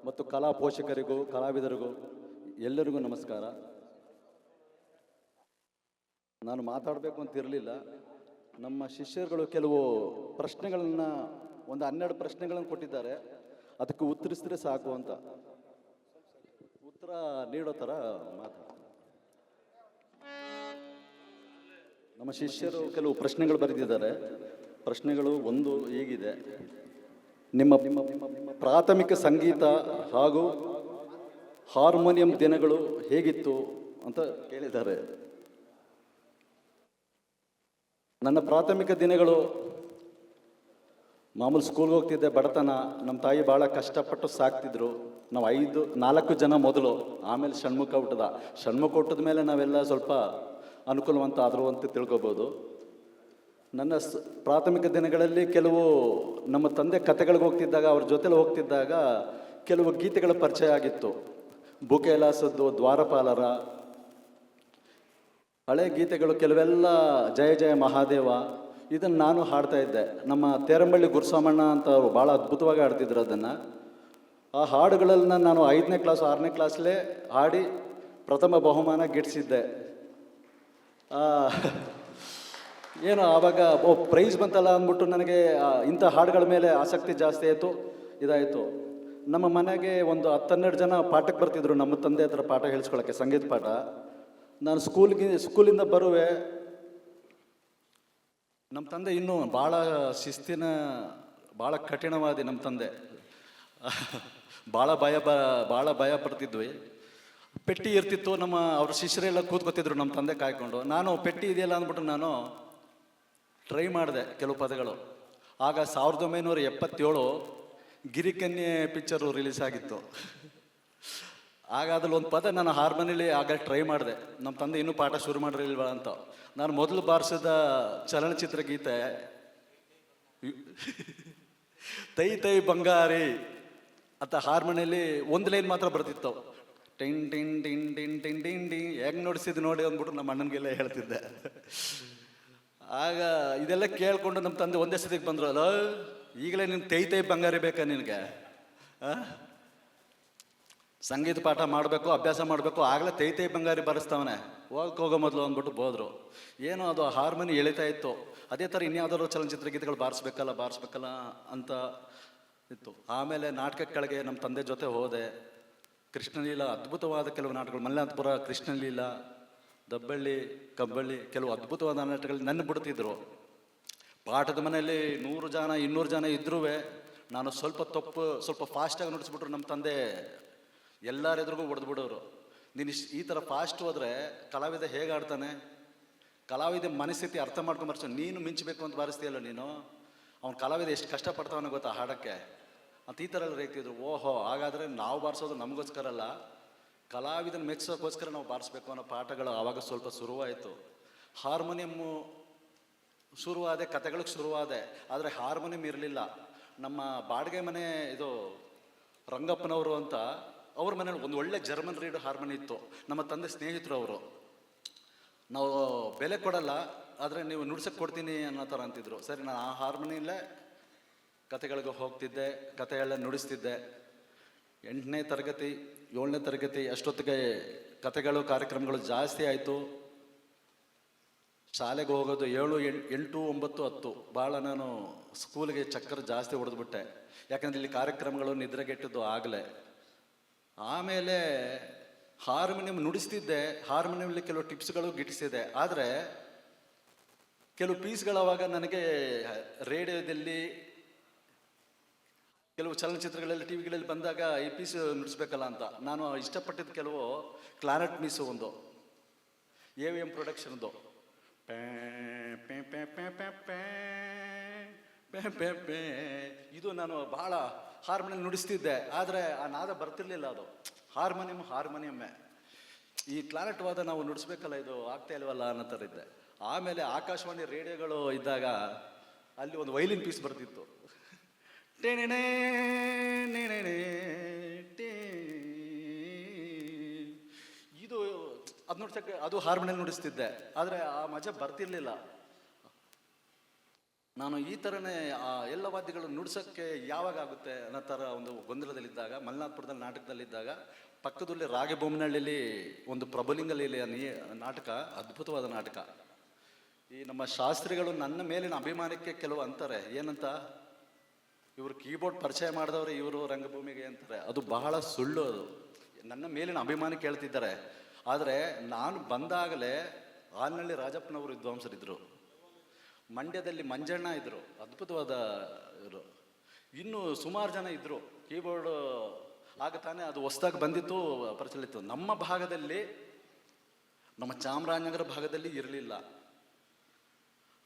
ಮತ್ತು ಕಲಾ ಪೋಷಕರಿಗೂ ಕಲಾವಿದರಿಗೂ ಎಲ್ಲರಿಗೂ ನಮಸ್ಕಾರ. ನಾನು ಮಾತಾಡಬೇಕು ಅಂತ ಇರಲಿಲ್ಲ. ನಮ್ಮ ಶಿಷ್ಯರುಗಳು ಕೆಲವು ಪ್ರಶ್ನೆಗಳನ್ನು ಒಂದು 12 ಪ್ರಶ್ನೆಗಳನ್ನು ಕೊಟ್ಟಿದ್ದಾರೆ. ಅದಕ್ಕೆ ಉತ್ತರಿಸಿದ್ರೆ ಸಾಕು ಅಂತ ಉತ್ತರ ನೀಡೋ ಥರ ಮಾತಾಡ. ನಮ್ಮ ಶಿಷ್ಯರು ಕೆಲವು ಪ್ರಶ್ನೆಗಳು ಬರೆದಿದ್ದಾರೆ. ಪ್ರಶ್ನೆಗಳು ಒಂದು ಹೀಗಿದೆ: ನಿಮ್ಮ ಪ್ರಾಥಮಿಕ ಸಂಗೀತ ಹಾಗೂ ಹಾರ್ಮೋನಿಯಂ ದಿನಗಳು ಹೇಗಿತ್ತು ಅಂತ ಕೇಳಿದ್ದಾರೆ. ನನ್ನ ಪ್ರಾಥಮಿಕ ದಿನಗಳು ಮಾಮೂಲು ಸ್ಕೂಲ್ಗೆ ಹೋಗ್ತಿದ್ದೆ. ಬಡತನ, ನಮ್ಮ ತಾಯಿ ಭಾಳ ಕಷ್ಟಪಟ್ಟು ಸಾಕ್ತಿದ್ರು. ನಾವು 4 ಜನ ಮೊದಲು, ಆಮೇಲೆ ಷಣ್ಮುಖ ಹುಟ್ಟಿದ ಮೇಲೆ ನಾವೆಲ್ಲ ಸ್ವಲ್ಪ ಅನುಕೂಲವಂತ ಆದರು ಅಂತ ತಿಳ್ಕೊಬೋದು. ನನ್ನ ಪ್ರಾಥಮಿಕ ದಿನಗಳಲ್ಲಿ ಕೆಲವು ನಮ್ಮ ತಂದೆ ಕತೆಗಳಿಗೆ ಹೋಗ್ತಿದ್ದಾಗ, ಅವ್ರ ಜೊತೆಲಿ ಹೋಗ್ತಿದ್ದಾಗ ಕೆಲವು ಗೀತೆಗಳ ಪರಿಚಯ ಆಗಿತ್ತು. ಬುಕೇಲಾಸದ್ದು, ದ್ವಾರಪಾಲರ ಹಳೆ ಗೀತೆಗಳು ಕೆಲವೆಲ್ಲ, ಜಯ ಜಯ ಮಹಾದೇವ, ಇದನ್ನು ನಾನು ಹಾಡ್ತಾ ಇದ್ದೆ. ನಮ್ಮ ತೇರಂಬಳ್ಳಿ ಗುರುಸ್ವಾಮಣ್ಣ ಅಂತ ಅವರು ಭಾಳ ಅದ್ಭುತವಾಗಿ ಹಾಡ್ತಿದ್ರು ಅದನ್ನು. ಆ ಹಾಡುಗಳನ್ನ ನಾನು 5ನೇ ಕ್ಲಾಸ್ 6ನೇ ಕ್ಲಾಸ್ಲೇ ಹಾಡಿ ಪ್ರಥಮ ಬಹುಮಾನ ಗಿಟ್ಟಿಸಿದ್ದೆ. ಏನು ಆವಾಗ ಪ್ರೈಸ್ ಬಂತಲ್ಲ ಅಂದ್ಬಿಟ್ಟು ನನಗೆ ಇಂಥ ಹಾಡುಗಳ ಮೇಲೆ ಆಸಕ್ತಿ ಜಾಸ್ತಿ ಆಯಿತು. ಇದಾಯಿತು. ನಮ್ಮ ಮನೆಗೆ ಒಂದು 10-12 ಜನ ಪಾಠಕ್ಕೆ ಬರ್ತಿದ್ರು ನಮ್ಮ ತಂದೆ ಹತ್ರ ಪಾಠ ಹೇಳಿಸ್ಕೊಳ್ಳೋಕ್ಕೆ, ಸಂಗೀತ ಪಾಠ. ನಾನು ಸ್ಕೂಲಿಂದ ಬರುವೆ. ನಮ್ಮ ತಂದೆ ಇನ್ನೂ ಭಾಳ ಶಿಸ್ತಿನ, ಭಾಳ ಕಠಿಣವಾದಿ ನಮ್ಮ ತಂದೆ. ಭಾಳ ಭಯ ಪಡ್ತಿದ್ವಿ. ಪೆಟ್ಟಿ ಇರ್ತಿತ್ತು, ಅವ್ರ ಶಿಷ್ಯರೆಲ್ಲ ಕೂತ್ಕೊತಿದ್ರು ನಮ್ಮ ತಂದೆ ಕಾಯ್ಕೊಂಡು. ನಾನು ಪೆಟ್ಟಿ ಇದೆಯಲ್ಲ ಅಂದ್ಬಿಟ್ಟು ನಾನು ಟ್ರೈ ಮಾಡಿದೆ ಕೆಲವು ಪದಗಳು. ಆಗ 1977 ಗಿರಿಕನ್ಯೆ ಪಿಕ್ಚರು ರಿಲೀಸ್ ಆಗಿತ್ತು. ಆಗ ಅದ್ರಲ್ಲಿ ಒಂದು ಪದ ನಾನು ಹಾರ್ಮೋನಿಯಲ್ಲಿ ಆಗ ಟ್ರೈ ಮಾಡಿದೆ. ನಮ್ಮ ತಂದೆ ಇನ್ನೂ ಪಾಠ ಶುರು ಮಾಡಿರಲಿಲ್ವ ಅಂತ. ನಾನು ಮೊದಲು ಬಾರಿಸಿದ ಚಲನಚಿತ್ರ ಗೀತೆ ತೈ ತೈ ಬಂಗಾರಿ ಅಂತ ಹಾರ್ಮೋನಿಯಲ್ಲಿ ಒಂದು ಲೈನ್ ಮಾತ್ರ ಬರ್ತಿತ್ತು. Tin tin tin tin tin tin tin ಹೆಂಗೆ ನೋಡಿಸಿದ್ದು ನೋಡಿ ಅಂದ್ಬಿಟ್ಟು ನಮ್ಮ ಅಣ್ಣನಿಗೆಲ್ಲ ಹೇಳ್ತಿದ್ದೆ. ಆಗ ಇದೆಲ್ಲ ಕೇಳಿಕೊಂಡು ನಮ್ಮ ತಂದೆ ಒಂದೇ ಸತಿಗೆ ಬಂದರು. ಅಲ್ಲ, ಈಗಲೇ ನಿನ್ನ ತೈ ತೈ ಬಂಗಾರಿ ಬೇಕಾ ನಿನಗೆ? ಸಂಗೀತ ಪಾಠ ಮಾಡಬೇಕು, ಅಭ್ಯಾಸ ಮಾಡಬೇಕು, ಆಗಲೇ ತೈ ತೈ ಬಂಗಾರಿ ಬರೆಸ್ತವನೆ, ಹೋಗೋ ಮೊದಲು ಅಂದ್ಬಿಟ್ಟು ಹೋದ್ರು. ಏನೋ ಅದು ಹಾರ್ಮೋನಿ ಎಳಿತಾ ಇತ್ತು. ಅದೇ ಥರ ಇನ್ಯಾವುದಾದ್ರು ಚಲನಚಿತ್ರ ಗೀತೆಗಳು ಬಾರಿಸ್ಬೇಕಲ್ಲ ಅಂತ ಇತ್ತು. ಆಮೇಲೆ ನಾಟಕಗಳಿಗೆ ನಮ್ಮ ತಂದೆ ಜೊತೆ ಹೋದೆ. ಕೃಷ್ಣಲೀಲಾ, ಅದ್ಭುತವಾದ ಕೆಲವು ನಾಟಕಗಳು, ಮಲ್ನಾಥಪುರ, ಕೃಷ್ಣಲೀಲಾ, ದಬ್ಬಳ್ಳಿ, ಕಬ್ಬಳ್ಳಿ, ಕೆಲವು ಅದ್ಭುತವಾದ ನಾಟಕಗಳು ನನ್ನ ಬಿಡ್ತಿದ್ರು. ಪಾಠದ ಮನೆಯಲ್ಲಿ 100 ಜನ 200 ಜನ ಇದ್ರೂ ನಾನು ಸ್ವಲ್ಪ ಫಾಸ್ಟಾಗಿ ನುಡಿಸ್ಬಿಟ್ರು ನಮ್ಮ ತಂದೆ ಎಲ್ಲರೆದ್ರಿಗೂ ಹೊಡೆದ್ಬಿಡೋರು. ನೀನು ಈ ಥರ ಫಾಸ್ಟ್ ಹೋದರೆ ಕಲಾವಿದ ಹೇಗೆ ಆಡ್ತಾನೆ? ಕಲಾವಿದ ಮನಸ್ಥಿತಿ ಅರ್ಥ ಮಾಡ್ಕೊಂಬರ್ಸು. ನೀನು ಮಿಂಚಬೇಕು ಅಂತ ಬಾರಿಸ್ತೀಯಲ್ಲ ನೀನು, ಅವ್ನು ಕಲಾವಿದ ಎಷ್ಟು ಕಷ್ಟಪಡ್ತಾವನ ಗೊತ್ತಾ ಹಾಡೋಕ್ಕೆ ಅಂತ ಈ ಥರ ಎಲ್ಲ ರೇಗ್ತಿದ್ರು. ಓಹೋ, ಹಾಗಾದರೆ ನಾವು ಬಾರಿಸೋದು ನಮಗೋಸ್ಕರ ಅಲ್ಲ, ಕಲಾವಿದನ ಮೆಚ್ಚೋಕ್ಕೋಸ್ಕರ ನಾವು ಬಾರಿಸ್ಬೇಕು ಅನ್ನೋ ಪಾಠಗಳು ಆವಾಗ ಸ್ವಲ್ಪ ಶುರುವಾಯಿತು. ಹಾರ್ಮೋನಿಯಮ್ಮು ಶುರುವಾದೆ, ಕತೆಗಳಿಗೆ ಶುರುವಾದೆ. ಆದರೆ ಹಾರ್ಮೋನಿಯಂ ಇರಲಿಲ್ಲ. ನಮ್ಮ ಬಾಡಿಗೆ ಮನೆ ಇದು ರಂಗಪ್ಪನವರು ಅಂತ, ಅವ್ರ ಮನೇಲಿ ಒಂದು ಒಳ್ಳೆ ಜರ್ಮನ್ ರೀಡ್ ಹಾರ್ಮೋನಿ ಇತ್ತು. ನಮ್ಮ ತಂದೆ ಸ್ನೇಹಿತರು ಅವರು. ನಾವು ಬೆಲೆ ಕೊಡಲ್ಲ, ಆದರೆ ನೀವು ನುಡ್ಸಕ್ಕೆ ಕೊಡ್ತೀನಿ ಅನ್ನೋ ಥರ ಅಂತಿದ್ರು. ಸರಿ, ನಾನು ಆ ಹಾರ್ಮೋನಿಯಲ್ಲೇ ಕತೆಗಳಿಗೆ ಹೋಗ್ತಿದ್ದೆ, ಕತೆಯೆಲ್ಲ ನುಡಿಸ್ತಿದ್ದೆ. 8ನೇ ತರಗತಿ 7ನೇ ತರಗತಿ ಅಷ್ಟೊತ್ತಿಗೆ ಕತೆಗಳು ಕಾರ್ಯಕ್ರಮಗಳು ಜಾಸ್ತಿ ಆಯಿತು. ಶಾಲೆಗೆ ಹೋಗೋದು 7, 8, 9, 10 ಭಾಳ ನಾನು ಸ್ಕೂಲಿಗೆ ಚಕ್ಕರ್ ಜಾಸ್ತಿ ಹೊಡೆದ್ಬಿಟ್ಟೆ. ಯಾಕಂದರೆ ಇಲ್ಲಿ ಕಾರ್ಯಕ್ರಮಗಳು ನಿದ್ರೆಗೆಟ್ಟಿದ್ದು ಆಗಲೇ. ಆಮೇಲೆ ಹಾರ್ಮೋನಿಯಂ ನುಡಿಸ್ತಿದ್ದೆ. ಹಾರ್ಮೋನಿಯಂಲಿ ಕೆಲವು ಟಿಪ್ಸ್ಗಳು ಗಿಟ್ಟಿಸಿದೆ. ಆದರೆ ಕೆಲವು ಪೀಸ್ಗಳು ಅವಾಗ ನನಗೆ ರೇಡಿಯೋದಲ್ಲಿ, ಕೆಲವು ಚಲನಚಿತ್ರಗಳಲ್ಲಿ, ಟಿ ವಿಗಳಲ್ಲಿ ಬಂದಾಗ ಈ ಪೀಸ್ ನುಡಿಸ್ಬೇಕಲ್ಲ ಅಂತ ನಾನು ಇಷ್ಟಪಟ್ಟಿದ್ದು ಕೆಲವು ಕ್ಲಾನೆಟ್ ಪೀಸು, ಒಂದು AVM ಪ್ರೊಡಕ್ಷನ್ದು ಇದು ನಾನು ಭಾಳ ಹಾರ್ಮೋನಿಯಂ ನುಡಿಸ್ತಿದ್ದೆ. ಆದರೆ ಆ ನಾದ ಬರ್ತಿರ್ಲಿಲ್ಲ. ಅದು ಹಾರ್ಮೋನಿಯಮ್ಮೇ. ಈ ಕ್ಲಾನೆಟ್ ವಾದ ನಾವು ನುಡಿಸ್ಬೇಕಲ್ಲ, ಇದು ಆಗ್ತಾ ಇಲ್ವಲ್ಲ ಅನ್ನೋ ಥರ ಇದ್ದೆ. ಆಮೇಲೆ ಆಕಾಶವಾಣಿ ರೇಡಿಯೋಗಳು ಇದ್ದಾಗ ಅಲ್ಲಿ ಒಂದು ವೈಲಿನ್ ಪೀಸ್ ಬರ್ತಿತ್ತು. ಇದು ಅದು ನೋಡ್ಸಕ್ಕೆ ಅದು ಹಾರ್ಮೋನಿಯಂ ನುಡಿಸ್ತಿದ್ದೆ. ಆದರೆ ಆ ಮಜಾ ಬರ್ತಿರ್ಲಿಲ್ಲ. ನಾನು ಈ ಥರನೇ ಆ ಎಲ್ಲ ವಾದ್ಯಗಳು ನುಡ್ಸೋಕ್ಕೆ ಯಾವಾಗ ಆಗುತ್ತೆ ಅನ್ನೋ ಥರ ಒಂದು ಗೊಂದಲದಲ್ಲಿದ್ದಾಗ, ಮಲ್ನಾಥ್ಪುರದಲ್ಲಿ ನಾಟಕದಲ್ಲಿದ್ದಾಗ, ಪಕ್ಕದಲ್ಲಿ ರಾಗಬೊಮ್ಮನಹಳ್ಳಿಲಿ ಒಂದು ಪ್ರಭುಲಿಂಗ ಲೀಲೆಯ ನಾಟಕ, ಅದ್ಭುತವಾದ ನಾಟಕ. ಈ ನಮ್ಮ ಶಾಸ್ತ್ರಿಗಳು ನನ್ನ ಮೇಲಿನ ಅಭಿಮಾನಕ್ಕೆ ಕೆಲವು ಅಂತಾರೆ, ಏನಂತ, ಇವರು ಕೀಬೋರ್ಡ್ ಪರಿಚಯ ಮಾಡಿದವರು ಇವರು ರಂಗಭೂಮಿಗೆ ಅಂತಾರೆ. ಅದು ಬಹಳ ಸುಳ್ಳು. ಅದು ನನ್ನ ಮೇಲಿನ ಅಭಿಮಾನ ಕೇಳ್ತಿದ್ದಾರೆ. ಆದರೆ ನಾನು ಬಂದಾಗಲೇ ಆಲ್ನಳ್ಳಿ ರಾಜಪ್ಪನವರು ವಿದ್ವಾಂಸರಿದ್ದರು, ಮಂಡ್ಯದಲ್ಲಿ ಮಂಜಣ್ಣ ಇದ್ದರು, ಅದ್ಭುತವಾದ ಇವರು, ಇನ್ನೂ ಸುಮಾರು ಜನ ಇದ್ದರು. ಕೀಬೋರ್ಡು ಆಗ ತಾನೇ ಅದು ಹೊಸ್ದಾಗಿ ಬಂದಿತ್ತು, ಪ್ರಚಲಿತ್ತು. ನಮ್ಮ ಭಾಗದಲ್ಲಿ, ನಮ್ಮ ಚಾಮರಾಜನಗರ ಭಾಗದಲ್ಲಿ ಇರಲಿಲ್ಲ.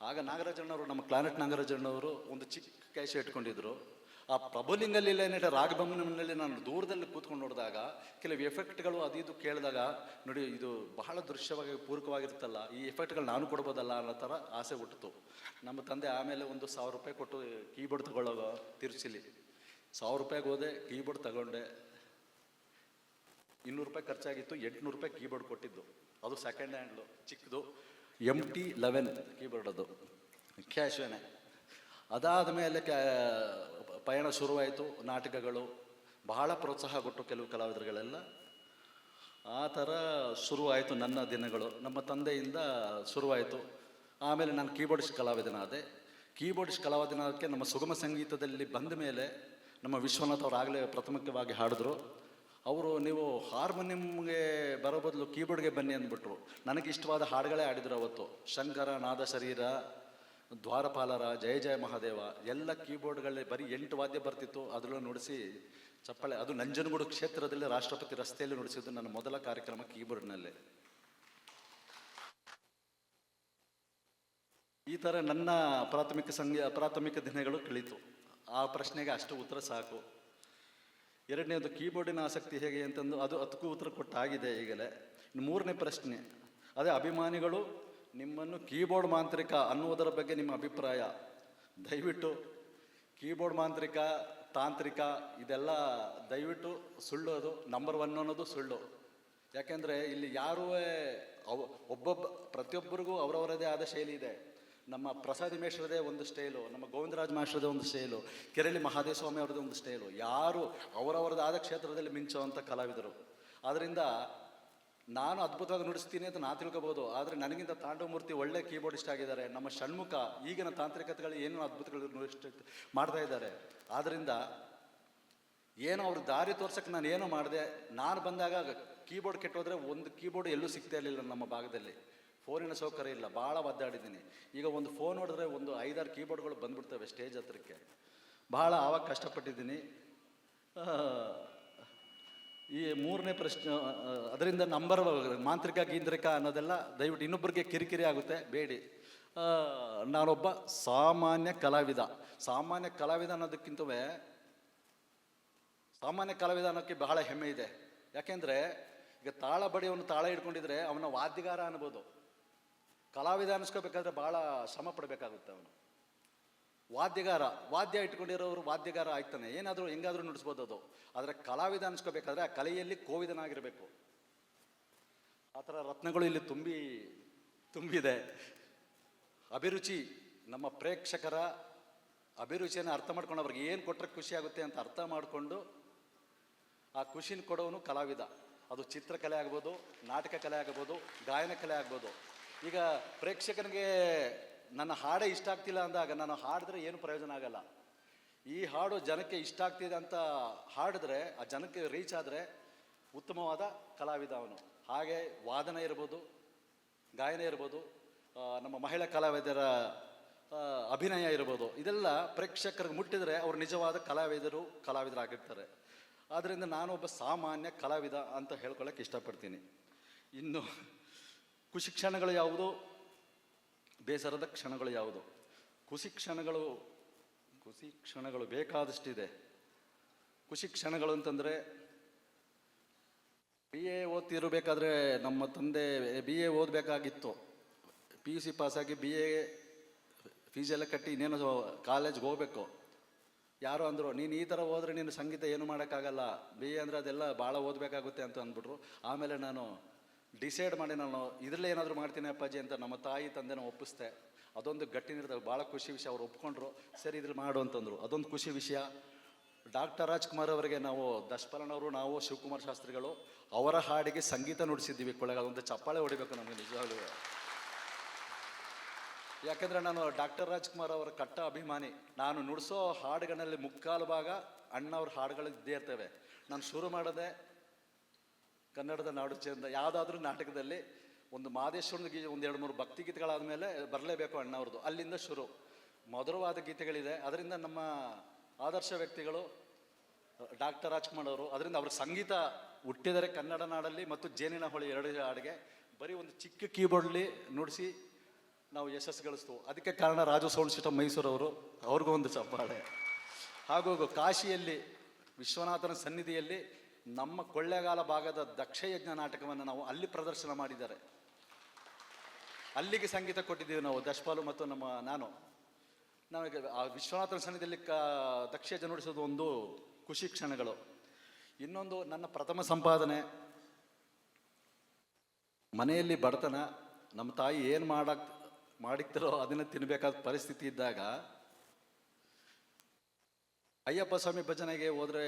ಆಗ ನಾಗರಾಜಣ್ಣವರು, ನಮ್ಮ ಕ್ಲಾನೆಟ್ ನಾಗರಾಜಣ್ಣವರು ಒಂದು ಚಿಕ್ಕ ಕ್ಯಾಶೆ ಇಟ್ಕೊಂಡಿದ್ರು. ಆ ಪ್ರಭುಲಿಂಗಲ್ಲಿ ರಾಗಭವನದಲ್ಲಿ ನಾನು ದೂರದಲ್ಲಿ ಕೂತ್ಕೊಂಡು ನೋಡಿದಾಗ ಕೆಲವು ಎಫೆಕ್ಟ್ಗಳು ಅದು ಇದು ಕೇಳಿದಾಗ, ನೋಡಿ ಇದು ಬಹಳ ದೃಶ್ಯವಾಗಿ ಪೂರಕವಾಗಿರುತ್ತಲ್ಲ, ಈ ಎಫೆಕ್ಟ್ಗಳು ನಾನು ಕೊಡ್ಬೋದಲ್ಲ ಅನ್ನೋ ಥರ ಆಸೆ ಹುಟ್ಟಿತು. ನಮ್ಮ ತಂದೆ ಆಮೇಲೆ ಒಂದು 1000 ರೂಪಾಯಿ ಕೊಟ್ಟು ಕೀಬೋರ್ಡ್ ತಗೊಳ್ಳೋ ತಿರ್ಸಿಲಿ 1000 ರೂಪಾಯಿಗೆ ಹೋದೆ, ಕೀಬೋರ್ಡ್ ತಗೊಂಡೆ. 200 ರೂಪಾಯಿ ಖರ್ಚಾಗಿತ್ತು, 800 ರೂಪಾಯಿ ಕೀಬೋರ್ಡ್ ಕೊಟ್ಟಿದ್ದು. ಅದು ಸೆಕೆಂಡ್ ಹ್ಯಾಂಡ್ಲು, ಚಿಕ್ಕದು MT11 ಕೀಬೋರ್ಡ್, ಅದು ಕ್ಯಾಶ್ವೇನೆ. ಅದಾದ ಮೇಲೆ ಪಯಣ ಶುರುವಾಯಿತು. ನಾಟಕಗಳು ಬಹಳ ಪ್ರೋತ್ಸಾಹ ಕೊಟ್ಟು ಕೆಲವು ಕಲಾವಿದರುಗಳೆಲ್ಲ. ಆ ಥರ ಶುರುವಾಯಿತು ನನ್ನ ದಿನಗಳು. ನಮ್ಮ ತಂದೆಯಿಂದ ಶುರುವಾಯಿತು. ಆಮೇಲೆ ನಾನು ಕೀಬೋರ್ಡಿಸ್ಟ್ ಕಲಾವಿದನಾದೆ. ಕೀಬೋರ್ಡಿಸ್ಟ್ ಕಲಾವಿದನಾದಕ್ಕೆ ನಮ್ಮ ಸುಗಮ ಸಂಗೀತದಲ್ಲಿ ಬಂದ ಮೇಲೆ ನಮ್ಮ ವಿಶ್ವನಾಥ್ ಅವರು ಆಗಲೇ ಪ್ರಾಥಮಿಕವಾಗಿ ಹಾಡಿದ್ರು. ಅವರು ನೀವು ಹಾರ್ಮೋನಿಯಂಗೆ ಬರೋ ಬದಲು ಕೀಬೋರ್ಡ್ಗೆ ಬನ್ನಿ ಅಂದ್ಬಿಟ್ರು. ನನಗೆ ಇಷ್ಟವಾದ ಹಾಡುಗಳೇ ಆಡಿದ್ರು ಅವತ್ತು. ಶಂಕರ, ನಾದ ಶರೀರ, ದ್ವಾರಪಾಲರ, ಜಯ ಜಯ ಮಹಾದೇವ ಎಲ್ಲ ಕೀಬೋರ್ಡ್ಗಳೇ ಬರೀ 8 ವಾದ್ಯ ಬರ್ತಿತ್ತು. ಅದರಲ್ಲೂ ನುಡಿಸಿ ಚಪ್ಪಳೆ, ಅದು ನಂಜನಗೂಡು ಕ್ಷೇತ್ರದಲ್ಲಿ ರಾಷ್ಟ್ರಪತಿ ರಸ್ತೆಯಲ್ಲಿ ನುಡಿಸಿದ್ದು ನನ್ನ ಮೊದಲ ಕಾರ್ಯಕ್ರಮ ಕೀಬೋರ್ಡ್ನಲ್ಲೇ. ಈ ಥರ ನನ್ನ ಪ್ರಾಥಮಿಕ ದಿನಗಳು ಕಳೀತು. ಆ ಪ್ರಶ್ನೆಗೆ ಅಷ್ಟು ಉತ್ತರ ಸಾಕು. ಎರಡನೇದು ಕೀಬೋರ್ಡಿನ ಆಸಕ್ತಿ ಹೇಗೆ ಅಂತಂದು ಅದು ಅದಕ್ಕೂ ಉತ್ತರ ಕೊಟ್ಟಾಗಿದೆ ಈಗಲೇ. ಇನ್ನು ಮೂರನೇ ಪ್ರಶ್ನೆ, ಅದೇ ಅಭಿಮಾನಿಗಳು ನಿಮ್ಮನ್ನು ಕೀಬೋರ್ಡ್ ಮಾಂತ್ರಿಕ ಅನ್ನುವುದರ ಬಗ್ಗೆ ನಿಮ್ಮ ಅಭಿಪ್ರಾಯ. ದಯವಿಟ್ಟು ಕೀಬೋರ್ಡ್ ಮಾಂತ್ರಿಕ, ತಾಂತ್ರಿಕ ಇದೆಲ್ಲ ದಯವಿಟ್ಟು ಸುಳ್ಳು. ಅದು ನಂಬರ್ 1 ಅನ್ನೋದು ಸುಳ್ಳು. ಯಾಕೆಂದರೆ ಇಲ್ಲಿ ಯಾರೂ ಪ್ರತಿಯೊಬ್ಬರಿಗೂ ಅವರವರದೇ ಆದ ಶೈಲಿ ಇದೆ. ನಮ್ಮ ಪ್ರಸಾದಿ ಮೇಷ್ರದೇ ಒಂದು ಸ್ಟೈಲು, ನಮ್ಮ ಗೋವಿಂದರಾಜ್ ಮಾಸ್ಟ್ರದೇ ಒಂದು ಸ್ಟೈಲು, ಕೆರಳಿ ಮಹಾದೇವ ಸ್ವಾಮಿ ಅವ್ರದ್ದೇ ಒಂದು ಸ್ಟೈಲು. ಯಾರು ಅವರವರದಾದ ಕ್ಷೇತ್ರದಲ್ಲಿ ಮಿಂಚುವಂಥ ಕಲಾವಿದರು. ಆದ್ದರಿಂದ ನಾನು ಅದ್ಭುತವಾಗಿ ನುಡಿಸ್ತೀನಿ ಅಂತ ನಾನು ತಿಳ್ಕೊಬೋದು. ಆದರೆ ನನಗಿಂತ ತಾಂಡವಮೂರ್ತಿ ಒಳ್ಳೆ ಕೀಬೋರ್ಡಿಸ್ಟ್ ಆಗಿದ್ದಾರೆ. ನಮ್ಮ ಷಣ್ಮುಖ ಈಗಿನ ತಾಂತ್ರಿಕತೆಗಳು ಏನು ಅದ್ಭುತಗಳು ಮಾಡ್ತಾ ಇದ್ದಾರೆ. ಆದ್ದರಿಂದ ಏನೋ ಅವ್ರ ದಾರಿ ತೋರ್ಸಕ್ಕೆ ನಾನು ಏನೋ ಮಾಡಿದೆ. ನಾನು ಬಂದಾಗ ಕೀಬೋರ್ಡ್ ಕೆಟ್ಟೋದ್ರೆ ಒಂದು ಕೀಬೋರ್ಡ್ ಎಲ್ಲೂ ಸಿಗ್ತಾ ಇರಲಿಲ್ಲ ನಮ್ಮ ಭಾಗದಲ್ಲಿ. ಫೋನಿನ ಸೌಕರ್ಯ ಇಲ್ಲ, ಭಾಳ ಒದ್ದಾಡಿದ್ದೀನಿ. ಈಗ ಒಂದು ಫೋನ್ ನೋಡಿದ್ರೆ ಒಂದು 5-6 ಕೀಬೋರ್ಡ್ಗಳು ಬಂದ್ಬಿಡ್ತವೆ ಸ್ಟೇಜ್ ಹತ್ರಕ್ಕೆ. ಭಾಳ ಆವಾಗ ಕಷ್ಟಪಟ್ಟಿದ್ದೀನಿ. ಈ ಮೂರನೇ ಪ್ರಶ್ನೆ, ಅದರಿಂದ ನಂಬರ್ ಮಾಂತ್ರಿಕ ಗೀಂತ್ರಿಕ ಅನ್ನೋದೆಲ್ಲ ದಯವಿಟ್ಟು ಇನ್ನೊಬ್ಬರಿಗೆ ಕಿರಿಕಿರಿ ಆಗುತ್ತೆ, ಬೇಡಿ. ನಾನೊಬ್ಬ ಸಾಮಾನ್ಯ ಕಲಾವಿದ. ಸಾಮಾನ್ಯ ಕಲಾವಿದ ಅನ್ನೋದಕ್ಕಿಂತವೇ ಸಾಮಾನ್ಯ ಕಲಾವಿದ ಅನ್ನೋಕ್ಕೆ ಬಹಳ ಹೆಮ್ಮೆ ಇದೆ. ಯಾಕೆಂದರೆ ಈಗ ತಾಳ ಬಡಿಯವನು ತಾಳ ಹಿಡ್ಕೊಂಡಿದ್ರೆ ಅವನ ವಾದ್ಯಗಾರ ಅನ್ಬೋದು. ಕಲಾವಿದ ಅನ್ನಿಸ್ಕೋಬೇಕಾದ್ರೆ ಭಾಳ ಶ್ರಮ ಪಡಬೇಕಾಗುತ್ತೆ ಅವನು. ವಾದ್ಯಗಾರ, ವಾದ್ಯ ಇಟ್ಕೊಂಡಿರೋರು ವಾದ್ಯಗಾರ ಆಯ್ತಾನೆ, ಏನಾದರೂ ಹೆಂಗಾದರೂ ನುಡಿಸ್ಬೋದು ಅದು. ಆದರೆ ಕಲಾವಿದ ಅನ್ನಿಸ್ಕೋಬೇಕಾದ್ರೆ ಆ ಕಲೆಯಲ್ಲಿ ಕೋವಿದನಾಗಿರಬೇಕು. ಆ ಥರ ರತ್ನಗಳು ಇಲ್ಲಿ ತುಂಬಿದೆ. ಅಭಿರುಚಿ, ನಮ್ಮ ಪ್ರೇಕ್ಷಕರ ಅಭಿರುಚಿಯನ್ನು ಅರ್ಥ ಮಾಡ್ಕೊಂಡು ಅವ್ರಿಗೆ ಏನು ಕೊಟ್ಟರೆ ಖುಷಿ ಆಗುತ್ತೆ ಅಂತ ಅರ್ಥ ಮಾಡಿಕೊಂಡು ಆ ಖುಷಿನ ಕೊಡೋನು ಕಲಾವಿದ. ಅದು ಚಿತ್ರಕಲೆ ಆಗ್ಬೋದು, ನಾಟಕ ಕಲೆ ಆಗ್ಬೋದು, ಗಾಯನ ಕಲೆ ಆಗ್ಬೋದು. ಈಗ ಪ್ರೇಕ್ಷಕನಿಗೆ ನನ್ನ ಹಾಡೇ ಇಷ್ಟ ಆಗ್ತಿಲ್ಲ ಅಂದಾಗ ನಾನು ಹಾಡಿದ್ರೆ ಏನು ಪ್ರಯೋಜನ ಆಗಲ್ಲ. ಈ ಹಾಡು ಜನಕ್ಕೆ ಇಷ್ಟ ಆಗ್ತಿದೆ ಅಂತ ಹಾಡಿದ್ರೆ, ಆ ಜನಕ್ಕೆ ರೀಚ್ ಆದರೆ ಉತ್ತಮವಾದ ಕಲಾವಿದ ಅವನು. ಹಾಗೆ ವಾದನ ಇರ್ಬೋದು, ಗಾಯನ ಇರ್ಬೋದು, ನಮ್ಮ ಮಹಿಳಾ ಕಲಾವಿದರ ಅಭಿನಯ ಇರ್ಬೋದು. ಇದೆಲ್ಲ ಪ್ರೇಕ್ಷಕರಿಗೆ ಮುಟ್ಟಿದರೆ ಅವರು ನಿಜವಾದ ಕಲಾವಿದರಾಗಿರ್ತಾರೆ. ಆದ್ದರಿಂದ ನಾನೊಬ್ಬ ಸಾಮಾನ್ಯ ಕಲಾವಿದ ಅಂತ ಹೇಳ್ಕೊಳ್ಳೋಕೆ ಇಷ್ಟಪಡ್ತೀನಿ. ಇನ್ನು ಖುಷಿ ಕ್ಷಣಗಳು ಯಾವುದು, ಬೇಸರದ ಕ್ಷಣಗಳು ಯಾವುದು? ಖುಷಿ ಕ್ಷಣಗಳು ಬೇಕಾದಷ್ಟಿದೆ. ಖುಷಿ ಕ್ಷಣಗಳು ಅಂತಂದರೆ, BA ಓದ್ತಿರಬೇಕಾದ್ರೆ ನಮ್ಮ ತಂದೆ BA ಓದಬೇಕಾಗಿತ್ತು. PUC ಪಾಸಾಗಿ BA ಫೀಸೆಲ್ಲ ಕಟ್ಟಿ ಇನ್ನೇನೋ ಕಾಲೇಜ್ಗೆ ಹೋಗ್ಬೇಕು. ಯಾರೋ ಅಂದರು, ನೀನು ಈ ಥರ ಹೋದರೆ ನೀನು ಸಂಗೀತ ಏನು ಮಾಡೋಕ್ಕಾಗಲ್ಲ, BA ಅಂದರೆ ಅದೆಲ್ಲ ಭಾಳ ಓದಬೇಕಾಗುತ್ತೆ ಅಂತ ಅಂದ್ಬಿಟ್ರು. ಆಮೇಲೆ ನಾನು ಡಿಸೈಡ್ ಮಾಡಿ ನಾನು ಇದರಲ್ಲೇ ಏನಾದರೂ ಮಾಡ್ತೀನಿ ಅಪ್ಪಾಜಿ ಅಂತ ನಮ್ಮ ತಾಯಿ ತಂದೆನ ಒಪ್ಪಿಸ್ದೆ. ಅದೊಂದು ಗಟ್ಟಿ ನಿರ್ಧಾರ, ಭಾಳ ಖುಷಿ ವಿಷಯ. ಅವ್ರು ಒಪ್ಕೊಂಡ್ರು, ಸರಿ ಇದ್ರಲ್ಲಿ ಮಾಡು ಅಂತಂದರು. ಅದೊಂದು ಖುಷಿ ವಿಷಯ. ಡಾಕ್ಟರ್ ರಾಜ್ಕುಮಾರ್ ಅವರಿಗೆ ನಾವು ದಶಪಾಲನವರು, ನಾವು ಶಿವಕುಮಾರ್ ಶಾಸ್ತ್ರಿಗಳು ಅವರ ಹಾಡಿಗೆ ಸಂಗೀತ ನುಡಿಸಿದ್ದೀವಿ. ಕೊಳ್ಳೇಗಾಲ ಒಂದು ಚಪ್ಪಾಳೆ ಹೊಡಿಬೇಕು ನಮಗೆ ನಿಜವಾಗ್ಲೂ. ಯಾಕೆಂದರೆ ನಾನು ಡಾಕ್ಟರ್ ರಾಜ್ಕುಮಾರ್ ಅವರ ಕಟ್ಟ ಅಭಿಮಾನಿ. ನಾನು ನುಡಿಸೋ ಹಾಡುಗಳಲ್ಲಿ ಮುಕ್ಕಾಲು ಭಾಗ ಅಣ್ಣವ್ರ ಹಾಡುಗಳು ಇದ್ದೇ ಇರ್ತವೆ. ನಾನು ಶುರು ಮಾಡೋದೆ ಕನ್ನಡದ ನಾಡು ಚಂದ ಯಾವುದಾದ್ರೂ ನಾಟಕದಲ್ಲಿ ಒಂದು ಮಾದೇಶ್ವರನ ಒಂದು 2-3 ಭಕ್ತಿ ಗೀತೆಗಳಾದಮೇಲೆ ಬರಲೇಬೇಕು ಅಣ್ಣವ್ರದ್ದು. ಅಲ್ಲಿಂದ ಶುರು ಮಧುರವಾದ ಗೀತೆಗಳಿದೆ. ಅದರಿಂದ ನಮ್ಮ ಆದರ್ಶ ವ್ಯಕ್ತಿಗಳು ಡಾಕ್ಟರ್ ರಾಜ್ಕುಮಾರ್ ಅವರು, ಅದರಿಂದ ಅವ್ರ ಸಂಗೀತ ಹುಟ್ಟಿದರೆ ಕನ್ನಡ ನಾಡಲ್ಲಿ ಮತ್ತು ಜೇನಿನ ಹೊಳಿ 2 ಹಾಡಿಗೆ ಬರೀ ಒಂದು ಚಿಕ್ಕ ಕೀಬೋರ್ಡ್ಲಿ ನುಡಿಸಿ ನಾವು ಯಶಸ್ಸು ಗಳಿಸ್ತು. ಅದಕ್ಕೆ ಕಾರಣ ರಾಜು ಸೌಂಡ್ ಸಿಸ್ಟಮ್ ಮೈಸೂರವರು, ಅವ್ರಿಗೂ ಒಂದು ಚಪ್ಪಾಳೆ. ಹಾಗೂ ಕಾಶಿಯಲ್ಲಿ ವಿಶ್ವನಾಥನ ಸನ್ನಿಧಿಯಲ್ಲಿ ನಮ್ಮ ಕೊಳ್ಳೇಗಾಲ ಭಾಗದ ದಕ್ಷಯಜ್ಞ ನಾಟಕವನ್ನು ನಾವು ಅಲ್ಲಿ ಪ್ರದರ್ಶನ ಮಾಡಿದ್ದಾರೆ. ಅಲ್ಲಿಗೆ ಸಂಗೀತ ಕೊಟ್ಟಿದ್ದೀವಿ ನಾವು, ದಶಪಾಲು ಮತ್ತು ನಾನು. ನಮಗೆ ಆ ವಿಶ್ವನಾಥನ ಸನ್ನಿಧಿಯಲ್ಲಿ ದಕ್ಷಯಜ್ಞ ನುಡಿಸೋದು ಒಂದು ಖುಷಿ ಕ್ಷಣಗಳು. ಇನ್ನೊಂದು, ನನ್ನ ಪ್ರಥಮ ಸಂಪಾದನೆ. ಮನೆಯಲ್ಲಿ ಬಡತನ, ನಮ್ಮ ತಾಯಿ ಏನು ಮಾಡಿಕ್ತಾರೋ ಅದನ್ನು ತಿನ್ನಬೇಕಾದ ಪರಿಸ್ಥಿತಿ ಇದ್ದಾಗ ಅಯ್ಯಪ್ಪ ಸ್ವಾಮಿ ಭಜನೆಗೆ ಹೋದರೆ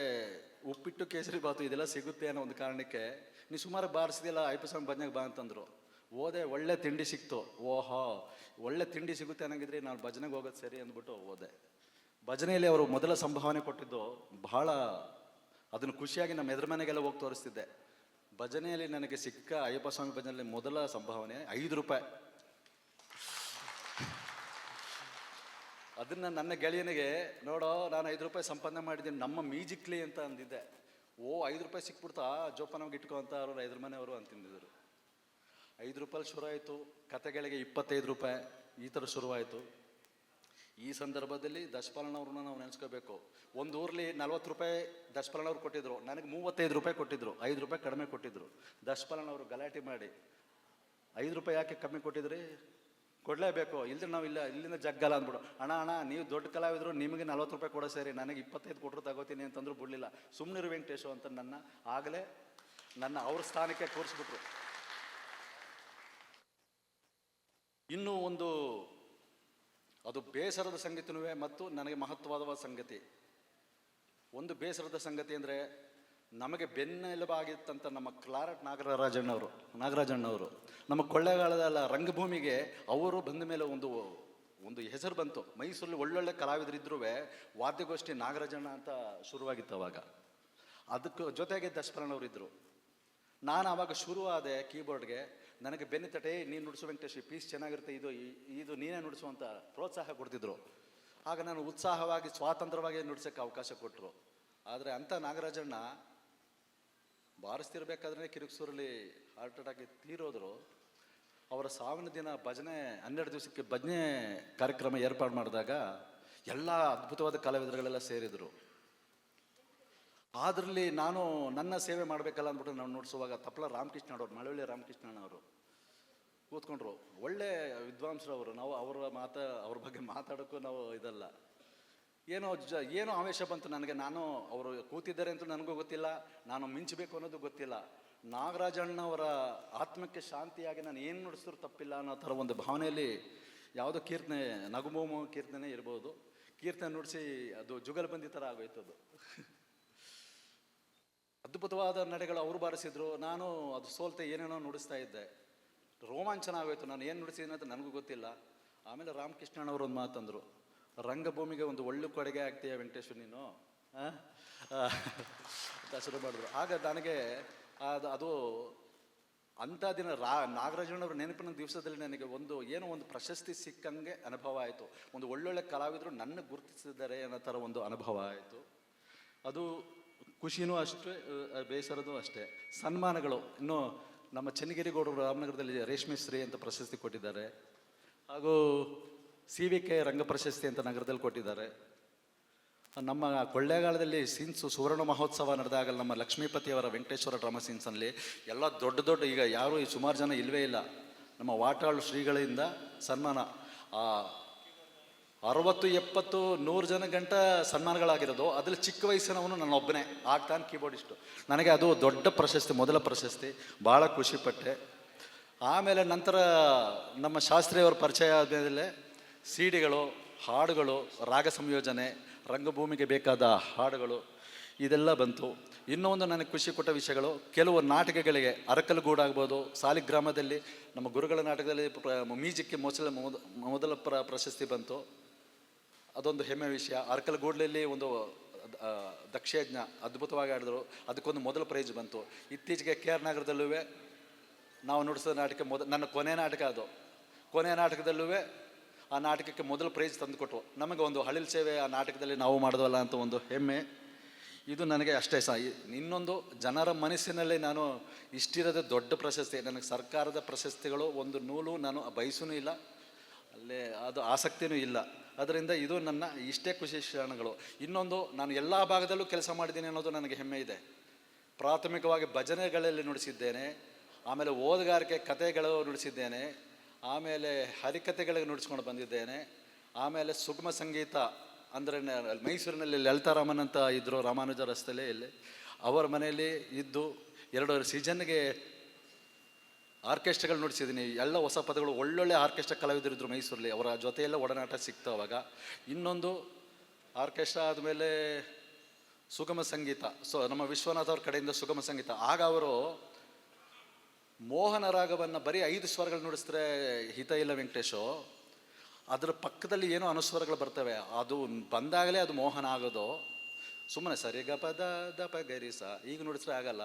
ಉಪ್ಪಿಟ್ಟು ಕೇಸರಿ ಬಾತು ಇದೆಲ್ಲ ಸಿಗುತ್ತೆ ಅನ್ನೋ ಒಂದು ಕಾರಣಕ್ಕೆ ನೀವು ಸುಮಾರು ಬಾರಿಸಿದೆಲ್ಲ ಅಯ್ಯಪ್ಪ ಸ್ವಾಮಿ ಭಜನೆಗೆ ಬಾ ಅಂತಂದರು. ಹೋದೆ, ಒಳ್ಳೆ ತಿಂಡಿ ಸಿಕ್ತು. ಓಹೋ, ಒಳ್ಳೆ ತಿಂಡಿ ಸಿಗುತ್ತೆ ಅನ್ನಂಗಿದ್ರೆ ನಾನು ಭಜನೆಗೆ ಹೋಗೋದು ಸರಿ ಅಂದ್ಬಿಟ್ಟು ಹೋದೆ. ಭಜನೆಯಲ್ಲಿ ಅವರು ಮೊದಲ ಸಂಭಾವನೆ ಕೊಟ್ಟಿದ್ದು ಬಹಳ, ಅದನ್ನು ಖುಷಿಯಾಗಿ ನಮ್ಮ ಎದುರು ಮನೆಗೆಲ್ಲ ಹೋಗಿ ತೋರಿಸ್ತಿದ್ದೆ. ಭಜನೆಯಲ್ಲಿ ನನಗೆ ಸಿಕ್ಕ ಅಯ್ಯಪ್ಪ ಸ್ವಾಮಿ ಭಜನೆಯಲ್ಲಿ ಮೊದಲ ಸಂಭಾವನೆ 5 ರೂಪಾಯಿ. ಅದನ್ನು ನನ್ನ ಗೆಳೆಯನಿಗೆ, ನೋಡೋ ನಾನು 5 ರೂಪಾಯಿ ಸಂಪಾದನೆ ಮಾಡಿದ್ದೀನಿ ನಮ್ಮ ಮ್ಯೂಜಿಕ್ಲಿ ಅಂತ ಅಂದಿದ್ದೆ. 5 ರೂಪಾಯಿ ಸಿಕ್ಬಿಡ್ತಾ ಜೋಪಾನವಾಗಿ ಇಟ್ಕೋ ಅಂತ ಅವರು ಎದುರು ಮನೆಯವರು ಅಂತಂದಿದ್ರು. 5 ರೂಪಾಯಿ ಶುರು ಆಯಿತು. ಕತೆಗಳಿಗೆ 25 ರೂಪಾಯಿ, ಈ ಥರ ಶುರುವಾಯಿತು. ಈ ಸಂದರ್ಭದಲ್ಲಿ ದಶಪಾಲನವ್ರನ್ನ ನಾವು ನೆನೆಸ್ಕೋಬೇಕು. ಒಂದು ಊರಲ್ಲಿ 40 ರೂಪಾಯಿ ದಶಪಾಲನವ್ರು ಕೊಟ್ಟಿದ್ರು, ನನಗೆ 35 ರೂಪಾಯಿ ಕೊಟ್ಟಿದ್ರು, 5 ರೂಪಾಯಿ ಕಡಿಮೆ ಕೊಟ್ಟಿದ್ರು. ದಶಪಾಲನವರು ಗಲಾಟೆ ಮಾಡಿ 5 ರೂಪಾಯಿ ಯಾಕೆ ಕಮ್ಮಿ ಕೊಟ್ಟಿದ್ರಿ, ಕೊಡಲೇಬೇಕು, ಇಲ್ಲದ್ರೆ ನಾವು ಇಲ್ಲಿಂದ ಜಗ್ಗಲ್ಲ ಅಂದ್ಬಿಡು. ಅಣ್ಣ ನೀವು ದೊಡ್ಡ ಕಲಾವಿದರು, ನಿಮಗೆ 40 ರೂಪಾಯಿ ಕೊಡೋ ಸರಿ, ನನಗೆ 25 ಕೊಟ್ಟರು ತಗೋತೀನಿ ಅಂತಂದ್ರು ಬಿಡಲಿಲ್ಲ. ಸುಮ್ಮನಿರು ವೆಂಕಟೇಶು ಅಂತ ಆಗಲೇ ಅವ್ರ ಸ್ಥಾನಕ್ಕೆ ಕೂರಿಸ್ಬಿಟ್ರು. ಇನ್ನೂ ಅದು ಬೇಸರದ ಸಂಗತಿನೂ ಮತ್ತು ನನಗೆ ಮಹತ್ವವಾದ ಸಂಗತಿ. ಒಂದು ಬೇಸರದ ಸಂಗತಿ ಅಂದರೆ, ನಮಗೆ ಬೆನ್ನೆಲುಬಾಗಿತ್ತಂತ ನಮ್ಮ ಕ್ಲಾರಟ್ ನಾಗರಾಜಣ್ಣವರು ನಮ್ಮ ಕೊಳ್ಳೇಗಾಲದ ರಂಗಭೂಮಿಗೆ ಅವರು ಬಂದ ಮೇಲೆ ಒಂದು ಹೆಸರು ಬಂತು. ಮೈಸೂರಲ್ಲಿ ಒಳ್ಳೊಳ್ಳೆ ಕಲಾವಿದರಿದ್ರೂ ವಾದ್ಯಗೋಷ್ಠಿ ನಾಗರಾಜಣ್ಣ ಅಂತ ಶುರುವಾಗಿತ್ತು ಅವಾಗ. ಅದಕ್ಕೆ ಜೊತೆಗೆ ದಶಪಾಲನವರಿದ್ದರು. ನಾನು ಆವಾಗ ಶುರುವಾದೆ ಕೀಬೋರ್ಡ್ಗೆ. ನನಗೆ ಬೆನ್ನಿತಟೆ, ನೀನು ನುಡಿಸು ವೆಂಕಟೇಶ್, ಪೀಸ್ ಚೆನ್ನಾಗಿರುತ್ತೆ, ಇದು ನೀನೇ ನುಡಿಸು ಅಂತ ಪ್ರೋತ್ಸಾಹ ಕೊಡ್ತಿದ್ರು. ಆಗ ನಾನು ಉತ್ಸಾಹವಾಗಿ ಸ್ವಾತಂತ್ರ್ಯವಾಗಿ ನುಡಿಸೋಕ್ಕೆ ಅವಕಾಶ ಕೊಟ್ಟರು. ಆದರೆ ಅಂಥ ನಾಗರಾಜಣ್ಣ ಬಾರಿಸ್ತಿರ್ಬೇಕಾದ್ರೆ ಕಿರುಕ್ಸೂರಲ್ಲಿ ಹಾರ್ಟ್ ಅಟ್ಯಾಕ್ ತೀರೋದ್ರು. ಅವರ ಸಾವಿನ ದಿನ ಭಜನೆ 12 ದಿವಸಕ್ಕೆ ಭಜನೆ ಕಾರ್ಯಕ್ರಮ ಏರ್ಪಾಡು ಮಾಡಿದಾಗ ಎಲ್ಲ ಅದ್ಭುತವಾದ ಕಲಾವಿದರುಗಳೆಲ್ಲ ಸೇರಿದರು. ಅದರಲ್ಲಿ ನಾನು ನನ್ನ ಸೇವೆ ಮಾಡಬೇಕಲ್ಲ ಅಂದ್ಬಿಟ್ಟು ನಾವು ನುಡಿಸುವಾಗ ತಪ್ಪಲ ರಾಮಕೃಷ್ಣ ಅವರು, ಮಳವಳ್ಳಿ ರಾಮಕೃಷ್ಣನವರು ಕೂತ್ಕೊಂಡ್ರು. ಒಳ್ಳೆ ವಿದ್ವಾಂಸರವರು. ನಾವು ಅವ್ರ ಬಗ್ಗೆ ಮಾತಾಡೋಕ್ಕೂ ನಾವು ಇದಲ್ಲ. ಏನೋ ಆವೇಶ ಬಂತು ನನಗೆ. ಅವರು ಕೂತಿದ್ದಾರೆ ಅಂತ ನನಗೂ ಗೊತ್ತಿಲ್ಲ, ನಾನು ಮಿಂಚಬೇಕು ಅನ್ನೋದು ಗೊತ್ತಿಲ್ಲ. ನಾಗರಾಜಣ್ಣವರ ಆತ್ಮಕ್ಕೆ ಶಾಂತಿಯಾಗಿ ನಾನು ಏನು ನುಡಿಸಿದ್ರು ತಪ್ಪಿಲ್ಲ ಅನ್ನೋ ಥರ ಒಂದು ಭಾವನೆಯಲ್ಲಿ ಯಾವುದೋ ಕೀರ್ತನೆ, ನಗುಮೋಮ ಕೀರ್ತನೆ ಇರ್ಬೋದು, ಕೀರ್ತನೆ ನುಡಿಸಿ ಅದು ಜುಗಲ್ಬಂದಿ ಥರ ಆಗೋಯ್ತು. ಅದು ಅದ್ಭುತವಾದ ನಡೆಗಳು ಅವರು ಬಾರಿಸಿದ್ರು. ನಾನು ಅದು ಸೋಲ್ತೆ ಏನೇನೋ ನುಡಿಸ್ತಾ ಇದ್ದೆ. ರೋಮಾಂಚನ ಆಗೋಯ್ತು. ನಾನು ಏನು ನುಡಿಸಿದ್ದೀನಿ ಅಂತ ನನಗೂ ಗೊತ್ತಿಲ್ಲ. ಆಮೇಲೆ ರಾಮಕೃಷ್ಣನವರು ಒಂದು ಮಾತಂದರು, ರಂಗಭೂಮಿಗೆ ಒಂದು ಒಳ್ಳೆ ಕೊಡುಗೆ ಆಗ್ತೀಯ ವೆಂಕಟೇಶ್ವರ ನೀನು ಅಂತ ಶುರು ಮಾಡಿದ್ರು. ಆಗ ನನಗೆ ಅದು ಅಂಥ ದಿನ ನಾಗರಾಜಣ್ಣವ್ರ ನೆನಪಿನ ದಿವಸದಲ್ಲಿ ನನಗೆ ಒಂದು ಪ್ರಶಸ್ತಿ ಸಿಕ್ಕಂಗೆ ಅನುಭವ ಆಯಿತು. ಒಂದು ಒಳ್ಳೊಳ್ಳೆ ಕಲಾವಿದರು ನನ್ನ ಗುರುತಿಸಿದ್ದಾರೆ ಅನ್ನೋ ಥರ ಒಂದು ಅನುಭವ ಆಯಿತು. ಅದು ಖುಷಿನೂ ಅಷ್ಟೇ, ಬೇಸರದೂ ಅಷ್ಟೇ. ಸನ್ಮಾನಗಳು ಇನ್ನು ನಮ್ಮ ಚನ್ನಗಿರಿಗೌಡರು ರಾಮನಗರದಲ್ಲಿ ರೇಷ್ಮೆ ಶ್ರೀ ಅಂತ ಪ್ರಶಸ್ತಿ ಕೊಟ್ಟಿದ್ದಾರೆ. ಹಾಗೂ CVK ರಂಗ ಪ್ರಶಸ್ತಿ ಅಂತ ನಗರದಲ್ಲಿ ಕೊಟ್ಟಿದ್ದಾರೆ. ನಮ್ಮ ಕೊಳ್ಳೇಗಾಲದಲ್ಲಿ ಸುವರ್ಣ ಮಹೋತ್ಸವ ನಡೆದಾಗ ನಮ್ಮ ಲಕ್ಷ್ಮೀಪತಿಯವರ ವೆಂಕಟೇಶ್ವರ ಡ್ರಾಮಾ ಸೀನ್ಸಲ್ಲಿ ಎಲ್ಲ ದೊಡ್ಡ ಈಗ ಯಾರು ಸುಮಾರು ಜನ ಇಲ್ಲವೇ ಇಲ್ಲ. ನಮ್ಮ ವಾಟಾಳು ಶ್ರೀಗಳಿಂದ ಸನ್ಮಾನ 60, 70, 100 ಜನ ಗಂಟ ಸನ್ಮಾನಗಳಾಗಿರೋದು. ಅದ್ರಲ್ಲಿ ಚಿಕ್ಕ ವಯಸ್ಸಿನವನು ನನ್ನೊಬ್ಬನೇ ಆಗ್ತಾನೆ ಕೀಬೋರ್ಡಿಸ್ಟು. ನನಗೆ ಅದು ದೊಡ್ಡ ಪ್ರಶಸ್ತಿ, ಮೊದಲ ಪ್ರಶಸ್ತಿ. ಭಾಳ ಖುಷಿಪಟ್ಟೆ. ಆಮೇಲೆ ನಂತರ ನಮ್ಮ ಶಾಸ್ತ್ರಿಯವರ ಪರಿಚಯ ಆದಮೇಲೆ ಸಿಡಿಗಳು, ಹಾಡುಗಳು, ರಾಗ ಸಂಯೋಜನೆ, ರಂಗಭೂಮಿಗೆ ಬೇಕಾದ ಹಾಡುಗಳು ಇದೆಲ್ಲ ಬಂತು. ಇನ್ನೂ ಒಂದು ನನಗೆ ಖುಷಿ ಕೊಟ್ಟ ವಿಷಯಗಳು, ಕೆಲವು ನಾಟಕಗಳಿಗೆ ಅರಕಲಗೂಡಾಗ್ಬೋದು, ಸಾಲಿಗ್ರಾಮದಲ್ಲಿ ನಮ್ಮ ಗುರುಗಳ ನಾಟಕದಲ್ಲಿ ಮ್ಯೂಸಿಕ್ಗೆ ಮೊದಲ ಪ್ರಶಸ್ತಿ ಬಂತು. ಅದೊಂದು ಹೆಮ್ಮೆ ವಿಷಯ. ಅರಕಲಗೂಡಲ್ಲಿ ಒಂದು ದಕ್ಷಯಜ್ಞ ಅದ್ಭುತವಾಗಿ ಆಡಿದ್ರು, ಅದಕ್ಕೊಂದು ಮೊದಲ ಪ್ರೈಜ್ ಬಂತು. ಇತ್ತೀಚೆಗೆ ಕೆ ಆರ್ ನಗರದಲ್ಲೂ ನಾವು ನುಡಿಸಿದ ನಾಟಕ ನನ್ನ ಕೊನೆಯ ನಾಟಕ ಅದು. ಕೊನೆಯ ನಾಟಕದಲ್ಲೂ ಆ ನಾಟಕಕ್ಕೆ ಮೊದಲ ಪ್ರೈಜ್ ತಂದುಕೊಟ್ರು. ನಮಗೆ ಒಂದು ಹಳಿಲ್ ಸೇವೆ ಆ ನಾಟಕದಲ್ಲಿ ನಾವು ಮಾಡಿದ್ವಲ್ಲ ಅಂತ ಒಂದು ಹೆಮ್ಮೆ. ಇದು ನನಗೆ ಅಷ್ಟೇ ಇನ್ನೊಂದು ಜನರ ಮನಸ್ಸಿನಲ್ಲಿ ನಾನು ಇಷ್ಟಿರೋದೇ ದೊಡ್ಡ ಪ್ರಶಸ್ತಿ. ನನಗೆ ಸರ್ಕಾರದ ಪ್ರಶಸ್ತಿಗಳು ಒಂದು ನೂಲು ನಾನು ಬಯಸೂ ಇಲ್ಲ, ಅಲ್ಲೇ ಅದು ಆಸಕ್ತಿನೂ ಇಲ್ಲ. ಅದರಿಂದ ಇದು ನನ್ನ ಇಷ್ಟೇ ಖುಷಿ ಕ್ಷಣಗಳು. ಇನ್ನೊಂದು, ನಾನು ಎಲ್ಲ ಭಾಗದಲ್ಲೂ ಕೆಲಸ ಮಾಡಿದ್ದೀನಿ ಅನ್ನೋದು ನನಗೆ ಹೆಮ್ಮೆ ಇದೆ. ಪ್ರಾಥಮಿಕವಾಗಿ ಭಜನೆಗಳಲ್ಲಿ ನುಡಿಸಿದ್ದೇನೆ, ಆಮೇಲೆ ಓದುಗಾರಿಕೆ ಕಥೆಗಳು ನುಡಿಸಿದ್ದೇನೆ, ಆಮೇಲೆ ಹರಿಕಥೆಗಳಿಗೆ ನುಡಿಸ್ಕೊಂಡು ಬಂದಿದ್ದೇನೆ, ಆಮೇಲೆ ಸುಗಮ ಸಂಗೀತ ಅಂದರೆ ಮೈಸೂರಿನಲ್ಲಿ ಲಲಿತಾರಾಮನ್ ಅಂತ ಇದ್ದರು, ರಾಮಾನುಜ ರಸ್ತೆಯಲ್ಲೇ ಇಲ್ಲಿ ಅವರ ಮನೆಯಲ್ಲಿ ಇದ್ದು 2 ಸೀಸನ್ಗೆ ಆರ್ಕೆಸ್ಟ್ರಾಗಳು ನುಡಿಸಿದ್ದೀನಿ. ಎಲ್ಲ ಹೊಸ ಪದಗಳು, ಒಳ್ಳೊಳ್ಳೆ ಆರ್ಕೆಸ್ಟ್ರಾ ಕಲಾವಿದರಿದ್ದರು ಮೈಸೂರಲ್ಲಿ, ಅವರ ಜೊತೆಯೆಲ್ಲ ಒಡನಾಟ ಸಿಕ್ತು ಅವಾಗ. ಇನ್ನೊಂದು ಆರ್ಕೆಸ್ಟ್ರಾ ಆದಮೇಲೆ ಸುಗಮ ಸಂಗೀತ, ನಮ್ಮ ವಿಶ್ವನಾಥ್ ಅವ್ರ ಕಡೆಯಿಂದ ಸುಗಮ ಸಂಗೀತ. ಆಗ ಅವರು ಮೋಹನ ರಾಗವನ್ನು ಬರೀ 5 ಸ್ವರಗಳು ನುಡಿಸಿದ್ರೆ ಹಿತ ಇಲ್ಲ ವೆಂಕಟೇಶು, ಅದರ ಪಕ್ಕದಲ್ಲಿ ಏನೋ ಅನುಸ್ವರಗಳು ಬರ್ತವೆ, ಅದು ಬಂದಾಗಲೇ ಅದು ಮೋಹನ ಆಗೋದು. ಸುಮ್ಮನೆ ಸರಿ ಗ ಪ ದ ಪ ಗರಿ ಸ ಈಗ ನುಡಿಸಿದ್ರೆ ಆಗಲ್ಲ.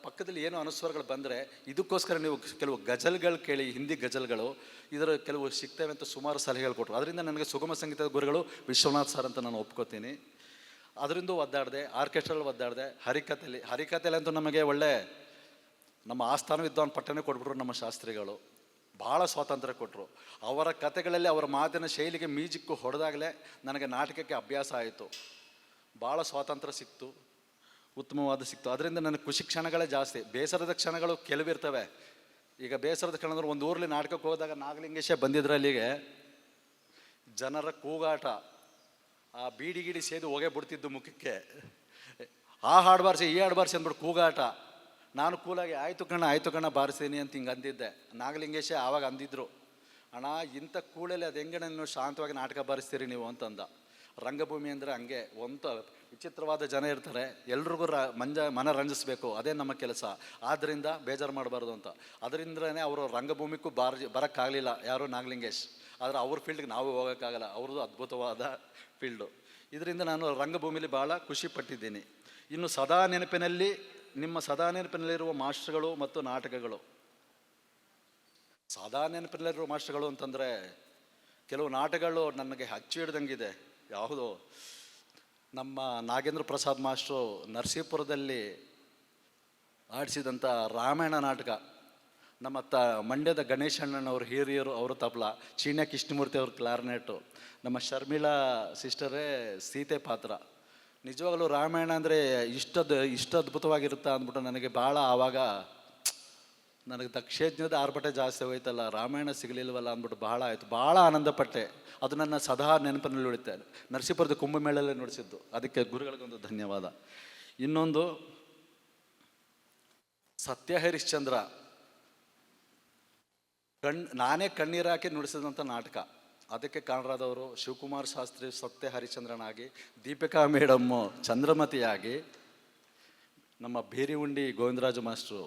ಪಕ್ಕದಲ್ಲಿ ಏನೋ ಅನುಸ್ವರಗಳು ಬಂದರೆ, ಇದಕ್ಕೋಸ್ಕರ ನೀವು ಕೆಲವು ಗಜಲ್ಗಳು ಕೇಳಿ, ಹಿಂದಿ ಗಜಲ್ಗಳು ಇದರ ಕೆಲವು ಸಿಗ್ತವೆ ಅಂತ ಸುಮಾರು ಸಲಹೆಗಳು ಕೊಟ್ಟರು. ಅದರಿಂದ ನನಗೆ ಸುಗಮ ಸಂಗೀತದ ಗುರುಗಳು ವಿಶ್ವನಾಥ್ ಸರ್ ಅಂತ ನಾನು ಒಪ್ಕೋತೀನಿ. ಅದರಿಂದ ಒದ್ದಾಡಿದೆ, ಆರ್ಕೆಸ್ಟ್ರಲ್ಲಿ ಒದ್ದಾಡಿದೆ. ಹರಿಕಥೆಯಲ್ಲಿ ಅಂತೂ ನಮಗೆ ಒಳ್ಳೆ ನಮ್ಮ ಆಸ್ಥಾನ ವಿದ್ವಾನ್ ಪಟ್ಟನೇ ಕೊಟ್ಬಿಟ್ರು ನಮ್ಮ ಶಾಸ್ತ್ರಿಗಳು. ಭಾಳ ಸ್ವಾತಂತ್ರ್ಯ ಕೊಟ್ಟರು. ಅವರ ಕಥೆಗಳಲ್ಲಿ ಅವರ ಮಾತಿನ ಶೈಲಿಗೆ ಮ್ಯೂಸಿಕ್ಕು ಹೊಡೆದಾಗಲೇ ನನಗೆ ನಾಟಕಕ್ಕೆ ಅಭ್ಯಾಸ ಆಯಿತು. ಭಾಳ ಸ್ವಾತಂತ್ರ್ಯ ಸಿಕ್ತು, ಉತ್ತಮವಾದ ಸಿಕ್ತು. ಅದರಿಂದ ನನಗೆ ಖುಷಿ ಕ್ಷಣಗಳೇ ಜಾಸ್ತಿ. ಬೇಸರದ ಕ್ಷಣಗಳು ಕೆಲವಿರ್ತವೆ. ಈಗ ಬೇಸರದ ಕ್ಷಣ ಅಂದ್ರೆ, ಒಂದು ಊರಲ್ಲಿ ನಾಟಕಕ್ಕೆ ಹೋದಾಗ ನಾಗಲಿಂಗೇಶ ಬಂದಿದ್ರೆ ಅಲ್ಲಿಗೆ ಜನರ ಕೂಗಾಟ, ಆ ಬೀಡಿ ಗೀಡಿ ಸೇದು ಹೊಗೆ ಬಿಡ್ತಿದ್ದು ಮುಖಕ್ಕೆ, ಆ ಹಾಡು ಬಾರಿಸಿ ಈ ಹಾಡು ಬಾರಿಸಿ ಅಂದ್ಬಿಟ್ಟು ಕೂಗಾಟ. ನಾನು ಕೂಲಾಗಿ ಆಯಿತು ಕಣ್ಣ ಬಾರಿಸ್ತೀನಿ ಅಂತ ಹಿಂಗೆ ಅಂದಿದ್ದೆ. ನಾಗಲಿಂಗೇಶ ಆವಾಗ ಅಂದಿದ್ರು, ಅಣ್ಣ ಇಂಥ ಕೂಳಲ್ಲಿ ಅದು ಹೆಂಗೆ ನೀವು ಶಾಂತವಾಗಿ ನಾಟಕ ಬಾರಿಸ್ತೀರಿ ನೀವು ಅಂತಂದ. ರಂಗಭೂಮಿ ಅಂದರೆ ಹಂಗೆ ಒಂದು ವಿಚಿತ್ರವಾದ ಜನ ಇರ್ತಾರೆ, ಎಲ್ರಿಗೂ ಮನರಂಜಿಸ್ಬೇಕು, ಅದೇ ನಮ್ಮ ಕೆಲಸ. ಆದ್ದರಿಂದ ಬೇಜಾರು ಮಾಡಬಾರ್ದು ಅಂತ. ಅದರಿಂದಲೇ ಅವರು ರಂಗಭೂಮಿಗೂ ಬರೋಕ್ಕಾಗಲಿಲ್ಲ ಯಾರು ನಾಗಲಿಂಗೇಶ್. ಆದರೆ ಅವ್ರ ಫೀಲ್ಡ್ಗೆ ನಾವು ಹೋಗೋಕ್ಕಾಗಲ್ಲ, ಅವ್ರದ್ದು ಅದ್ಭುತವಾದ ಫೀಲ್ಡು. ಇದರಿಂದ ನಾನು ರಂಗಭೂಮಿಲಿ ಭಾಳ ಖುಷಿ ಪಟ್ಟಿದ್ದೀನಿ. ಇನ್ನು ನಿಮ್ಮ ಸದಾ ನೆನಪಿನಲ್ಲಿರುವ ಮಾಸ್ಟರ್ಗಳು ಮತ್ತು ನಾಟಕಗಳು. ಸದಾ ನೆನಪಿನಲ್ಲಿರುವ ಮಾಸ್ಟರ್ಗಳು ಅಂತಂದರೆ, ಕೆಲವು ನಾಟಕಗಳು ನನಗೆ ಹಚ್ಚಿ ಹಿಡ್ದಂಗಿದೆ. ಯಾವುದು, ನಮ್ಮ ನಾಗೇಂದ್ರ ಪ್ರಸಾದ್ ಮಾಸ್ಟ್ರು ನರಸೀಪುರದಲ್ಲಿ ಆಡಿಸಿದಂಥ ರಾಮಾಯಣ ನಾಟಕ, ನಮ್ಮ ಮಂಡ್ಯದ ಗಣೇಶಣ್ಣನವರು ಹಿರಿಯರು, ಅವರು ತಬಲ, ಚೀಣ್ಯ ಕೃಷ್ಣಮೂರ್ತಿ ಅವ್ರ ಕ್ಲಾರ್ನೆಟು, ನಮ್ಮ ಶರ್ಮಿಳಾ ಸಿಸ್ಟರೇ ಸೀತೆ ಪಾತ್ರ. ನಿಜವಾಗಲೂ ರಾಮಾಯಣ ಅಂದರೆ ಇಷ್ಟು ಅದ್ಭುತವಾಗಿರುತ್ತಾ ಅಂದ್ಬಿಟ್ಟು ನನಗೆ ಭಾಳ ಆವಾಗ ನನಗೆ ದಕ್ಷಯಜ್ಞದ ಆರ್ಭಟ ಜಾಸ್ತಿ ಹೋಯ್ತಲ್ಲ, ರಾಮಾಯಣ ಸಿಗಲಿಲ್ವಲ್ಲ ಅಂದ್ಬಿಟ್ಟು ಭಾಳ ಆಯಿತು. ಭಾಳ ಆನಂದಪಟ್ಟೆ. ಅದು ನನ್ನ ಸದಾ ನೆನಪಿನಲ್ಲಿ ಉಳಿತೆ. ನರಸೀಪುರದ ಕುಂಭಮೇಳಲ್ಲೇ ನುಡಿಸಿದ್ದು, ಅದಕ್ಕೆ ಗುರುಗಳಿಗೊಂದು ಧನ್ಯವಾದ. ಇನ್ನೊಂದು, ಸತ್ಯ ಹರಿಶ್ಚಂದ್ರ ನಾನೇ ಕಣ್ಣೀರಾಕಿ ನುಡಿಸಿದಂಥ ನಾಟಕ. ಅದಕ್ಕೆ ಕಾರಣರಾದವರು ಶಿವಕುಮಾರ್ ಶಾಸ್ತ್ರಿ ಸತ್ಯ ಹರಿಶ್ಚಂದ್ರನಾಗಿ, ದೀಪಿಕಾ ಮೇಡಮ್ಮು ಚಂದ್ರಮತಿಯಾಗಿ, ನಮ್ಮ ಬೇರಿಹುಂಡಿ ಗೋವಿಂದರಾಜು ಮಾಸ್ಟ್ರು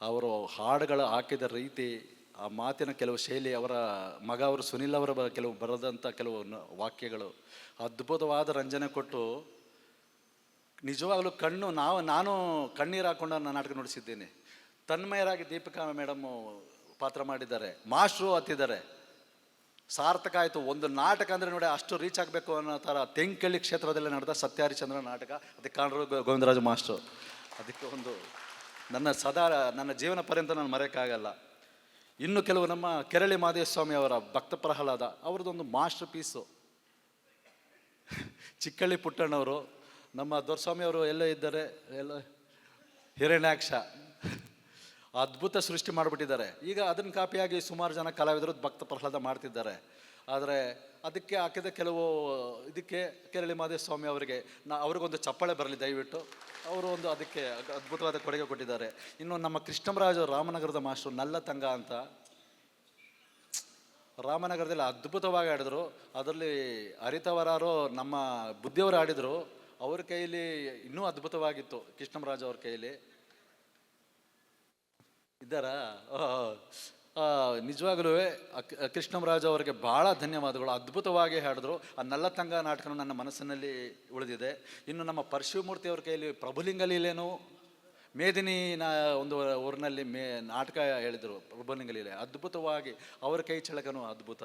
ಅವರು ಹಾಡುಗಳು ಹಾಕಿದ ರೀತಿ, ಆ ಮಾತಿನ ಕೆಲವು ಶೈಲಿ, ಅವರ ಮಗ ಅವರು ಸುನಿಲ್ ಅವರ ಕೆಲವು ಬರೆದಂಥ ಕೆಲವು ವಾಕ್ಯಗಳು ಅದ್ಭುತವಾದ ರಂಜನೆ ಕೊಟ್ಟು, ನಿಜವಾಗಲೂ ನಾನು ಕಣ್ಣೀರು ಹಾಕ್ಕೊಂಡು ನಾನು ನಾಟಕ ನುಡಿಸಿದ್ದೀನಿ. ತನ್ಮಯರಾಗಿ ದೀಪಿಕಾ ಮೇಡಮ್ಮು ಪಾತ್ರ ಮಾಡಿದ್ದಾರೆ, ಮಾಸ್ಟ್ರು ಹತ್ತಿದ್ದಾರೆ. ಸಾರ್ಥಕ ಆಯಿತು. ಒಂದು ನಾಟಕ ಅಂದರೆ ನೋಡಿ, ಅಷ್ಟು ರೀಚ್ ಆಗಬೇಕು ಅನ್ನೋ ಥರ ತೆಂಕಳ್ಳಿ ಕ್ಷೇತ್ರದಲ್ಲಿ ನಡೆದ ಸತ್ಯ ಹರಿಶ್ಚಂದ್ರ ನಾಟಕ. ಅದಕ್ಕೆ ಕಾರಣರು ಗೋವಿಂದರಾಜು ಮಾಸ್ಟ್ರು. ಅದಕ್ಕೆ ಒಂದು ನನ್ನ ಜೀವನ ಪರ್ಯಂತ ನಾನು ಮರೆಯೋಕ್ಕಾಗಲ್ಲ. ಇನ್ನು ಕೆಲವು, ನಮ್ಮ ಕೆರಳಿ ಮಾದೇಸ್ವಾಮಿ ಅವರ ಭಕ್ತ ಪ್ರಹ್ಲಾದ ಅವ್ರದ್ದೊಂದು ಮಾಸ್ಟರ್ ಪೀಸು. ಚಿಕ್ಕಳ್ಳಿ ಪುಟ್ಟಣ್ಣವರು, ನಮ್ಮ ದೊರೆಸ್ವಾಮಿ ಅವರು ಎಲ್ಲೋ ಇದ್ದಾರೆ, ಎಲ್ಲೋ ಹಿರಣ್ಯಾಕ್ಷ ಅದ್ಭುತ ಸೃಷ್ಟಿ ಮಾಡಿಬಿಟ್ಟಿದ್ದಾರೆ. ಈಗ ಅದನ್ನು ಕಾಪಿಯಾಗಿ ಸುಮಾರು ಜನ ಕಲಾವಿದರು ಭಕ್ತ ಪ್ರಹ್ಲಾದ ಮಾಡ್ತಿದ್ದಾರೆ. ಆದರೆ ಅದಕ್ಕೆ ಹಾಕಿದ ಕೆಲವು ಇದಕ್ಕೆ ಕೆರಳಿ ಮಾದೇಸ್ವಾಮಿ ಅವರಿಗೆ ಅವ್ರಿಗೊಂದು ಚಪ್ಪಾಳೆ ಬರಲಿ ದಯವಿಟ್ಟು. ಅವರು ಒಂದು ಅದಕ್ಕೆ ಅದ್ಭುತವಾದ ಕೊಡುಗೆ ಕೊಟ್ಟಿದ್ದಾರೆ. ಇನ್ನು ನಮ್ಮ ಕೃಷ್ಣರಾಜು ರಾಮನಗರದ ಮಾಸ್ಟ್ರು ನಲ್ಲ ತಂಗ ಅಂತ, ರಾಮನಗರದಲ್ಲಿ ಅದ್ಭುತವಾಗಿ ಆಡಿದ್ರು. ಅದರಲ್ಲಿ ಹರಿತವರಾರು ನಮ್ಮ ಬುದ್ಧಿಯವರು ಆಡಿದರು. ಅವ್ರ ಕೈಯಲ್ಲಿ ಇನ್ನೂ ಅದ್ಭುತವಾಗಿತ್ತು. ಕೃಷ್ಣರಾಜ್ ಅವ್ರ ಕೈಯಲ್ಲಿ ಇದ್ದಾರಾ? ನಿಜವಾಗಲೂ ಕೃಷ್ಣರಾಜ್ ಅವರಿಗೆ ಭಾಳ ಧನ್ಯವಾದಗಳು. ಅದ್ಭುತವಾಗಿ ಹಾಡಿದ್ರು. ಆ ನಲ್ಲತಂಗ ನಾಟಕ ನನ್ನ ಮನಸ್ಸಿನಲ್ಲಿ ಉಳಿದಿದೆ. ಇನ್ನು ನಮ್ಮ ಪರಶಿವಮೂರ್ತಿ ಅವ್ರ ಕೈಯಲ್ಲಿ ಪ್ರಭುಲಿಂಗ ಲೀಲೆನೂ ಮೇದಿನಿ ಒಂದು ಊರಿನಲ್ಲಿ ನಾಟಕ ಹೇಳಿದರು. ಪ್ರಭುಲಿಂಗ ಲೀಲೆ ಅದ್ಭುತವಾಗಿ, ಅವರ ಕೈ ಚಳಕನೂ ಅದ್ಭುತ.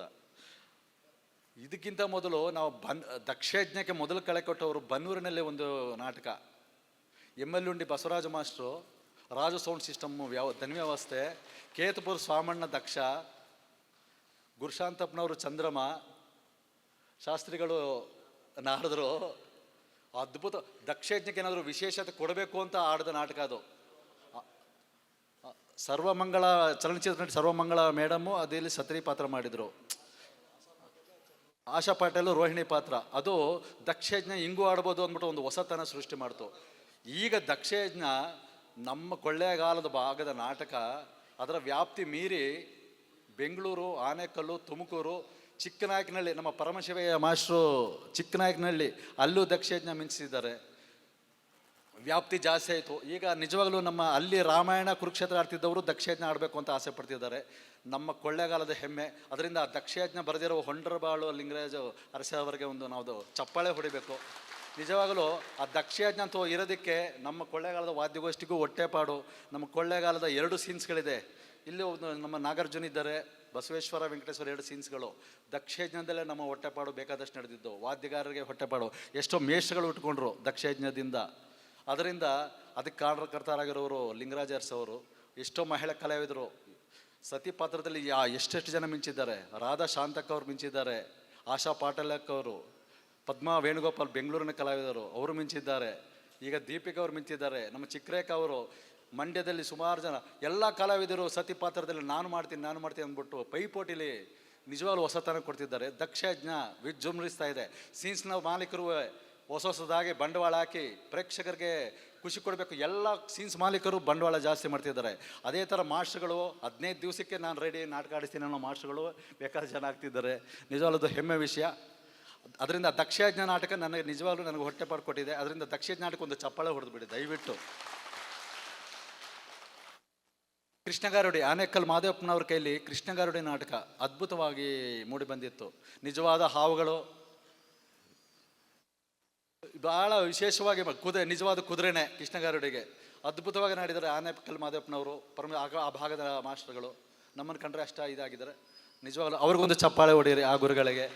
ಇದಕ್ಕಿಂತ ಮೊದಲು ನಾವು ದಕ್ಷಯಜ್ಞಕ್ಕೆ ಮೊದಲು ಕಳೆ ಕೊಟ್ಟವರು ಬನ್ನೂರಿನಲ್ಲಿ ಒಂದು ನಾಟಕ. Emmallundi Basavaraja master, Raju sound system ಧನ್ಯವ್ಯವಸ್ಥೆ, ಕೇತಪುರ ಸ್ವಾಮಣ್ಣ ದಕ್ಷ, ಗುರುಶಾಂತಪ್ಪನವರು ಚಂದ್ರಮ, ಶಾಸ್ತ್ರಿಗಳು ನಾರದರು. ಅದ್ಭುತ. ದಕ್ಷಯಜ್ಞಕ್ಕೆ ಏನಾದರೂ ವಿಶೇಷತೆ ಕೊಡಬೇಕು ಅಂತ ಆಡಿದ ನಾಟಕ ಅದು. ಸರ್ವಮಂಗಳ ಚಲನಚಿತ್ರ ನಟಿ ಸರ್ವಮಂಗಳ ಮೇಡಮ್ಮು ಅದಲ್ಲಿ ಸತ್ರಿ ಪಾತ್ರ ಮಾಡಿದರು. ಆಶಾ ಪಾಟೀಲ್ ರೋಹಿಣಿ ಪಾತ್ರ. ಅದು ದಕ್ಷಯಜ್ಞ ಹಿಂಗೂ ಆಡ್ಬೋದು ಅಂದ್ಬಿಟ್ಟು ಒಂದು ಹೊಸತನ ಸೃಷ್ಟಿ ಮಾಡ್ತು. ಈಗ ದಕ್ಷಯಜ್ಞ ನಮ್ಮ ಕೊಳ್ಳೇಗಾಲದ ಭಾಗದ ನಾಟಕ, ಅದರ ವ್ಯಾಪ್ತಿ ಮೀರಿ ಬೆಂಗಳೂರು, ಆನೇಕಲ್ಲು, ತುಮಕೂರು, ಚಿಕ್ಕನಾಯಕನಹಳ್ಳಿ, ನಮ್ಮ ಪರಮಶಿವಯ್ಯ ಮಾಸ್ಟ್ರು ಚಿಕ್ಕನಾಯಕನಹಳ್ಳಿ, ಅಲ್ಲೂ ದಕ್ಷಯಜ್ಞ ಮಿಂಚಿಸಿದ್ದಾರೆ. ವ್ಯಾಪ್ತಿ ಜಾಸ್ತಿ ಆಯಿತು. ಈಗ ನಿಜವಾಗ್ಲೂ ನಮ್ಮ ಅಲ್ಲಿ ರಾಮಾಯಣ ಕುರುಕ್ಷೇತ್ರ ಆಡ್ತಿದ್ದವರು ದಕ್ಷಯಜ್ಞ ಆಡಬೇಕು ಅಂತ ಆಸೆ ಪಡ್ತಿದ್ದಾರೆ. ನಮ್ಮ ಕೊಳ್ಳೇಗಾಲದ ಹೆಮ್ಮೆ. ಅದರಿಂದ ದಕ್ಷಯಜ್ಞ ಬರೆದಿರೋ ಹೊಂಡರಬಾಳು ಲಿಂಗರಾಜು ಅರಸ ಅವರಿಗೆ ಒಂದು ನಾವು ಚಪ್ಪಾಳೆ ಹೊಡಿಬೇಕು. ನಿಜವಾಗಲೂ ಆ ದಕ್ಷಯಜ್ಞ ಅಂತ ಇರೋದಕ್ಕೆ ನಮ್ಮ ಕೊಳ್ಳೇಗಾಲದ ವಾದ್ಯಗೋಷ್ಠಿಗೂ ಹೊಟ್ಟೆಪಾಡು. ನಮ್ಮ ಕೊಳ್ಳೇಗಾಲದ 2 ಸೀನ್ಸ್ಗಳಿದೆ. ಇಲ್ಲಿ ಒಂದು ನಮ್ಮ ನಾಗಾರ್ಜುನ ಇದ್ದಾರೆ, ಬಸವೇಶ್ವರ, ವೆಂಕಟೇಶ್ವರ 2 ಸೀನ್ಸ್ಗಳು. ದಕ್ಷಯಜ್ಞದಲ್ಲೇ ನಮ್ಮ ಹೊಟ್ಟೆಪಾಡು ಬೇಕಾದಷ್ಟು ನಡೆದಿದ್ದು. ವಾದ್ಯಗಾರರಿಗೆ ಹೊಟ್ಟೆಪಾಡು. ಎಷ್ಟೋ ಮೇಷ್ಟ್ರುಗಳು ಉಟ್ಕೊಂಡ್ರು ದಕ್ಷಯಜ್ಞದಿಂದ. ಅದರಿಂದ ಅದಕ್ಕೆ ಕಾರಣಕರ್ತರಾಗಿರೋರು ಲಿಂಗರಾಜ ಅರಸ್ ಅವರು. ಎಷ್ಟೋ ಮಹಿಳಾ ಕಲಾವಿದರು ಸತಿ ಪಾತ್ರದಲ್ಲಿ ಎಷ್ಟೆಷ್ಟು ಜನ ಮಿಂಚಿದ್ದಾರೆ. ರಾಧಾ ಶಾಂತಕ್ಕ ಅವ್ರು ಮಿಂಚಿದ್ದಾರೆ, ಆಶಾ ಪಾಟಲಕ್ಕ ಅವರು, ಪದ್ಮಾ ವೇಣುಗೋಪಾಲ್ ಬೆಂಗಳೂರಿನ ಕಲಾವಿದರು ಅವರು ಮಿಂಚಿದ್ದಾರೆ. ಈಗ ದೀಪಿಕಾ ಅವರು ಮಿಂಚಿದ್ದಾರೆ. ನಮ್ಮ ಚಿಕ್ಕರೇಖ ಅವರು, ಮಂಡ್ಯದಲ್ಲಿ ಸುಮಾರು ಜನ ಎಲ್ಲ ಕಲಾವಿದರು ಸತಿ ಪಾತ್ರದಲ್ಲಿ ನಾನು ಮಾಡ್ತೀನಿ ಅಂದ್ಬಿಟ್ಟು ಪೈಪೋಟಿಲಿ ನಿಜವಾಗ್ಲೂ ಹೊಸತನ ಕೊಡ್ತಿದ್ದಾರೆ. ದಕ್ಷಯಜ್ಞ ವಿಜೃಂಭಿಸ್ತಾ ಇದೆ. ಸೀನ್ಸ್ನ ಮಾಲೀಕರು ಹೊಸದಾಗಿ ಬಂಡವಾಳ ಹಾಕಿ ಪ್ರೇಕ್ಷಕರಿಗೆ ಖುಷಿ ಕೊಡಬೇಕು. ಎಲ್ಲ ಸೀನ್ಸ್ ಮಾಲೀಕರು ಬಂಡವಾಳ ಜಾಸ್ತಿ ಮಾಡ್ತಿದ್ದಾರೆ. ಅದೇ ಥರ ಮಾಸ್ಟ್ರುಗಳು 15 ದಿವಸಕ್ಕೆ ನಾನು ರೆಡಿ ನಾಟಕ ಆಡಿಸ್ತೀನಿ ಅನ್ನೋ ಮಾಸ್ಟ್ರುಗಳು ಬೇಕಾದ ಜನ ಆಗ್ತಿದ್ದಾರೆ. ನಿಜವಾಗ್ಲೂ ಹೆಮ್ಮೆ ವಿಷಯ. ಅದರಿಂದ ದಕ್ಷಯಜ್ಞ ನಾಟಕ ನನಗೆ ಹೊಟ್ಟೆಪಾಡು ಕೊಟ್ಟಿದೆ. ಅದರಿಂದ ದಕ್ಷಯಜ್ಞ ನಾಟಕ ಒಂದು ಚಪ್ಪಾಳೆ ಹೊಡೆದುಬಿಡಿ ದಯವಿಟ್ಟು. ಕೃಷ್ಣಗಾರುಡಿ, ಆನೇಕಲ್ ಮಾದೇವಪ್ಪನವ್ರ ಕೈಲಿ ಕೃಷ್ಣಗಾರುಡಿ ನಾಟಕ ಅದ್ಭುತವಾಗಿ ಮೂಡಿ ಬಂದಿತ್ತು. ನಿಜವಾದ ಹಾವುಗಳು, ಭಾಳ ವಿಶೇಷವಾಗಿ ನಿಜವಾದ ಕುದುರೆನೇ ಕೃಷ್ಣಗಾರುಡಿಗೆ ಅದ್ಭುತವಾಗಿ ನಾಡಿದ್ದಾರೆ ಆನೇಕಲ್ ಮಾದೇವಪ್ಪನವರು. ಆ ಭಾಗದ ಮಾಸ್ಟರ್ಗಳು ನಮ್ಮನ್ನು ಕಂಡ್ರೆ ಅಷ್ಟ ಇದಾಗಿದ್ದಾರೆ. ನಿಜವಾಗ್ಲೂ ಅವ್ರಿಗೊಂದು ಚಪ್ಪಾಳೆ ಹೊಡೀರಿ ಆ ಗುರುಗಳಿಗೆ.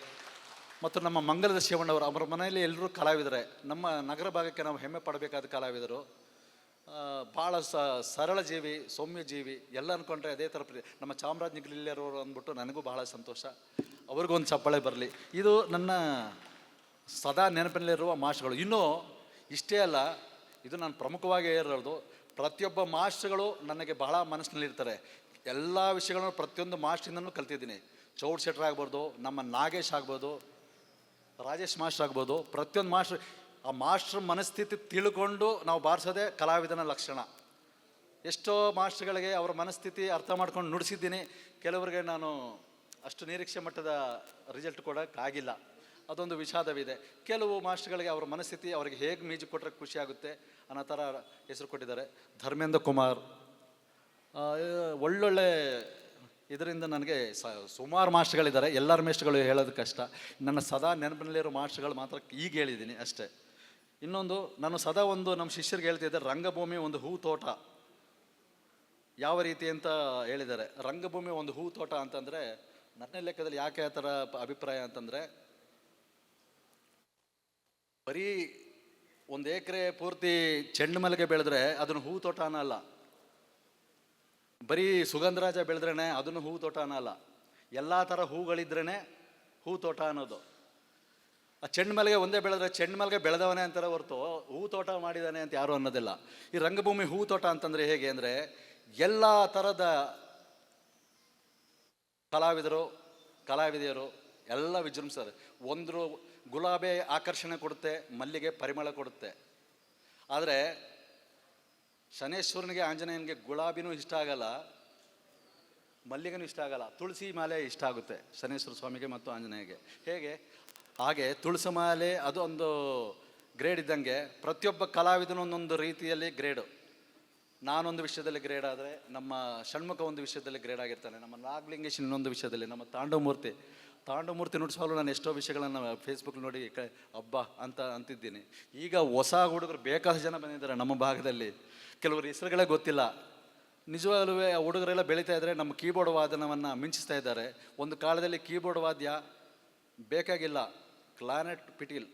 ಮತ್ತು ನಮ್ಮ ಮಂಗಲದ ಶಿವಣ್ಣವರು, ಅವರ ಮನೆಯಲ್ಲಿ ಎಲ್ಲರೂ ಕಲಾವಿದರೆ. ನಮ್ಮ ನಗರ ಭಾಗಕ್ಕೆ ನಾವು ಹೆಮ್ಮೆ ಪಡಬೇಕಾದ ಕಲಾವಿದರು. ಭಾಳ ಸರಳ ಜೀವಿ, ಸೌಮ್ಯ ಜೀವಿ. ಎಲ್ಲ ಅಂದ್ಕೊಂಡ್ರೆ ಅದೇ ಥರ ನಮ್ಮ ಚಾಮರಾಜ ನಿಗಲಿಲ್ಲರವರು ಅಂದ್ಬಿಟ್ಟು ನನಗೂ ಬಹಳ ಸಂತೋಷ. ಅವ್ರಿಗೊಂದು ಚಪ್ಪಾಳೆ ಬರಲಿ. ಇದು ನನ್ನ ಸದಾ ನೆನಪಿನಲ್ಲಿರುವ ಮಾಸ್ಟ್ರುಗಳು. ಇನ್ನೂ ಇಷ್ಟೇ ಅಲ್ಲ, ಇದು ನಾನು ಪ್ರಮುಖವಾಗಿ ಹೇಳೋದು, ಪ್ರತಿಯೊಬ್ಬ ಮಾಸ್ಟ್ರುಗಳು ನನಗೆ ಬಹಳ ಮನಸ್ಸಿನಲ್ಲಿರ್ತಾರೆ. ಎಲ್ಲ ವಿಷಯಗಳನ್ನು ಪ್ರತಿಯೊಂದು ಮಾಸ್ಟ್ರಿಂದನೂ ಕಲ್ತಿದ್ದೀನಿ. ಚೌಡ್ ಶೆಟ್ರ್ ಆಗ್ಬೋದು, ನಮ್ಮ ನಾಗೇಶ್ ಆಗ್ಬೋದು, ರಾಜೇಶ್ ಮಾಸ್ಟ್ರ್ ಆಗ್ಬೋದು. ಪ್ರತಿಯೊಂದು ಮಾಸ್ಟ್ರು, ಆ ಮಾಸ್ಟ್ರ್ ಮನಸ್ಥಿತಿ ತಿಳ್ಕೊಂಡು ನಾವು ಬಾರಿಸೋದೇ ಕಲಾವಿದನ ಲಕ್ಷಣ. ಎಷ್ಟೋ ಮಾಸ್ಟ್ರುಗಳಿಗೆ ಅವರ ಮನಸ್ಥಿತಿ ಅರ್ಥ ಮಾಡ್ಕೊಂಡು ನುಡಿಸಿದ್ದೀನಿ. ಕೆಲವರಿಗೆ ನಾನು ಅಷ್ಟು ನಿರೀಕ್ಷೆ ಮಟ್ಟದ ರಿಸಲ್ಟ್ ಕೊಡೋಕ್ಕಾಗಿಲ್ಲ. ಅದೊಂದು ವಿಷಾದವಿದೆ. ಕೆಲವು ಮಾಸ್ಟ್ರುಗಳಿಗೆ ಅವರ ಮನಸ್ಥಿತಿ ಅವ್ರಿಗೆ ಹೇಗೆ ಮೀಜು ಕೊಟ್ಟರೆ ಖುಷಿ ಆಗುತ್ತೆ ಅನ್ನೋ ಥರ ಹೆಸರು ಕೊಟ್ಟಿದ್ದಾರೆ. ಧರ್ಮೇಂದ್ರ ಕುಮಾರ್, ಒಳ್ಳೊಳ್ಳೆ ಇದರಿಂದ ನನಗೆ ಸುಮಾರು ಮಾಸ್ಟ್ರುಗಳಿದ್ದಾರೆ. ಎಲ್ಲರ ಮಾಸ್ಟ್ರುಗಳು ಹೇಳೋದು ಕಷ್ಟ. ನನ್ನ ಸದಾ ನೆನಪಿನಲ್ಲಿರೋ ಮಾಸ್ಟ್ರುಗಳು ಮಾತ್ರ ಈಗ ಹೇಳಿದ್ದೀನಿ ಅಷ್ಟೇ. ಇನ್ನೊಂದು, ನಾನು ಸದಾ ನಮ್ಮ ಶಿಷ್ಯರಿಗೆ ಹೇಳ್ತಿದ್ದೆ, ರಂಗಭೂಮಿ ಒಂದು ಹೂ ತೋಟ. ಯಾವ ರೀತಿ ಅಂತ ಹೇಳಿದ್ದಾರೆ. ರಂಗಭೂಮಿ ಒಂದು ಹೂ ತೋಟ ಅಂತಂದರೆ ನನ್ನ ಲೆಕ್ಕದಲ್ಲಿ ಯಾಕೆ ಆ ಥರ ಅಭಿಪ್ರಾಯ ಅಂತಂದರೆ, ಬರೀ 1 ಎಕರೆ ಪೂರ್ತಿ ಚೆಂಡು ಮಲ್ಲಿಗೆ ಬೆಳೆದ್ರೆ ಅದನ್ನು ಹೂ ತೋಟ ಅನ್ನಲ್ಲ. ಬರೀ ಸುಗಂಧರಾಜ ಬೆಳೆದ್ರೇ ಅದನ್ನು ಹೂ ತೋಟ ಅನ್ನಲ್ಲ. ಎಲ್ಲ ಥರ ಹೂಗಳಿದ್ರೇ ಹೂ ತೋಟ ಅನ್ನೋದು. ಆ ಚೆಂಡು ಮಲ್ಲಿಗೆ ಒಂದೇ ಬೆಳೆದ್ರೆ ಚೆಂಡು ಮಲ್ಲಿಗೆ ಬೆಳೆದವನೇ ಅಂತಾರೆ ಹೊರತು ಹೂ ತೋಟ ಮಾಡಿದಾನೆ ಅಂತ ಯಾರು ಅನ್ನೋದಿಲ್ಲ. ಈ ರಂಗಭೂಮಿ ಹೂ ತೋಟ ಅಂತಂದರೆ ಹೇಗೆ ಅಂದರೆ, ಎಲ್ಲ ಥರದ ಕಲಾವಿದೆಯರು ಎಲ್ಲ ವಿಜೃಂಭಿಸ್ತಾರೆ. ಒಂದು ಗುಲಾಬಿ ಆಕರ್ಷಣೆ ಕೊಡುತ್ತೆ, ಮಲ್ಲಿಗೆ ಪರಿಮಳ ಕೊಡುತ್ತೆ. ಆದರೆ ಶನೇಶ್ವರನಿಗೆ, ಆಂಜನೇಯನಿಗೆ ಗುಲಾಬಿನೂ ಇಷ್ಟ ಆಗಲ್ಲ, ಮಲ್ಲಿಗೆನೂ ಇಷ್ಟ ಆಗಲ್ಲ, ತುಳಸಿ ಮಾಲೆ ಇಷ್ಟ ಆಗುತ್ತೆ ಶನೇಶ್ವರ ಸ್ವಾಮಿಗೆ ಮತ್ತು ಆಂಜನೇಯಗೆ. ಹೇಗೆ ಹಾಗೆ ತುಳಸಿ ಮಾಲೆ ಅದು ಒಂದು ಗ್ರೇಡ್ ಇದ್ದಂಗೆ ಪ್ರತಿಯೊಬ್ಬ ಕಲಾವಿದನು ಒಂದೊಂದು ರೀತಿಯಲ್ಲಿ ಗ್ರೇಡು. ನಾನೊಂದು ವಿಷಯದಲ್ಲಿ ಗ್ರೇಡ್ ಆದರೆ, ನಮ್ಮ ಷಣ್ಮುಖ ಒಂದು ವಿಷಯದಲ್ಲಿ ಗ್ರೇಡ್ ಆಗಿರ್ತಾನೆ, ನಮ್ಮ ನಾಗಲಿಂಗೇಶ್ ಇನ್ನೊಂದು ವಿಷಯದಲ್ಲಿ, ನಮ್ಮ ತಾಂಡವಮೂರ್ತಿ ನುಡಿಸುವಾಗಲೂ ನಾನು ಎಷ್ಟೋ ವಿಷಯಗಳನ್ನು ಫೇಸ್ಬುಕ್ ನೋಡಿ ಹಬ್ಬ ಅಂತ ಅಂತಿದ್ದೀನಿ. ಈಗ ಹೊಸ ಹುಡುಗರು ಬೇಕಾದಷ್ಟು ಜನ ಬಂದಿದ್ದಾರೆ ನಮ್ಮ ಭಾಗದಲ್ಲಿ, ಕೆಲವರು ಹೆಸರುಗಳೇ ಗೊತ್ತಿಲ್ಲ. ನಿಜವಾಗ್ಲೂ ಆ ಹುಡುಗರೆಲ್ಲ ಬೆಳೀತಾ ಇದ್ದಾರೆ, ನಮ್ಮ ಕೀಬೋರ್ಡ್ ವಾದನವನ್ನು ಮಿಂಚಿಸ್ತಾ ಇದ್ದಾರೆ. ಒಂದು ಕಾಲದಲ್ಲಿ ಕೀಬೋರ್ಡ್ ವಾದ್ಯ ಬೇಕಾಗಿಲ್ಲ, ಕ್ಲಾನೆಟ್, ಪಿಟೀಲ್,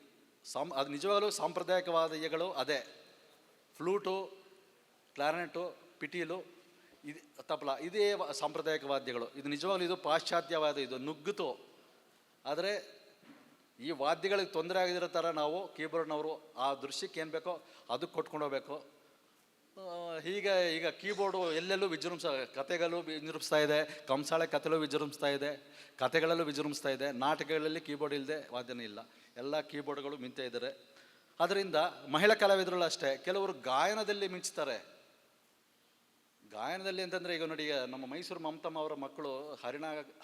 ಅದು ನಿಜವಾಗ್ಲೂ ಸಾಂಪ್ರದಾಯಿಕ ವಾದ್ಯಗಳು ಅದೇ. ಫ್ಲೂಟು, ಕ್ಲಾರಿನೆಟ್ಟು, ಪಿಟೀಲು, ಇದು ತಬಲ, ಇದೇ ಸಾಂಪ್ರದಾಯಿಕ ವಾದ್ಯಗಳು. ಇದು ನಿಜವಾಗ್ಲೂ ಇದು ಪಾಶ್ಚಾತ್ಯವಾದ, ಇದು ನುಗ್ಗಿತು. ಆದರೆ ಈ ವಾದ್ಯಗಳಿಗೆ ತೊಂದರೆ ಆಗಿರೋ ಥರ ನಾವು ಕೀಬೋರ್ಡ್ನವರು ಆ ದೃಶ್ಯಕ್ಕೆ ಏನು ಬೇಕೋ ಅದಕ್ಕೆ ಕೊಟ್ಕೊಂಡು ಹೋಗ್ಬೇಕು. ಈಗ ಕೀಬೋರ್ಡು ಎಲ್ಲೆಲ್ಲೂ ಕತೆಗಳು ವಿಜೃಂಭಿಸ್ತಾ ಇದೆ, ಕಂಸಾಳೆ ಕತೆಗಳು ವಿಜೃಂಭಿಸ್ತಾ ಇದೆ, ಕತೆಗಳಲ್ಲೂ ವಿಜೃಂಭಿಸ್ತಾ ಇದೆ. ನಾಟಕಗಳಲ್ಲಿ ಕೀಬೋರ್ಡ್ ಇಲ್ಲದೆ ವಾದ್ಯನೇ ಇಲ್ಲ, ಎಲ್ಲ ಕೀಬೋರ್ಡ್ಗಳು ಮಿಂಚೇ ಇದ್ದಾರೆ. ಅದರಿಂದ ಮಹಿಳಾ ಕಲಾವಿದರಲ್ಲೂ ಅಷ್ಟೇ, ಕೆಲವರು ಗಾಯನದಲ್ಲಿ ಮಿಂಚ್ತಾರೆ. ಗಾಯನದಲ್ಲಿ ಅಂತಂದರೆ ಈಗ ನೋಡಿ, ನಮ್ಮ ಮೈಸೂರು ಮಮತಮ್ಮ ಅವರ ಮಕ್ಕಳು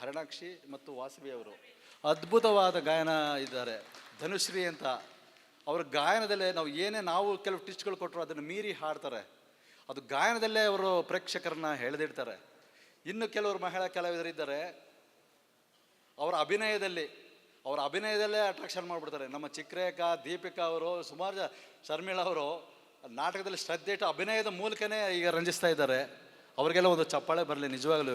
ಹರಿಣಾಕ್ಷಿ ಮತ್ತು ವಾಸವಿ ಅವರು ಅದ್ಭುತವಾದ ಗಾಯನ ಇದ್ದಾರೆ. ಧನುಶ್ರೀ ಅಂತ, ಅವ್ರ ಗಾಯನದಲ್ಲೇ ನಾವು ಕೆಲವು ಟಿಸ್ಟ್ಗಳು ಕೊಟ್ಟರು ಅದನ್ನು ಮೀರಿ ಹಾಡ್ತಾರೆ. ಅದು ಗಾಯನದಲ್ಲೇ ಅವರು ಪ್ರೇಕ್ಷಕರನ್ನ ಎಳೆದಿಡ್ತಾರೆ. ಇನ್ನು ಕೆಲವರು ಮಹಿಳಾ ಕಲಾವಿದರಿದ್ದಾರೆ, ಅವರ ಅಭಿನಯದಲ್ಲೇ ಅಟ್ರಾಕ್ಷನ್ ಮಾಡಿಬಿಡ್ತಾರೆ. ನಮ್ಮ ಚಿಕ್ಕರೇಖಾ, ದೀಪಿಕಾ ಅವರು, ಸುಮಾರು ಶರ್ಮಿಳಾ ಅವರು ನಾಟಕದಲ್ಲಿ ಶ್ರದ್ಧೆ ಇಟ್ಟು ಅಭಿನಯದ ಮೂಲಕನೇ ಈಗ ರಂಜಿಸ್ತಾ ಇದ್ದಾರೆ. ಅವರಿಗೆಲ್ಲ ಒಂದು ಚಪ್ಪಾಳೆ ಬರಲಿ. ನಿಜವಾಗ್ಲೂ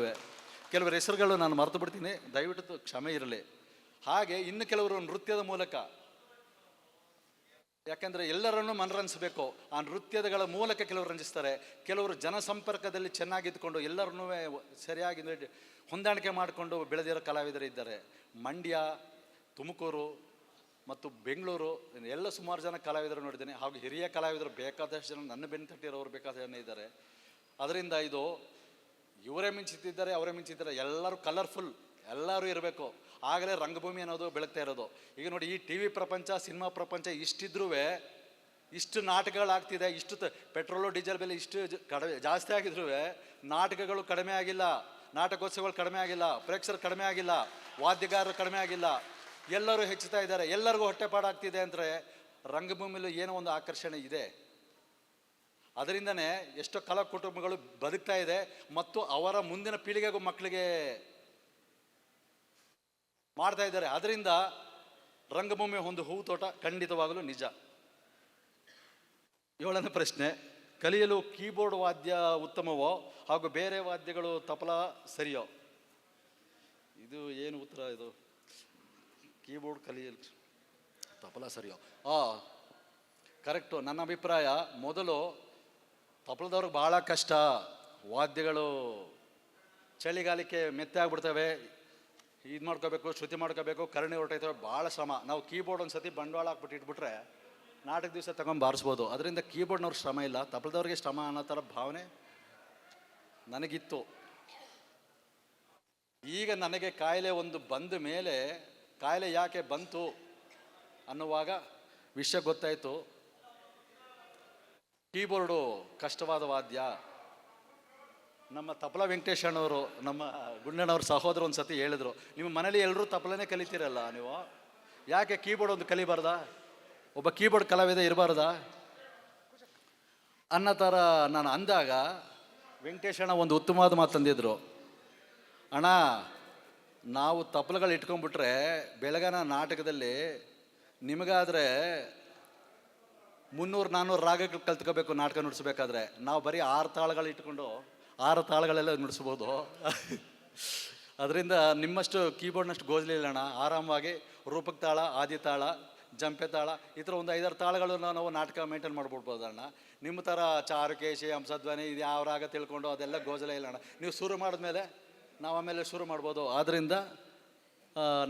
ಕೆಲವರ ಹೆಸರುಗಳು ನಾನು ಮರೆತು ಬಿಡ್ತೀನಿ, ದಯವಿಟ್ಟು ಕ್ಷಮೆ ಇರಲಿ. ಹಾಗೆ ಇನ್ನು ಕೆಲವರು ನೃತ್ಯದ ಮೂಲಕ, ಯಾಕೆಂದರೆ ಎಲ್ಲರನ್ನೂ ಮನರಂಜಿಸಬೇಕು, ಆ ನೃತ್ಯಗಳ ಮೂಲಕ ಕೆಲವರು ರಂಜಿಸ್ತಾರೆ. ಕೆಲವರು ಜನಸಂಪರ್ಕದಲ್ಲಿ ಚೆನ್ನಾಗಿದ್ದುಕೊಂಡು ಎಲ್ಲರನ್ನೂ ಸರಿಯಾಗಿ ಹೊಂದಾಣಿಕೆ ಮಾಡಿಕೊಂಡು ಬೆಳೆದಿರೋ ಕಲಾವಿದರಿದ್ದಾರೆ. ಮಂಡ್ಯ, ತುಮಕೂರು ಮತ್ತು ಬೆಂಗಳೂರು ಎಲ್ಲ ಸುಮಾರು ಜನ ಕಲಾವಿದರು ನೋಡಿದ್ದೇನೆ. ಹಾಗೂ ಹಿರಿಯ ಕಲಾವಿದರು ಬೇಕಾದಷ್ಟು ಜನ, ನನ್ನ ಬೆನ್ನು ತಟ್ಟಿರೋರು ಬೇಕಾದಷ್ಟು ಜನ ಇದ್ದಾರೆ. ಅದರಿಂದ ಇದು ಇವರೇ ಮಿಂಚಿತ್ತಿದ್ದಾರೆ, ಅವರೇ ಮಿಂಚಿದ್ದಾರೆ, ಎಲ್ಲರೂ ಕಲರ್ಫುಲ್, ಎಲ್ಲರೂ ಇರಬೇಕು. ಆಗಲೇ ರಂಗಭೂಮಿ ಅನ್ನೋದು ಬೆಳಗ್ತಾ ಇರೋದು. ಈಗ ನೋಡಿ, ಈ ಟಿ ವಿ ಪ್ರಪಂಚ, ಸಿನಿಮಾ ಪ್ರಪಂಚ ಇಷ್ಟಿದ್ರೂ ಇಷ್ಟು ನಾಟಕಗಳಾಗ್ತಿದೆ, ಇಷ್ಟು ಪೆಟ್ರೋಲು ಡೀಸೆಲ್ ಬೆಲೆ ಇಷ್ಟು ಜಾಸ್ತಿ ಆಗಿದ್ರೂ ನಾಟಕಗಳು ಕಡಿಮೆ ಆಗಿಲ್ಲ, ನಾಟಕೋತ್ಸವಗಳು ಕಡಿಮೆ ಆಗಿಲ್ಲ, ಪ್ರೇಕ್ಷಕರು ಕಡಿಮೆ ಆಗಿಲ್ಲ, ವಾದ್ಯಗಾರರು ಕಡಿಮೆ ಆಗಿಲ್ಲ, ಎಲ್ಲರೂ ಹೆಚ್ಚುತ್ತಾ ಇದ್ದಾರೆ. ಎಲ್ಲರಿಗೂ ಹೊಟ್ಟೆಪಾಡಾಗ್ತಿದೆ ಅಂದರೆ ರಂಗಭೂಮಿಲೂ ಏನೋ ಒಂದು ಆಕರ್ಷಣೆ ಇದೆ. ಅದರಿಂದನೇ ಎಷ್ಟೋ ಕಲಾ ಕುಟುಂಬಗಳು ಬದುಕ್ತಾ ಇದೆ ಮತ್ತು ಅವರ ಮುಂದಿನ ಪೀಳಿಗೆಗೂ ಮಕ್ಕಳಿಗೆ ಮಾಡ್ತಾ ಇದ್ದಾರೆ. ಅದರಿಂದ ರಂಗಭೂಮಿ ಒಂದು ಹೂವು ತೋಟ ಖಂಡಿತವಾಗಲೂ ನಿಜ. 7ನೇ ಪ್ರಶ್ನೆ, ಕಲಿಯಲು ಕೀಬೋರ್ಡ್ ವಾದ್ಯ ಉತ್ತಮವೋ ಹಾಗೂ ಬೇರೆ ವಾದ್ಯಗಳು ತಬಲ ಸರಿಯೋ? ಇದು ಏನು ಉತ್ತರ ಇದು? ಕೀಬೋರ್ಡ್ ಕಲಿಯಲು ತಬಲ ಸರಿಯೋ? ಕರೆಕ್ಟು. ನನ್ನ ಅಭಿಪ್ರಾಯ, ಮೊದಲು ತಬಲದವ್ರಿಗೆ ಭಾಳ ಕಷ್ಟ. ವಾದ್ಯಗಳು ಚಳಿಗಾಲಕ್ಕೆ ಮೆತ್ತೆ ಆಗ್ಬಿಡ್ತವೆ, ಇದು ಮಾಡ್ಕೋಬೇಕು, ಶ್ರುತಿ ಮಾಡ್ಕೋಬೇಕು, ಕರ್ಣಿ ಹೊರಟೈತವೆ, ಭಾಳ ಶ್ರಮ. ನಾವು ಕೀಬೋರ್ಡ್ ಒಂದು ಸತಿ ಬಂಡವಾಳ ಹಾಕ್ಬಿಟ್ಟು ಇಟ್ಬಿಟ್ರೆ ನಾಟಕ ದಿವಸ ತಗೊಂಡು ಬಾರಿಸ್ಬೋದು. ಅದರಿಂದ ಕೀಬೋರ್ಡ್ನವ್ರು ಶ್ರಮ ಇಲ್ಲ, ತಬಲದವ್ರಿಗೆ ಶ್ರಮ ಅನ್ನೋ ಥರ ಭಾವನೆ ನನಗಿತ್ತು. ಈಗ ನನಗೆ ಕಾಯಿಲೆ ಒಂದು ಬಂದ ಮೇಲೆ, ಕಾಯಿಲೆ ಯಾಕೆ ಬಂತು ಅನ್ನುವಾಗ ವಿಷಯ ಗೊತ್ತಾಯಿತು. ಕೀಬೋರ್ಡು ಕಷ್ಟವಾದ ವಾದ್ಯ. ನಮ್ಮ ತಬಲಾ ವೆಂಕಟೇಶ್ ಅಣ್ಣವರು, ನಮ್ಮ ಗುಂಡಣ್ಣವ್ರ ಸಹೋದರ ಒಂದು ಸತಿ ಹೇಳಿದ್ರು, ನಿಮ್ಮ ಮನೇಲಿ ಎಲ್ಲರೂ ತಬಲನೇ ಕಲಿತೀರಲ್ಲ, ನೀವು ಯಾಕೆ ಕೀಬೋರ್ಡ್ ಒಂದು ಕಲಿಬಾರ್ದಾ, ಒಬ್ಬ ಕೀಬೋರ್ಡ್ ಕಲಾವಿದ ಇರಬಾರ್ದಾ ಅನ್ನೋ ಥರ ನಾನು ಅಂದಾಗ ವೆಂಕಟೇಶ್ ಅಣ್ಣ ಒಂದು ಉತ್ತಮವಾದ ಮಾತು ತಂದಿದ್ರು. ಅಣ್ಣ, ನಾವು ತಬಲಗಳು ಇಟ್ಕೊಂಡ್ಬಿಟ್ರೆ ಬೆಳಗನ ನಾಟಕದಲ್ಲಿ ನಿಮಗಾದರೆ 300-400 ರಾಗಗಳು ಕಲ್ತ್ಕೋಬೇಕು ನಾಟಕ ನುಡಿಸ್ಬೇಕಾದ್ರೆ. ನಾವು ಬರೀ 6 ತಾಳಗಳು ಇಟ್ಕೊಂಡು 6 ತಾಳಗಳೆಲ್ಲ ನುಡಿಸ್ಬೋದು. ಅದರಿಂದ ನಿಮ್ಮಷ್ಟು ಕೀಬೋರ್ಡ್ನಷ್ಟು ಗೋಜಲಿಲ್ಲಣ್ಣ. ಆರಾಮವಾಗಿ ರೂಪಕ ತಾಳ, ಆದಿ ತಾಳ, ಜಂಪೆ ತಾಳ, ಈ ಥರ ಒಂದು 5-6 ತಾಳಗಳನ್ನು ನಾವು ನಾಟಕ ಮೇಂಟೈನ್ ಮಾಡ್ಬಿಡ್ಬೋದು ಅಣ್ಣ. ನಿಮ್ಮ ಥರ ಚಾರುಕೇಶಿ, ಹಂಸಧ್ವನಿ, ಇದು ಯಾವ ರಾಗ ತಿಳ್ಕೊಂಡು ಅದೆಲ್ಲ ಗೋಜಲೇ ಇಲ್ಲ ಅಣ್ಣ. ನೀವು ಶುರು ಮಾಡಿದ್ಮೇಲೆ ನಾವು ಆಮೇಲೆ ಶುರು ಮಾಡ್ಬೋದು. ಆದ್ದರಿಂದ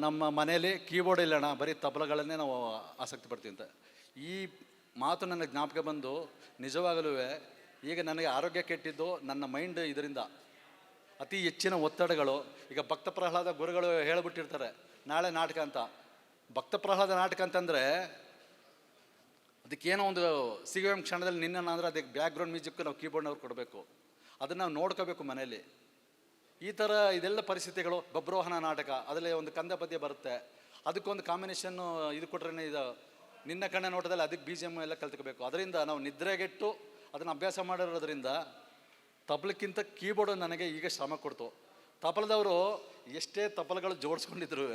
ನಮ್ಮ ಮನೇಲಿ ಕೀಬೋರ್ಡ್ ಇಲ್ಲಣ್ಣ, ಬರೀ ತಬಲಗಳನ್ನೇ ನಾವು ಆಸಕ್ತಿ ಪಡ್ತೀವಿ ಅಂತ. ಈ ಮಾತು ನನಗೆ ಜ್ಞಾಪಕ ಬಂದು ನಿಜವಾಗಲೂ ಈಗ ನನಗೆ ಆರೋಗ್ಯ ಕೆಟ್ಟಿದ್ದು ನನ್ನ ಮೈಂಡ್ ಇದರಿಂದ. ಅತಿ ಹೆಚ್ಚಿನ ಒತ್ತಡಗಳು. ಈಗ ಭಕ್ತ ಪ್ರಹ್ಲಾದ ಗುರುಗಳು ಹೇಳಿಬಿಟ್ಟಿರ್ತಾರೆ ನಾಳೆ ನಾಟಕ ಅಂತ. ಭಕ್ತ ಪ್ರಹ್ಲಾದ ನಾಟಕ ಅಂತಂದರೆ ಅದಕ್ಕೇನೋ ಒಂದು ಸಿಗುವ ಕ್ಷಣದಲ್ಲಿ ನಿನ್ನ ಅಂದರೆ ಅದಕ್ಕೆ ಬ್ಯಾಕ್ಗ್ರೌಂಡ್ ಮ್ಯೂಸಿಕ್ ನಾವು ಕೀಬೋರ್ಡ್ನವ್ರು ಕೊಡಬೇಕು. ಅದನ್ನು ನಾವು ನೋಡ್ಕೋಬೇಕು ಮನೇಲಿ. ಈ ಥರ ಇದೆಲ್ಲ ಪರಿಸ್ಥಿತಿಗಳು. ಬಬ್ರೋಹನ ನಾಟಕ, ಅದರಲ್ಲಿ ಒಂದು ಕಂದ ಪದ್ಯ ಬರುತ್ತೆ, ಅದಕ್ಕೊಂದು ಕಾಂಬಿನೇಷನ್ನು ಇದು ಕೊಟ್ರೆ ಇದು ನಿನ್ನ ಕಣ್ಣ ನೋಟದಲ್ಲಿ ಅದಕ್ಕೆ BGM ಎಲ್ಲ ಕಲ್ತ್ಕೋಬೇಕು. ಅದರಿಂದ ನಾವು ನಿದ್ರೆಗೆಟ್ಟು ಅದನ್ನು ಅಭ್ಯಾಸ ಮಾಡಿರೋದ್ರಿಂದ ತಬಲಕ್ಕಿಂತ ಕೀಬೋರ್ಡು ನನಗೆ ಈಗ ಶ್ರಮ ಕೊಡ್ತು. ತಬಲದವರು ಎಷ್ಟೇ ತಬಲಗಳು ಜೋಡಿಸ್ಕೊಂಡಿದ್ರು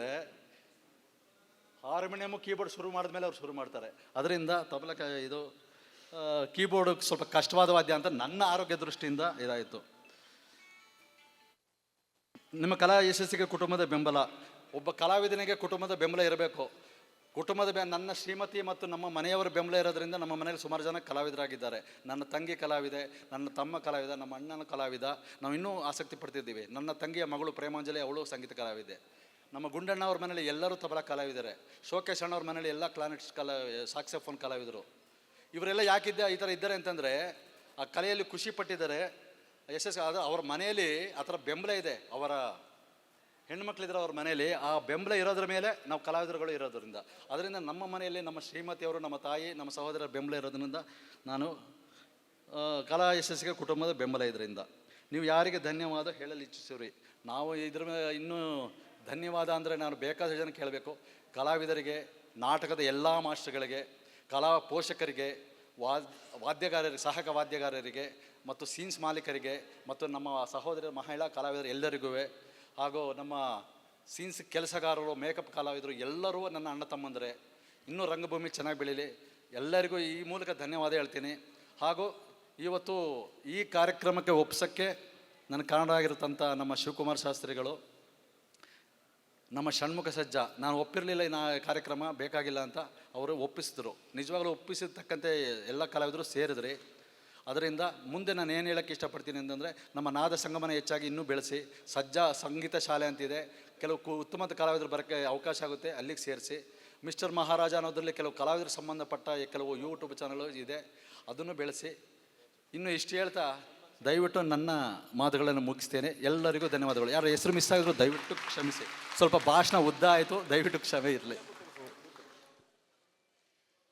ಹಾರ್ಮೋನಿಯಮು ಕೀಬೋರ್ಡ್ ಶುರು ಮಾಡಿದ್ಮೇಲೆ ಅವ್ರು ಶುರು ಮಾಡ್ತಾರೆ. ಅದರಿಂದ ತಬಲ ಇದು ಕೀಬೋರ್ಡ್ ಸ್ವಲ್ಪ ಕಷ್ಟವಾದ ವಾದ್ಯ ಅಂತ ನನ್ನ ಆರೋಗ್ಯ ದೃಷ್ಟಿಯಿಂದ ಇದಾಯಿತು. ನಿಮ್ಮ ಕಲಾ ಯಶಸ್ಸಿಗೆ ಕುಟುಂಬದ ಬೆಂಬಲ. ಒಬ್ಬ ಕಲಾವಿದನಿಗೆ ಕುಟುಂಬದ ಬೆಂಬಲ ಇರಬೇಕು. ನನ್ನ ಶ್ರೀಮತಿ ಮತ್ತು ನಮ್ಮ ಮನೆಯವರ ಬೆಂಬಲ ಇರೋದ್ರಿಂದ ನಮ್ಮ ಮನೆಯಲ್ಲಿ ಸುಮಾರು ಜನ ಕಲಾವಿದರಾಗಿದ್ದಾರೆ. ನನ್ನ ತಂಗಿ ಕಲಾವಿದೆ, ನನ್ನ ತಮ್ಮ ಕಲಾವಿದ, ನಮ್ಮ ಅಣ್ಣನ ಕಲಾವಿದ. ನಾವು ಇನ್ನೂ ಆಸಕ್ತಿ ಪಡ್ತಿದ್ದೀವಿ. ನನ್ನ ತಂಗಿಯ ಮಗಳು ಪ್ರೇಮಾಂಜಲಿ, ಅವಳು ಸಂಗೀತ ಕಲಾವಿದೆ. ನಮ್ಮ ಗುಂಡಣ್ಣ ಅವ್ರ ಮನೇಲಿ ಎಲ್ಲರೂ ತಬಲ ಕಲಾವಿದರೆ. ಶೋಕೇಶ್ ಅಣ್ಣವ್ರ ಮನೇಲಿ ಎಲ್ಲ ಕ್ಲಾನೆಟ್ಸ್ ಸಾಕ್ಸೋಫೋನ್ ಕಲಾವಿದರು. ಇವರೆಲ್ಲ ಯಾಕಿದ್ದೆ ಈ ಥರ ಇದ್ದಾರೆ ಅಂತಂದರೆ ಆ ಕಲೆಯಲ್ಲಿ ಖುಷಿ ಪಟ್ಟಿದ್ದಾರೆ, ಯಶಸ್ಸು. ಅದು ಅವ್ರ ಮನೆಯಲ್ಲಿ ಆ ಥರ ಬೆಂಬಲ ಇದೆ. ಅವರ ಹೆಣ್ಮಕ್ಳಿದ್ರೆ ಅವ್ರ ಮನೆಯಲ್ಲಿ ಆ ಬೆಂಬಲ ಇರೋದ್ರ ಮೇಲೆ ನಾವು ಕಲಾವಿದರುಗಳು ಇರೋದ್ರಿಂದ, ಅದರಿಂದ ನಮ್ಮ ಮನೆಯಲ್ಲಿ ನಮ್ಮ ಶ್ರೀಮತಿಯವರು, ನಮ್ಮ ತಾಯಿ, ನಮ್ಮ ಸಹೋದರರ ಬೆಂಬಲ ಇರೋದ್ರಿಂದ ನಾನು ಕಲಾ ಯಶಸ್ಸಿಗೆ ಕುಟುಂಬದ ಬೆಂಬಲ ಇದರಿಂದ. ನೀವು ಯಾರಿಗೆ ಧನ್ಯವಾದ ಹೇಳಲು ಇಚ್ಛಿಸಿರಿ. ನಾವು ಇದ್ರ ಇನ್ನೂ ಧನ್ಯವಾದ ಅಂದರೆ ನಾನು ಬೇಕಾದ ಜನ ಕೇಳಬೇಕು. ಕಲಾವಿದರಿಗೆ, ನಾಟಕದ ಎಲ್ಲ ಮಾಸ್ಟರ್ಗಳಿಗೆ, ಕಲಾ ಪೋಷಕರಿಗೆ, ವಾದ್ಯಗಾರರಿಗೆ, ಸಹಕ ವಾದ್ಯಗಾರರಿಗೆ ಮತ್ತು ಸೀನ್ಸ್ ಮಾಲೀಕರಿಗೆ ಮತ್ತು ನಮ್ಮ ಸಹೋದರ ಮಹಿಳಾ ಕಲಾವಿದರು ಎಲ್ಲರಿಗೂ, ಹಾಗೂ ನಮ್ಮ ಸೀನ್ಸ್ ಕೆಲಸಗಾರರು, ಮೇಕಪ್ ಕಲಾವಿದರು ಎಲ್ಲರೂ ನನ್ನ ಅಣ್ಣ ತಮ್ಮಂದರೆ. ಇನ್ನೂ ರಂಗಭೂಮಿ ಚೆನ್ನಾಗಿ ಬೆಳೀಲಿ. ಎಲ್ಲರಿಗೂ ಈ ಮೂಲಕ ಧನ್ಯವಾದ ಹೇಳ್ತೀನಿ. ಹಾಗೂ ಇವತ್ತು ಈ ಕಾರ್ಯಕ್ರಮಕ್ಕೆ ಒಪ್ಸೋಕ್ಕೆ ನನ್ನ ಕಾರಣರಾಗಿರ್ತಂಥ ನಮ್ಮ ಶಿವಕುಮಾರ್ ಶಾಸ್ತ್ರಿಗಳು, ನಮ್ಮ ಷಣ್ಮುಖ ಸಜ್ಜ, ನಾನು ಒಪ್ಪಿರಲಿಲ್ಲ ಕಾರ್ಯಕ್ರಮ ಬೇಕಾಗಿಲ್ಲ ಅಂತ ಅವರು ಒಪ್ಪಿಸಿದ್ರು. ನಿಜವಾಗ್ಲೂ ಒಪ್ಪಿಸಿರ್ತಕ್ಕಂತೆ ಎಲ್ಲ ಕಲಾವಿದರು ಸೇರಿದ್ರಿ. ಅದರಿಂದ ಮುಂದೆ ನಾನು ಏನು ಹೇಳೋಕ್ಕೆ ಇಷ್ಟಪಡ್ತೀನಿ ಅಂತಂದರೆ, ನಮ್ಮ ನಾದ ಸಂಗಮನ ಹೆಚ್ಚಾಗಿ ಇನ್ನೂ ಬೆಳೆಸಿ. ಸಜ್ಜಾ ಸಂಗೀತ ಶಾಲೆ ಅಂತಿದೆ, ಕೆಲವು ಉತ್ತಮ ಕಲಾವಿದರು ಬರೋಕ್ಕೆ ಅವಕಾಶ ಆಗುತ್ತೆ, ಅಲ್ಲಿಗೆ ಸೇರಿಸಿ. ಮಿಸ್ಟರ್ ಮಹಾರಾಜ ಅನ್ನೋದ್ರಲ್ಲಿ ಕೆಲವು ಕಲಾವಿದರಿಗೆ ಸಂಬಂಧಪಟ್ಟ ಕೆಲವು ಯೂಟ್ಯೂಬ್ ಚಾನಲ್ ಇದೆ, ಅದನ್ನು ಬೆಳೆಸಿ. ಇನ್ನು ಇಷ್ಟು ಹೇಳ್ತಾ ದಯವಿಟ್ಟು ನನ್ನ ಮಾತುಗಳನ್ನು ಮುಗಿಸ್ತೇನೆ. ಎಲ್ಲರಿಗೂ ಧನ್ಯವಾದಗಳು. ಯಾರು ಹೆಸರು ಮಿಸ್ ಆಗಿದ್ರು ದಯವಿಟ್ಟು ಕ್ಷಮಿಸಿ. ಸ್ವಲ್ಪ ಭಾಷಣ ಉದ್ದ ಆಯಿತು, ದಯವಿಟ್ಟು ಕ್ಷಮೆ ಇರಲಿ.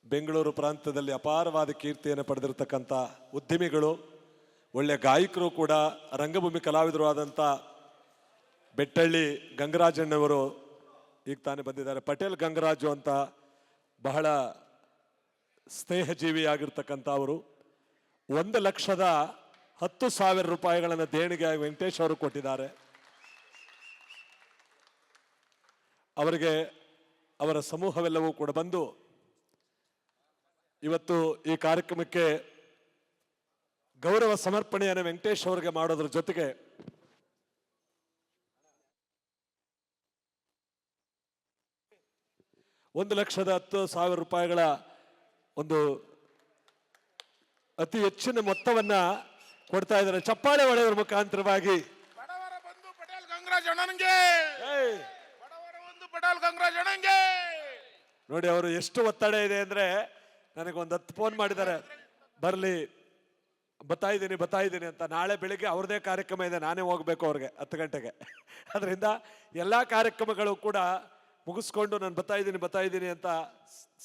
ಬೆಂಗಳೂರು ಪ್ರಾಂತ್ಯದಲ್ಲಿ ಅಪಾರವಾದ ಕೀರ್ತಿಯನ್ನು ಪಡೆದಿರತಕ್ಕಂಥ ಉದ್ಯಮಿಗಳು, ಒಳ್ಳೆಯ ಗಾಯಕರು ಕೂಡ, ರಂಗಭೂಮಿ ಕಲಾವಿದರು ಆದಂಥ ಬೆಟ್ಟಳ್ಳಿ ಗಂಗರಾಜಣ್ಣವರು ಈಗ ತಾನೇ ಬಂದಿದ್ದಾರೆ. ಪಟೇಲ್ ಗಂಗರಾಜು ಅಂತ ಬಹಳ ಸ್ನೇಹಜೀವಿಯಾಗಿರ್ತಕ್ಕಂಥ ಅವರು 1,10,000 ರೂಪಾಯಿಗಳನ್ನು ದೇಣಿಗೆಯಾಗಿ ವೆಂಕಟೇಶ್ ಅವರು ಕೊಟ್ಟಿದ್ದಾರೆ. ಅವರಿಗೆ ಅವರ ಸಮೂಹವೆಲ್ಲವೂ ಕೂಡ ಬಂದು ಇವತ್ತು ಈ ಕಾರ್ಯಕ್ರಮಕ್ಕೆ ಗೌರವ ಸಮರ್ಪಣೆಯನ್ನು ವೆಂಕಟೇಶ್ ಅವರಿಗೆ ಮಾಡೋದ್ರ ಜೊತೆಗೆ ₹1,10,000 ಒಂದು ಅತಿ ಹೆಚ್ಚಿನ ಮೊತ್ತವನ್ನ ಕೊಡ್ತಾ ಇದ್ದಾರೆ. ಚಪ್ಪಾಳೆ ಹೊಡೆಯೋದ್ರ ಮುಖಾಂತರವಾಗಿ ಬಡವರ ಬಂಧು ಪಟೇಲ್ ಗಂಗರಾಜ್ ಅಣ್ಣನಿಗೆ, ಬಡವರ ಬಂಧು ಪಟೇಲ್ ಗಂಗರಾಜ್ ಅಣ್ಣನಿಗೆ. ನೋಡಿ ಅವರು ಎಷ್ಟು ಒತ್ತಡ ಇದೆ ಅಂದ್ರೆ, ನನಗೊಂದು 10 ಫೋನ್ ಮಾಡಿದ್ದಾರೆ, ಬರಲಿ ಬರ್ತಾ ಇದ್ದೀನಿ ಅಂತ. ನಾಳೆ ಬೆಳಿಗ್ಗೆ ಅವ್ರದೇ ಕಾರ್ಯಕ್ರಮ ಇದೆ, ನಾನೇ ಹೋಗ್ಬೇಕು ಅವ್ರಿಗೆ 10 ಗಂಟೆಗೆ. ಅದರಿಂದ ಎಲ್ಲ ಕಾರ್ಯಕ್ರಮಗಳು ಕೂಡ ಮುಗಿಸ್ಕೊಂಡು ನಾನು ಬರ್ತಾ ಇದ್ದೀನಿ ಅಂತ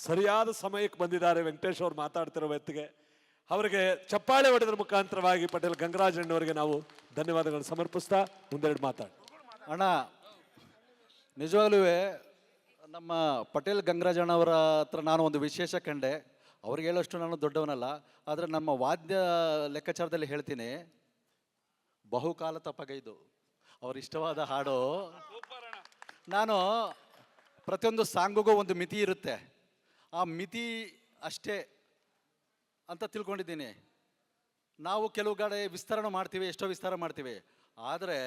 ಸರಿಯಾದ ಸಮಯಕ್ಕೆ ಬಂದಿದ್ದಾರೆ ವೆಂಕಟೇಶ್ ಅವ್ರು ಮಾತಾಡ್ತಿರೋ ಹೊತ್ತಿಗೆ. ಅವರಿಗೆ ಚಪ್ಪಾಳೆ ಹೊಡೆದ್ರ ಮುಖಾಂತರವಾಗಿ ಪಟೇಲ್ ಗಂಗರಾಜ್ ಅಣ್ಣವರಿಗೆ ನಾವು ಧನ್ಯವಾದಗಳನ್ನು ಸಮರ್ಪಿಸ್ತಾ ಮುಂದೆರಡು ಮಾತಾಡಿ. ಅಣ್ಣ, ನಿಜವಾಗ್ಲೂ ನಮ್ಮ ಪಟೇಲ್ ಗಂಗರಾಜ್ ಅಣ್ಣವರ ಹತ್ರ ನಾನು ಒಂದು ವಿಶೇಷ ಕಂಡೆ. ಅವ್ರಿಗೆ ಹೇಳೋಷ್ಟು ನಾನು ದೊಡ್ಡವನಲ್ಲ, ಆದರೆ ನಮ್ಮ ವಾದ್ಯ ಲೆಕ್ಕಾಚಾರದಲ್ಲಿ ಹೇಳ್ತೀನಿ, ಬಹುಕಾಲ ತಪ್ಪಗೈದು ಅವ್ರ ಇಷ್ಟವಾದ ಹಾಡು. ನಾನು ಪ್ರತಿಯೊಂದು ಸಾಂಗಿಗೂ ಒಂದು ಮಿತಿ ಇರುತ್ತೆ, ಆ ಮಿತಿ ಅಷ್ಟೇ ಅಂತ ತಿಳ್ಕೊಂಡಿದ್ದೀನಿ. ನಾವು ಕೆಲವು ಕಡೆ ವಿಸ್ತರಣೆ ಮಾಡ್ತೀವಿ, ಎಷ್ಟೋ ವಿಸ್ತಾರ ಮಾಡ್ತೀವಿ, ಆದರೆ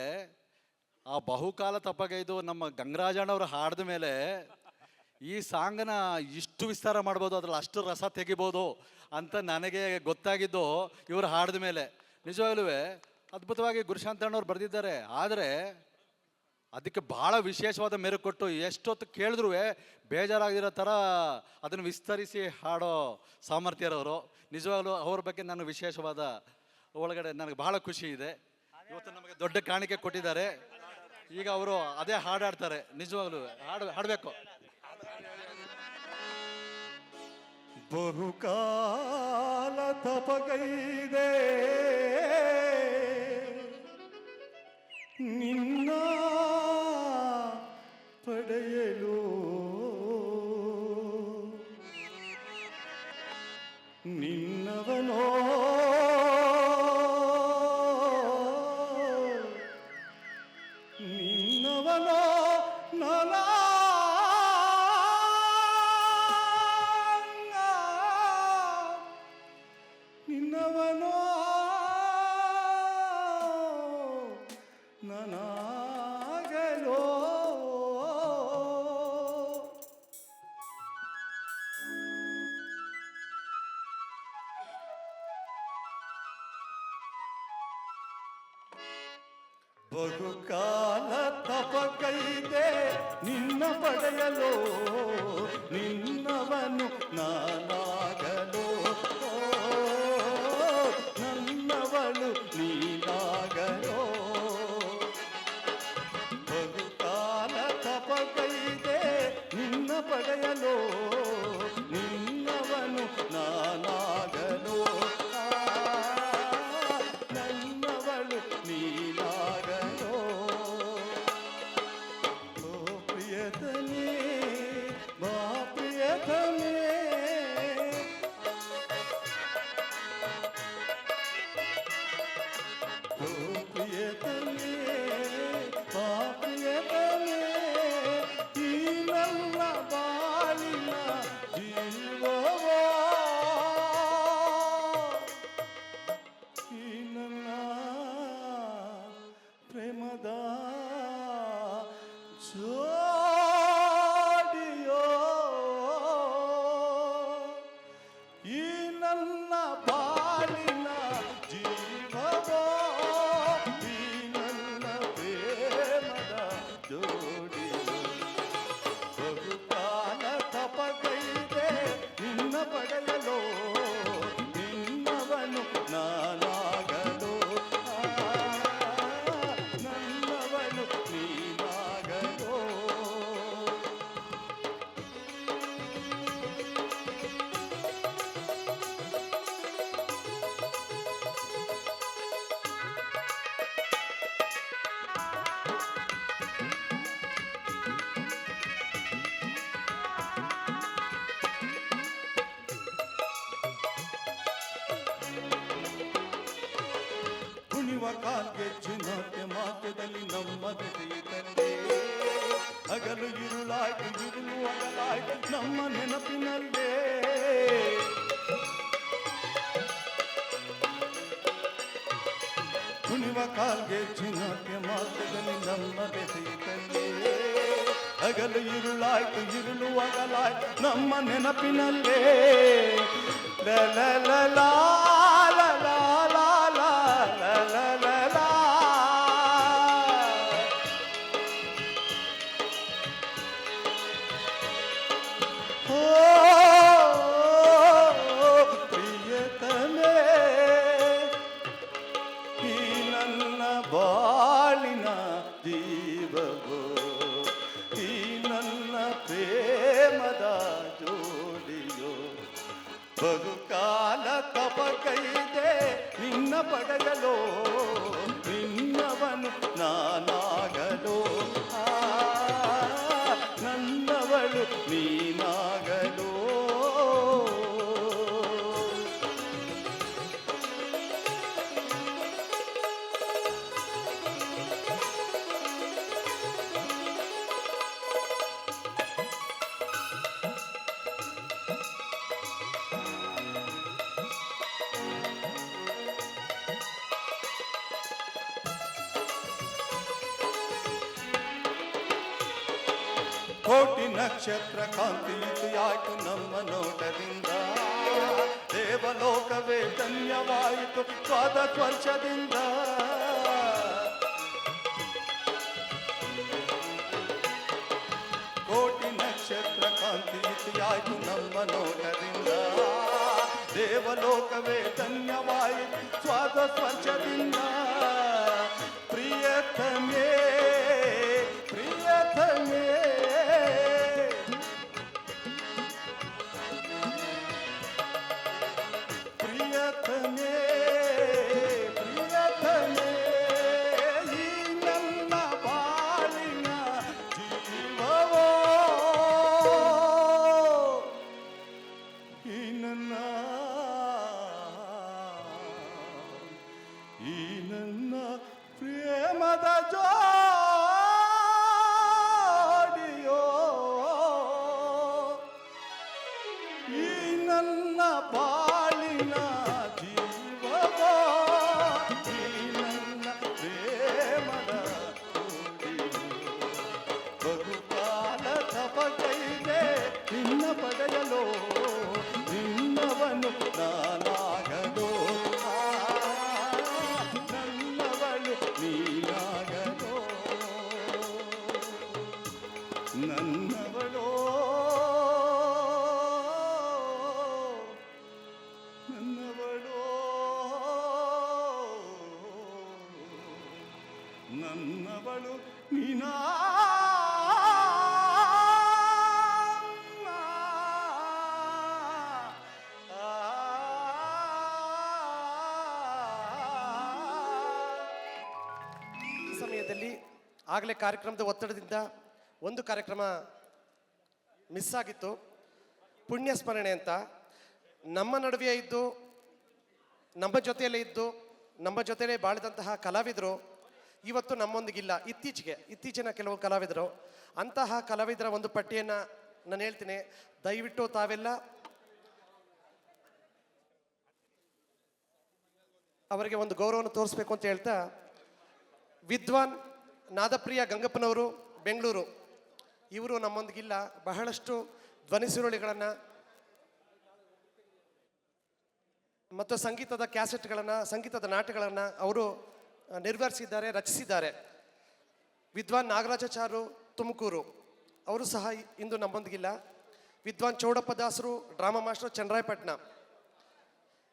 ಆ ಬಹುಕಾಲ ತಪ್ಪಗೈದು ನಮ್ಮ ಗಂಗರಾಜಣ್ಣವ್ರು ಹಾಡಿದ ಮೇಲೆ ಈ ಸಾಂಗನ ಇಷ್ಟು ವಿಸ್ತಾರ ಮಾಡ್ಬೋದು, ಅದ್ರಲ್ಲಿ ಅಷ್ಟು ರಸ ತೆಗಿಬೋದು ಅಂತ ನನಗೆ ಗೊತ್ತಾಗಿದ್ದು ಇವರು ಹಾಡಿದ ಮೇಲೆ. ನಿಜವಾಗ್ಲೂ ಅದ್ಭುತವಾಗಿ ಗುರುಶಾಂತಣ್ಣವ್ರು ಬರೆದಿದ್ದಾರೆ, ಆದರೆ ಅದಕ್ಕೆ ಭಾಳ ವಿಶೇಷವಾದ ಮೆರುಗು ಕೊಟ್ಟು ಎಷ್ಟೊತ್ತು ಕೇಳಿದ್ರು ಬೇಜಾರಾಗಿರೋ ಥರ ಅದನ್ನು ವಿಸ್ತರಿಸಿ ಹಾಡೋ ಸಾಮರ್ಥ್ಯರವರು. ನಿಜವಾಗ್ಲೂ ಅವ್ರ ಬಗ್ಗೆ ನಾನು ವಿಶೇಷವಾದ ಒಳಗಡೆ ನನಗೆ ಭಾಳ ಖುಷಿ ಇದೆ. ಇವತ್ತು ನಮಗೆ ದೊಡ್ಡ ಕಾಣಿಕೆ ಕೊಟ್ಟಿದ್ದಾರೆ. ಈಗ ಅವರು ಅದೇ ಹಾಡಾಡ್ತಾರೆ. ನಿಜವಾಗ್ಲೂ ಹಾಡಬೇಕು. ಬಹುಕಾಲ ತಪಗೈದೆ ನಿನ್ನವನೋ ನನಗಲೋ ಬಹುಕಾಲ ತಪಕೈದೆ ನಿನ್ನ ಪಡೆಯಲು ನಿನ್ನವನು ನಾನಾಗಲು ನನ್ನವಳು ನೀನಾಗಲು ಬಹುಕಾಲ ತಪಕೈದೆ ನಿನ್ನ ಪಡೆಯಲು ನಿನ್ನವನು ನಾನಾಗಲು ನನ್ನವಳು ನೀನಾಗಲು ಓ ಪ್ರಿಯತನೇ ಬಾ ಪ್ರಿಯತನೇ ಓ ಪ್ರಿಯತನೇ ಬಾ ಪ್ರಿಯತನೇ ಈ ನನ್ನ ಬಾಳಿನ ಜೀವವೋ ಈ ನನ್ನ ಪ್ರೇಮದ ಜೋಡಿಯೋ ಈ ನನ್ನ ಬಾಳಿನ ಜೀವವೋ ಈ ನನ್ನ ಪ್ರೇಮದ ಜೋಡಿಯೋ ಬಹುಕಾಲ ತಪಗೈದೆ ನಿನ್ನ ಪಡೆಯಲು ನಿನ್ನವನು ನಾನಾಗಲು ನನ್ನವನು ನೀನಾಗಲು ಕುಣಿವ ಕಾಲ್ಗೆ ಚಿನ್ನಕ್ಕೆ ಮಾತದಲ್ಲಿ ನಮ್ಮ ಬೆಸೆಯುತ್ತಂತೆ ಹಗಲು ഇരുളಾಯ್ತು ಇರುಳು ಅಗಲಾಯ್ತು ನಮ್ಮ ನೆನಪಿನಲ್ಲೇ ಕುಣಿವ ಕಾಲ್ಗೆ ಚಿನ್ನಕ್ಕೆ ಮಾತದಲ್ಲಿ ನಮ್ಮ ಬೆಸೆಯುತ್ತಂತೆ ಹಗಲು ഇരുളಾಯ್ತು ಇರುಳು ಅಗಲಾಯ್ತು ನಮ್ಮ ನೆನಪಿನಲ್ಲೇ ಲ ಲ ಲ ಲಾ ಲ ಲಾ ಲಾ ಲಾ ಲ ಲ ಲ ಲಾ. ಓ ಪ್ರಿಯತಮೇ ಈ ನನ್ನ ಬಾಳಿನ ಜೀವವೋ ಈ ನನ್ನ ಪ್ರೇಮದ ಜೋಡಿಯೋ ಬಹುಕಾಲ ತಪಕೈದೆ ನಿನ್ನ ಪಡೆಯಲು ನಿನ್ನವನು ನಾನಾಗಲು ನನ್ನವಳು ನೀನಾಗಲು ಕೋಟಿ ನಕ್ಷತ್ರ ಕಾಂತಿಯುತಿಯಾಯ್ತು ನಮ್ಮ ನೋಟದಿಂದ ದೇವಲೋಕವೇ ಧನ್ಯವಾಯಿತು ಸ್ವಾದ ಸ್ಪರ್ಶದಿಂದ ಕೋಟಿ ನಕ್ಷತ್ರ ಕಾಂತಿಯುತಿಯಾಯ್ತು ನಮ್ಮ ನೋಟದಿಂದ ದೇವಲೋಕವೇ ಧನ್ಯವಾಯಿತು ಸ್ವಾದ ಸ್ಪರ್ಶದಿಂದ ಪ್ರಿಯತಮೇ ಪ್ರಿಯತಮೇ ಪ್ರಿಯತಮೇ ಪ್ರಿಯತಮೇ ಈ ನನ್ನ ಬಾಳಿನ ಜೀವವೋ ಈ ನನ್ನ ಪ್ರೇಮದ ಜೋಡಿಯೋ ಈ ನನ್ನ ಬಾಳಿನ ಜೀವ ನನ್ನವಳು ನೀನಾ ಈ ಸಮಯದಲ್ಲಿ ಆಗಲೇ ಕಾರ್ಯಕ್ರಮದ ಒತ್ತಡದಿಂದ ಒಂದು ಕಾರ್ಯಕ್ರಮ ಮಿಸ್ ಆಗಿತ್ತು. ಪುಣ್ಯ ಸ್ಮರಣೆ ಅಂತ ನಮ್ಮ ನಡುವೆ ಇದ್ದು ನಮ್ಮ ಜೊತೆಯಲ್ಲೇ ಇದ್ದು ನಮ್ಮ ಜೊತೆಲೇ ಬಾಳಿದಂತಹ ಕಲಾವಿದರು ಇವತ್ತು ನಮ್ಮೊಂದಿಗಿಲ್ಲ. ಇತ್ತೀಚಿನ ಕೆಲವು ಕಲಾವಿದರು, ಅಂತಹ ಕಲಾವಿದರ ಒಂದು ಪಟ್ಟಿಯನ್ನು ನಾನು ಹೇಳ್ತೀನಿ. ದಯವಿಟ್ಟು ತಾವೆಲ್ಲ ಅವರಿಗೆ ಒಂದು ಗೌರವವನ್ನು ತೋರಿಸ್ಬೇಕು ಅಂತ ಹೇಳ್ತಾ, ವಿದ್ವಾನ್ ನಾದಪ್ರಿಯ ಗಂಗಪ್ಪನವರು ಬೆಂಗಳೂರು, ಇವರು ನಮ್ಮೊಂದಿಗಿಲ್ಲ. ಬಹಳಷ್ಟು ಧ್ವನಿಸುರುಳಿಗಳನ್ನು ಮತ್ತು ಸಂಗೀತದ ಕ್ಯಾಸೆಟ್ಗಳನ್ನು, ಸಂಗೀತದ ನಾಟಗಳನ್ನು ಅವರು ನಿರ್ವಹಿಸಿದ್ದಾರೆ, ರಚಿಸಿದ್ದಾರೆ. ವಿದ್ವಾನ್ ನಾಗರಾಜಾಚಾರು ತುಮಕೂರು, ಅವರು ಸಹ ಇಂದು ನಮ್ಮೊಂದಿಗಿಲ್ಲ. ವಿದ್ವಾನ್ ಚೌಡಪ್ಪ ದಾಸರು ಡ್ರಾಮಾ ಮಾಸ್ಟರ್ ಚನ್ನರಾಯಪಟ್ಟಣ.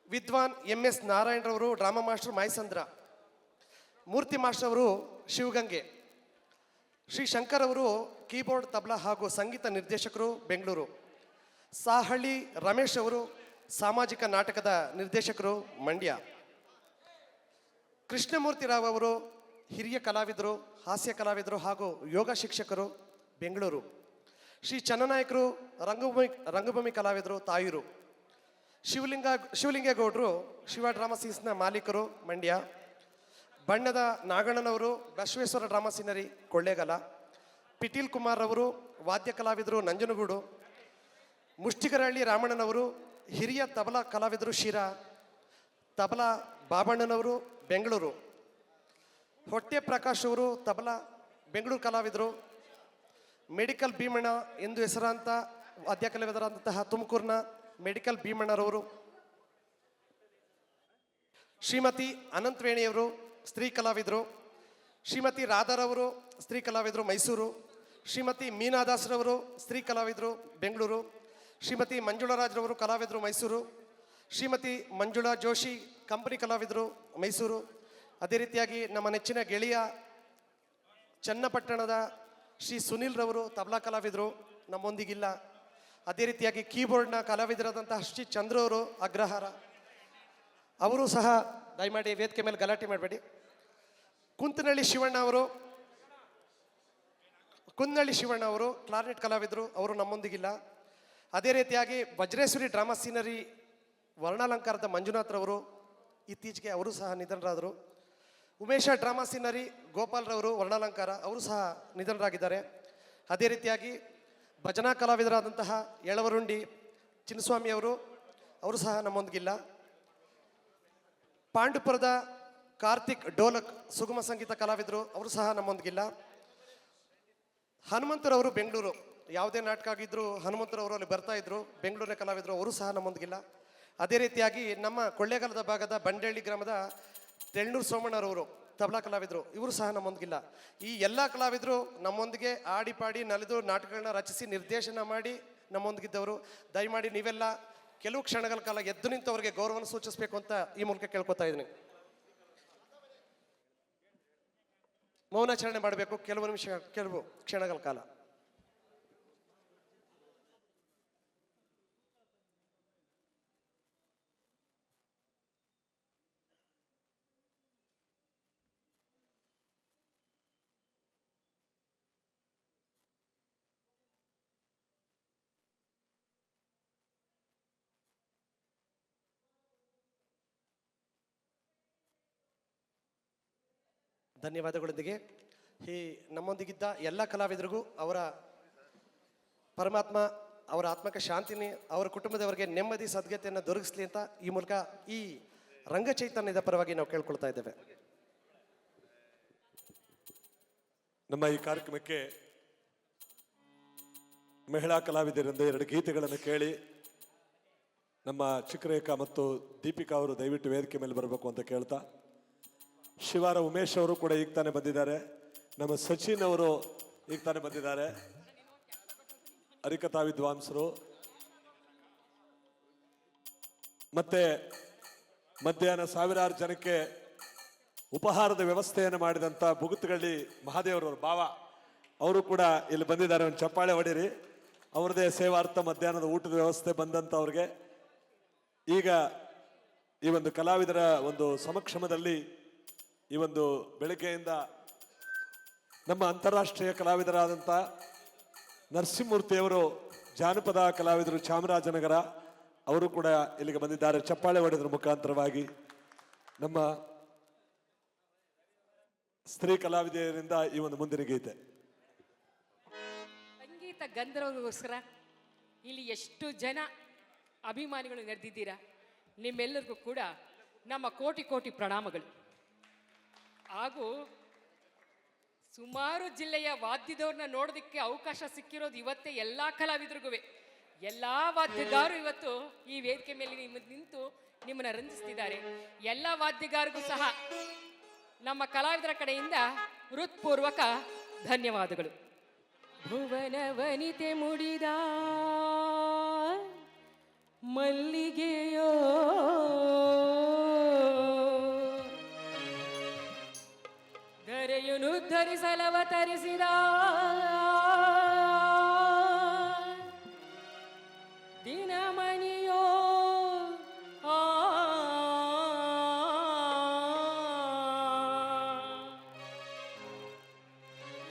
ವಿದ್ವಾನ್ MS ನಾರಾಯಣರವರು ಡ್ರಾಮಾ ಮಾಸ್ಟರ್ ಮಾಯಸಂದ್ರ. ಮೂರ್ತಿ ಮಾಸ್ಟರ್ ಅವರು ಶಿವಗಂಗೆ. ಶ್ರೀ ಶಂಕರ್ ಅವರು ಕೀಬೋರ್ಡ್, ತಬಲಾ ಹಾಗೂ ಸಂಗೀತ ನಿರ್ದೇಶಕರು ಬೆಂಗಳೂರು. ಸಾಹಳ್ಳಿ ರಮೇಶ್ ಅವರು ಸಾಮಾಜಿಕ ನಾಟಕದ ನಿರ್ದೇಶಕರು ಮಂಡ್ಯ. ಕೃಷ್ಣಮೂರ್ತಿ ರಾವ್ ಅವರು ಹಿರಿಯ ಕಲಾವಿದರು, ಹಾಸ್ಯ ಕಲಾವಿದರು ಹಾಗೂ ಯೋಗ ಶಿಕ್ಷಕರು ಬೆಂಗಳೂರು. ಶ್ರೀ ಚನ್ನನಾಯಕರು ರಂಗಭೂಮಿ ಕಲಾವಿದರು ತಾಯೂರು. ಶಿವಲಿಂಗೇಗೌಡರು ಶಿವ ಡ್ರಾಮಾ ಸೀನ್ಸ್ನ ಮಾಲೀಕರು ಮಂಡ್ಯ. ಬಣ್ಣದ ನಾಗಣ್ಣನವರು ಬಸವೇಶ್ವರ ಡ್ರಾಮಾ ಸೀನರಿ ಕೊಳ್ಳೇಗಾಲ. ಪಿಟೀಲ್ ಕುಮಾರ್ ಅವರು ವಾದ್ಯ ಕಲಾವಿದರು ನಂಜನಗೂಡು. ಮುಷ್ಟಿಗರಹಳ್ಳಿ ರಾಮಣ್ಣನವರು ಹಿರಿಯ ತಬಲಾ ಕಲಾವಿದರು ಶಿರಾ. ತಬಲಾ ಬಾಬಣ್ಣನವರು ಬೆಂಗಳೂರು. ಹೊಟ್ಟೆ ಪ್ರಕಾಶ್ ಅವರು ತಬಲಾ ಬೆಂಗಳೂರು ಕಲಾವಿದರು. ಮೆಡಿಕಲ್ ಭೀಮಣ್ಣ ಎಂದು ಹೆಸರಾಂತ ವಾದ್ಯ ಕಲಾವಿದರಾದಂತಹ ತುಮಕೂರಿನ ಮೆಡಿಕಲ್ ಭೀಮಣ್ಣರವರು. ಶ್ರೀಮತಿ ಅನಂತವೇಣಿಯವರು ಸ್ತ್ರೀ ಕಲಾವಿದರು. ಶ್ರೀಮತಿ ರಾಧಾರವರು ಸ್ತ್ರೀ ಕಲಾವಿದರು ಮೈಸೂರು. ಶ್ರೀಮತಿ ಮೀನಾದಾಸ್ರವರು ಸ್ತ್ರೀ ಕಲಾವಿದರು ಬೆಂಗಳೂರು. ಶ್ರೀಮತಿ ಮಂಜುಳಾರಾಜ್ರವರು ಕಲಾವಿದರು ಮೈಸೂರು. ಶ್ರೀಮತಿ ಮಂಜುಳಾ ಜೋಶಿ ಕಂಪನಿ ಕಲಾವಿದರು ಮೈಸೂರು. ಅದೇ ರೀತಿಯಾಗಿ ನಮ್ಮ ನೆಚ್ಚಿನ ಗೆಳೆಯ ಚನ್ನಪಟ್ಟಣದ ಶ್ರೀ ಸುನಿಲ್ ರವರು ತಬಲಾ ಕಲಾವಿದರು ನಮ್ಮೊಂದಿಗಿಲ್ಲ. ಅದೇ ರೀತಿಯಾಗಿ ಕೀಬೋರ್ಡ್ನ ಕಲಾವಿದರಾದಂತಹ ಶ್ರೀ ಚಂದ್ರ ಅವರು ಅಗ್ರಹಾರ, ಅವರು ಸಹ ದಯಮಾಡಿ ವೇದಿಕೆ ಮೇಲೆ ಗಲಾಟೆ ಮಾಡಬೇಡಿ. ಕುಂತನಹಳ್ಳಿ ಶಿವಣ್ಣ ಅವರು ಕ್ಲಾರ್ನೆಟ್ ಕಲಾವಿದರು, ಅವರು ನಮ್ಮೊಂದಿಗಿಲ್ಲ. ಅದೇ ರೀತಿಯಾಗಿ ವಜ್ರೇಶ್ವರಿ ಡ್ರಾಮಾ ಸೀನರಿ ವರ್ಣಾಲಂಕಾರದ ಮಂಜುನಾಥ್ರವರು ಇತ್ತೀಚೆಗೆ ಅವರು ಸಹ ನಿಧನರಾದರು. ಉಮೇಶ ಡ್ರಾಮಾ ಸೀನರಿ ಗೋಪಾಲ್ರವರು ವರ್ಣಾಲಂಕಾರ, ಅವರು ಸಹ ನಿಧನರಾಗಿದ್ದಾರೆ. ಅದೇ ರೀತಿಯಾಗಿ ಭಜನಾ ಕಲಾವಿದರಾದಂತಹ ಯಳವರುಂಡಿ ಚಿನ್ನಸ್ವಾಮಿಯವರು, ಅವರು ಸಹ ನಮ್ಮೊಂದಿಗಿಲ್ಲ. ಪಾಂಡುಪುರದ ಕಾರ್ತಿಕ್ ಡೋಲಕ್ ಸುಗಮ ಸಂಗೀತ ಕಲಾವಿದರು, ಅವರು ಸಹ ನಮ್ಮೊಂದಿಗಿಲ್ಲ. ಹನುಮಂತರವರು ಬೆಂಗಳೂರು, ಯಾವುದೇ ನಾಟಕ ಆಗಿದ್ರು ಹನುಮಂತರವರು ಅಲ್ಲಿ ಬರ್ತಾ ಇದ್ರು, ಬೆಂಗಳೂರಿನ ಕಲಾವಿದರು, ಅವರು ಸಹ ನಮ್ಮೊಂದಿಗಿಲ್ಲ. ಅದೇ ರೀತಿಯಾಗಿ ನಮ್ಮ ಕೊಳ್ಳೇಗಾಲದ ಭಾಗದ ಬಂಡೇಳಿ ಗ್ರಾಮದ ತೆಳ್ನೂರು ಸೋಮಣ್ಣರವರು ತಬಲಾ ಕಲಾವಿದರು, ಇವರು ಸಹ ನಮ್ಮೊಂದಿಗಿಲ್ಲ. ಈ ಎಲ್ಲ ಕಲಾವಿದರು ನಮ್ಮೊಂದಿಗೆ ಆಡಿ ಪಾಡಿ ನಲಿದು ನಾಟಕಗಳನ್ನ ರಚಿಸಿ ನಿರ್ದೇಶನ ಮಾಡಿ ನಮ್ಮೊಂದಿಗಿದ್ದವರು. ದಯಮಾಡಿ ನೀವೆಲ್ಲ ಕೆಲವು ಕ್ಷಣಗಳ ಕಾಲ ಎದ್ದು ನಿಂತವರಿಗೆ ಗೌರವವನ್ನು ಸೂಚಿಸಬೇಕು ಅಂತ ಈ ಮೂಲಕ ಕೇಳ್ಕೊತಾ ಇದ್ದೀನಿ. ಮೌನಾಚರಣೆ ಮಾಡಬೇಕು ಕೆಲವು ಕ್ಷಣಗಳ ಕಾಲ. ಧನ್ಯವಾದಗಳೊಂದಿಗೆ ನಮ್ಮೊಂದಿಗಿದ್ದ ಎಲ್ಲ ಕಲಾವಿದರಿಗೂ ಅವರ ಪರಮಾತ್ಮ ಅವರ ಆತ್ಮಕ್ಕೆ ಶಾಂತಿನಿ, ಅವರ ಕುಟುಂಬದವರಿಗೆ ನೆಮ್ಮದಿ ಸದ್ಗತಿಯನ್ನು ದೊರಕಿಸಲಿ ಅಂತ ಈ ಮೂಲಕ ಈ ರಂಗಚೈತನ್ಯದ ಪರವಾಗಿ ನಾವು ಕೇಳ್ಕೊಳ್ತಾ ಇದ್ದೇವೆ. ನಮ್ಮ ಈ ಕಾರ್ಯಕ್ರಮಕ್ಕೆ ಮಹಿಳಾ ಕಲಾವಿದರಿಂದ 2 ಗೀತೆಗಳನ್ನು ಕೇಳಿ ನಮ್ಮ ಚಿಕ್ಕರೇಖಾ ಮತ್ತು ದೀಪಿಕಾ ಅವರು ದಯವಿಟ್ಟು ವೇದಿಕೆ ಮೇಲೆ ಬರಬೇಕು ಅಂತ ಕೇಳ್ತಾ, ಶಿವಾರ ಉಮೇಶ್ ಅವರು ಕೂಡ ಈಗ ತಾನೇ ಬಂದಿದ್ದಾರೆ. ನಮ್ಮ ಸಚಿನ್ ಅವರು ಈಗ ತಾನೇ ಬಂದಿದ್ದಾರೆ, ಹರಿಕಥಾ ವಿದ್ವಾಂಸರು. ಮತ್ತೆ ಮಧ್ಯಾಹ್ನ ಸಾವಿರಾರು ಜನಕ್ಕೆ ಉಪಹಾರದ ವ್ಯವಸ್ಥೆಯನ್ನು ಮಾಡಿದಂಥ ಬುಗುತಗಳ್ಳಿ ಮಹಾದೇವರವರು ಭಾವ ಅವರು ಕೂಡ ಇಲ್ಲಿ ಬಂದಿದ್ದಾರೆ. ಒಂದು ಚಪ್ಪಾಳೆ ಹೊಡೀರಿ. ಅವ್ರದ್ದೇ ಸೇವಾರ್ಥ ಮಧ್ಯಾಹ್ನದ ಊಟದ ವ್ಯವಸ್ಥೆ ಬಂದಂಥವ್ರಿಗೆ ಈಗ ಈ ಒಂದು ಕಲಾವಿದರ ಒಂದು ಸಮಕ್ಷಮದಲ್ಲಿ ಈ ಒಂದು ಬೆಳಗ್ಗೆಯಿಂದ ನಮ್ಮ ಅಂತಾರಾಷ್ಟ್ರೀಯ ಕಲಾವಿದರಾದಂಥ ನರಸಿಂಹಮೂರ್ತಿಯವರು ಜಾನಪದ ಕಲಾವಿದರು ಚಾಮರಾಜನಗರ ಅವರು ಕೂಡ ಇಲ್ಲಿಗೆ ಬಂದಿದ್ದಾರೆ. ಚಪ್ಪಾಳೆ ಹೊಡೆದ್ರ ಮುಖಾಂತರವಾಗಿ ನಮ್ಮ ಸ್ತ್ರೀ ಕಲಾವಿದರಿಂದ ಈ ಒಂದು ಮುಂದಿನ ಗೀತೆ. ಸಂಗೀತ ಗಂಧರ್ವರಿಗೋಸ್ಕರ ಇಲ್ಲಿ ಎಷ್ಟು ಜನ ಅಭಿಮಾನಿಗಳು ನೆರೆದಿದ್ದೀರಾ. ನಿಮ್ಮೆಲ್ಲರಿಗೂ ಕೂಡ ನಮ್ಮ ಕೋಟಿ ಕೋಟಿ ಪ್ರಣಾಮಗಳು. ಹಾಗೂ ಸುಮಾರು ಜಿಲ್ಲೆಯ ವಾದ್ಯದವ್ರನ್ನ ನೋಡೋದಕ್ಕೆ ಅವಕಾಶ ಸಿಕ್ಕಿರೋದು ಇವತ್ತೇ ಎಲ್ಲ ಕಲಾವಿದರಿಗೂ. ಎಲ್ಲ ವಾದ್ಯಗಾರರು ಇವತ್ತು ಈ ವೇದಿಕೆ ಮೇಲೆ ನಿಂತು ನಿಮ್ಮನ್ನ ರಂಜಿಸ್ತಿದ್ದಾರೆ. ಎಲ್ಲ ವಾದ್ಯಗಾರರಿಗೂ ಸಹ ನಮ್ಮ ಕಲಾವಿದರ ಕಡೆಯಿಂದ ಹೃತ್ಪೂರ್ವಕ ಧನ್ಯವಾದಗಳು. ಭುವನ ವನಿತೆ ಮುಡಿದ ಮಲ್ಲಿಗೆಯೋ ಧರೆಯನ್ನು ಧರಿಸಲವತರಿಸಿದ ದಿನಮಣಿಯೋ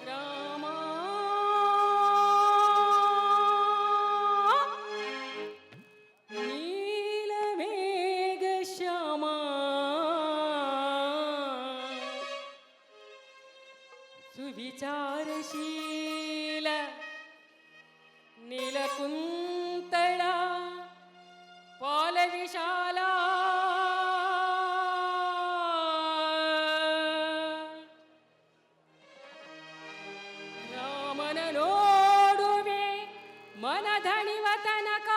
ರಾಮ ನೀಲಮೇಘ ಶ್ಯಾಮ ಸುವಿಚಾರಶೀಲ ನೀಲಕುಂತಳ ಪಾಲ ವಿಶಾಲ ರಾಮನ ನೋಡುವೆ ಮನದಣಿವ ತನಕ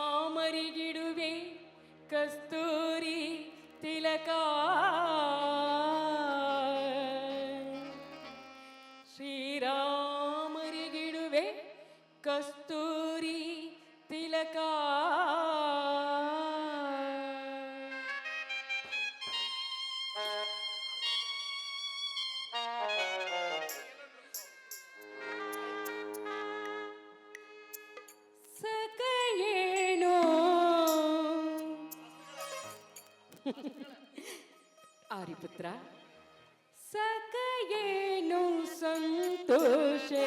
ಶ್ರೀರಾಮರಿಗಿಡುವೆ ಕಸ್ತೂರಿ ತಿಲಕ ಶ್ರೀರಾಮರಿಗಿಡುವೆ ಕಸ್ತೂರಿ ತಿಲಕ. ಸಖಯೇನೋ ಆರಿಪುತ್ರ ಸಖಯೇನು ಸಂತೋಷವಾಗಿದೆ.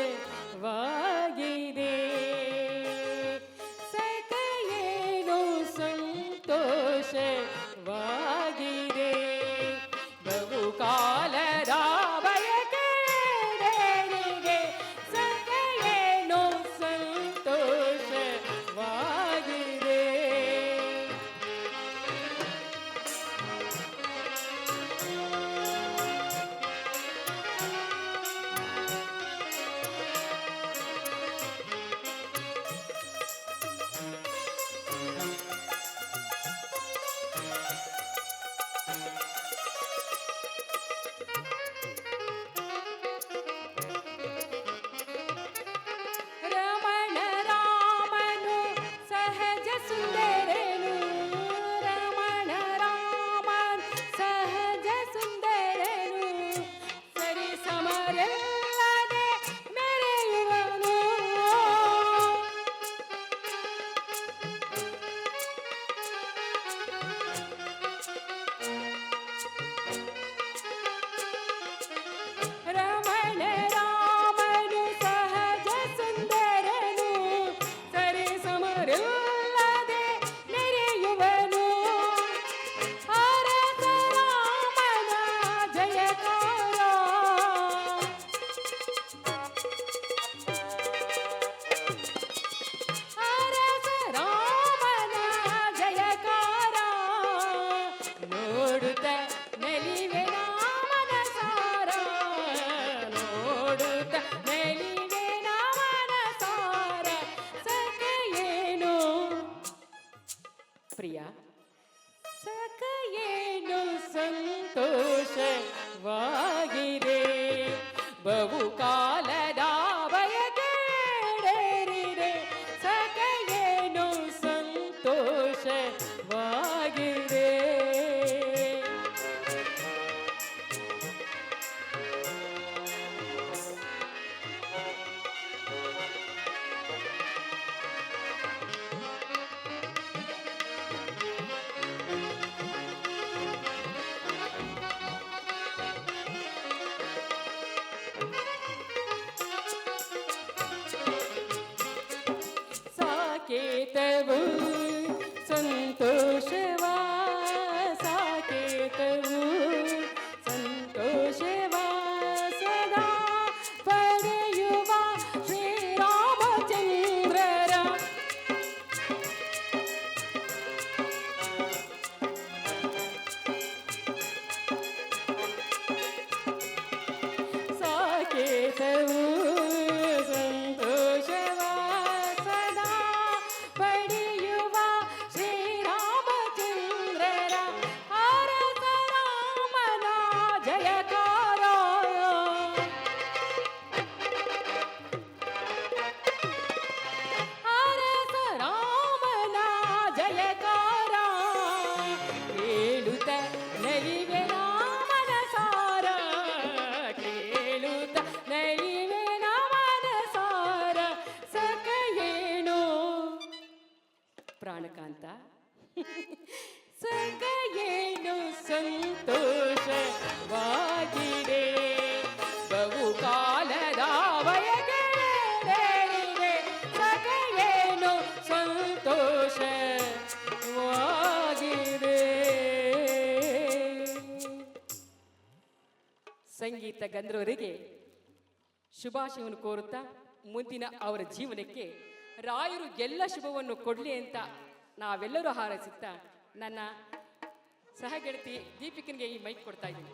ಸಖಯೇನು ಸಂತೋಷವಾಗಿದೆ. ಬಹುಕಾಲದ ಬಯಕೆ ನನಗೆ ಸಖಯೇನು ಸಂತೋಷವಾಗಿದೆ. ರಮಣ ರಾಮನು ಸಹಜ ಸುಂದರನು. ರಮಣ ರಾಮನ್ ಸಹಜ ಸುಂದರನು. ಸರಿ ಸಮರೆಲ್ಲದೆ ಮೆರೆಯುವನು. ರಮಣ ರಾಮನು ಸಹಜ ಸುಂದರನು. ಸರಿ ಸಮರಿಲ್ಲದೆ ನೆರೆಯುವನು. ಅರಸ ರಾಮನ ಜಯಕಾರ. ಅರಸ ರಾಮನ ಜಯಕಾರ ನೋಡುತ್ತ ನಲಿವೆ ನಾಮನ ಸಾರ. ನೋಡುತ್ತ ನಲಿವೆ ನಾಮನ ಸಾರ. ಸಖಯೇನು ಪ್ರಿಯ ಸಖಯೇನು ಸಂತೋಷವಾಗಿದೆ. ಬಹುಕಾಲದ ಬಯಕೆ ಈಡೇರಿದೆ. ಸಖಯೇನು ಪ್ರಾಣಕಾಂತ ಸಂಗ ಏನು ಸಂತೋಷವಾಗಿದೆ ಬಹುಕಾಲದ ಬಯಕೆ ಸಂಗ ಏನು ಸಂತೋಷವಾಗಿದೆ. ಸಂಗೀತ ಗಂಧರ್ವರಿಗೆ ಶುಭಾಶಯವನ್ನು ಕೋರುತ್ತಾ ಮುಂದಿನ ಅವರ ಜೀವನಕ್ಕೆ ರಾಯರು ಎಲ್ಲ ಶುಭವನ್ನು ಕೊಡಲಿ ಅಂತ ನಾವೆಲ್ಲರೂ ಹಾರೈಸುತ್ತಾ ನನ್ನ ಸಹಗೆಳತಿ ದೀಪಿಕನಿಗೆ ಈ ಮೈಕ್ ಕೊಡ್ತಾ ಇದ್ದೀನಿ.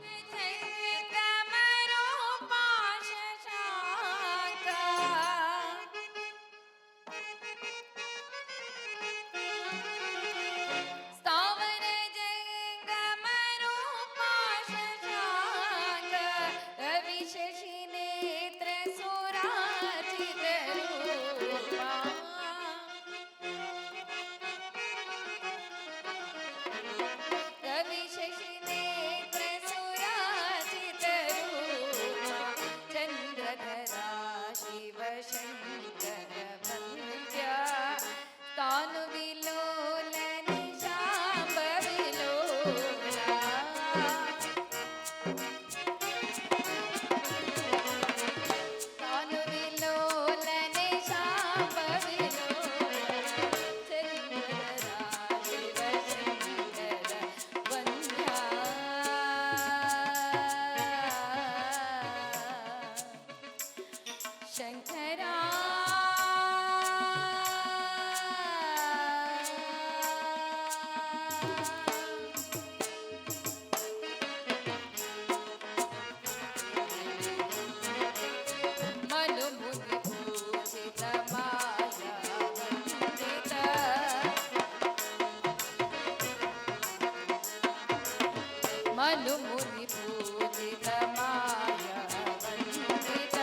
ಮನುಮುನಿ ಪೂಜಿತ ಮಾಯಾ ವಂದಿತ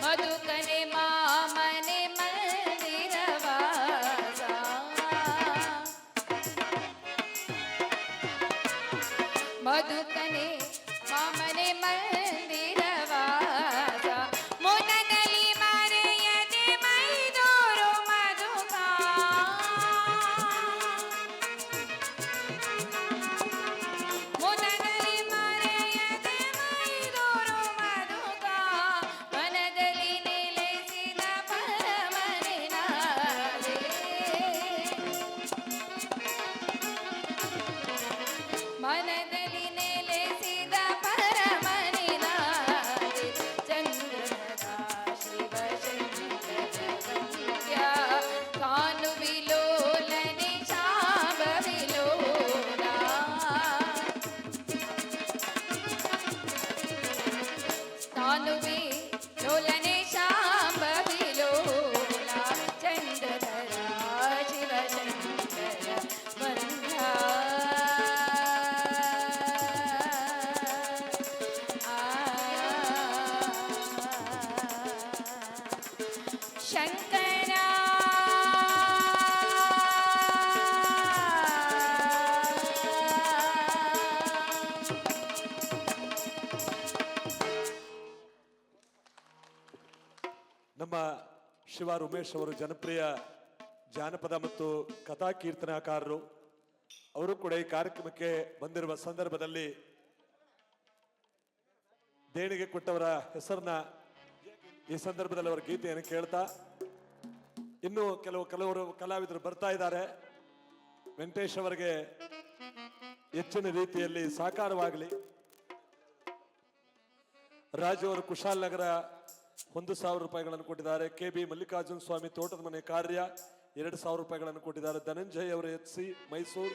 ಮಧುಕನೆ ಮಾಮನೆ ಮಂದಿರವಾಸ ಮಧುಕನೆ ಮಾಮನೆ ಮಂದಿರವಾಸ ಮುನದಲ್ಲಿ ಮರೆಯದೆ ಮೈದೂರು ಮಧುಕ ಮುನದಲ್ಲಿ ಮರೆಯದೆ ಮೈದೂರು ಮಧುಕ ಮನದಲ್ಲಿ ನೆಲೆಸಿದ ಪರಮನಿನಾದೆ ಮನದಲ್ಲಿ ನೆಲೆಸಿದ ಪರಮನಿನಾದೆ ಚಂದ್ರಧರ ಶಿವಶಂಕರ ವಂದ್ಯ ಕಾನುವಿಲೋಲನೆ ಶಾಂಭವಿಲೋಲ ಕಾನುವಿ ಲೋಲನೆ ಶಾಂಭವಿಲೋಲ ಚಂದ್ರಧರ ಶಿವಶಂಕರ ವಂದ್ಯ ಶಂಕರ ನಮ್ಮ ಶಿವ ಉಮೇಶ್ ಅವರು ಜನಪ್ರಿಯ ಜಾನಪದ ಮತ್ತು ಕಥಾ ಕೀರ್ತನಕಾರರು. ಅವರು ಕೂಡ ಈ ಕಾರ್ಯಕ್ರಮಕ್ಕೆ ಬಂದಿರುವ ಸಂದರ್ಭದಲ್ಲಿ ದೇಣಿಗೆ ಕೊಟ್ಟವರ ಹೆಸರನ್ನ ಈ ಸಂದರ್ಭದಲ್ಲಿ ಅವರ ಗೀತೆಯನ್ನು ಕೇಳ್ತಾ ಇನ್ನು ಕೆಲವರು ಕಲಾವಿದರು ಬರ್ತಾ ಇದ್ದಾರೆ. ವೆಂಕಟೇಶ್ ಅವರಿಗೆ ಹೆಚ್ಚಿನ ರೀತಿಯಲ್ಲಿ ಸಾಕಾರವಾಗಲಿ. ರಾಜು ಅವರು ಕುಶಾಲನಗರ 1,000 ರೂಪಾಯಿಗಳನ್ನು ಕೊಟ್ಟಿದ್ದಾರೆ. KB ಮಲ್ಲಿಕಾರ್ಜುನ ಸ್ವಾಮಿ ತೋಟದ ಮನೆ ಕಾರ್ಯ 2,000 ರೂಪಾಯಿಗಳನ್ನು ಕೊಟ್ಟಿದ್ದಾರೆ. ಧನಂಜಯ್ ಅವರು HC ಮೈಸೂರು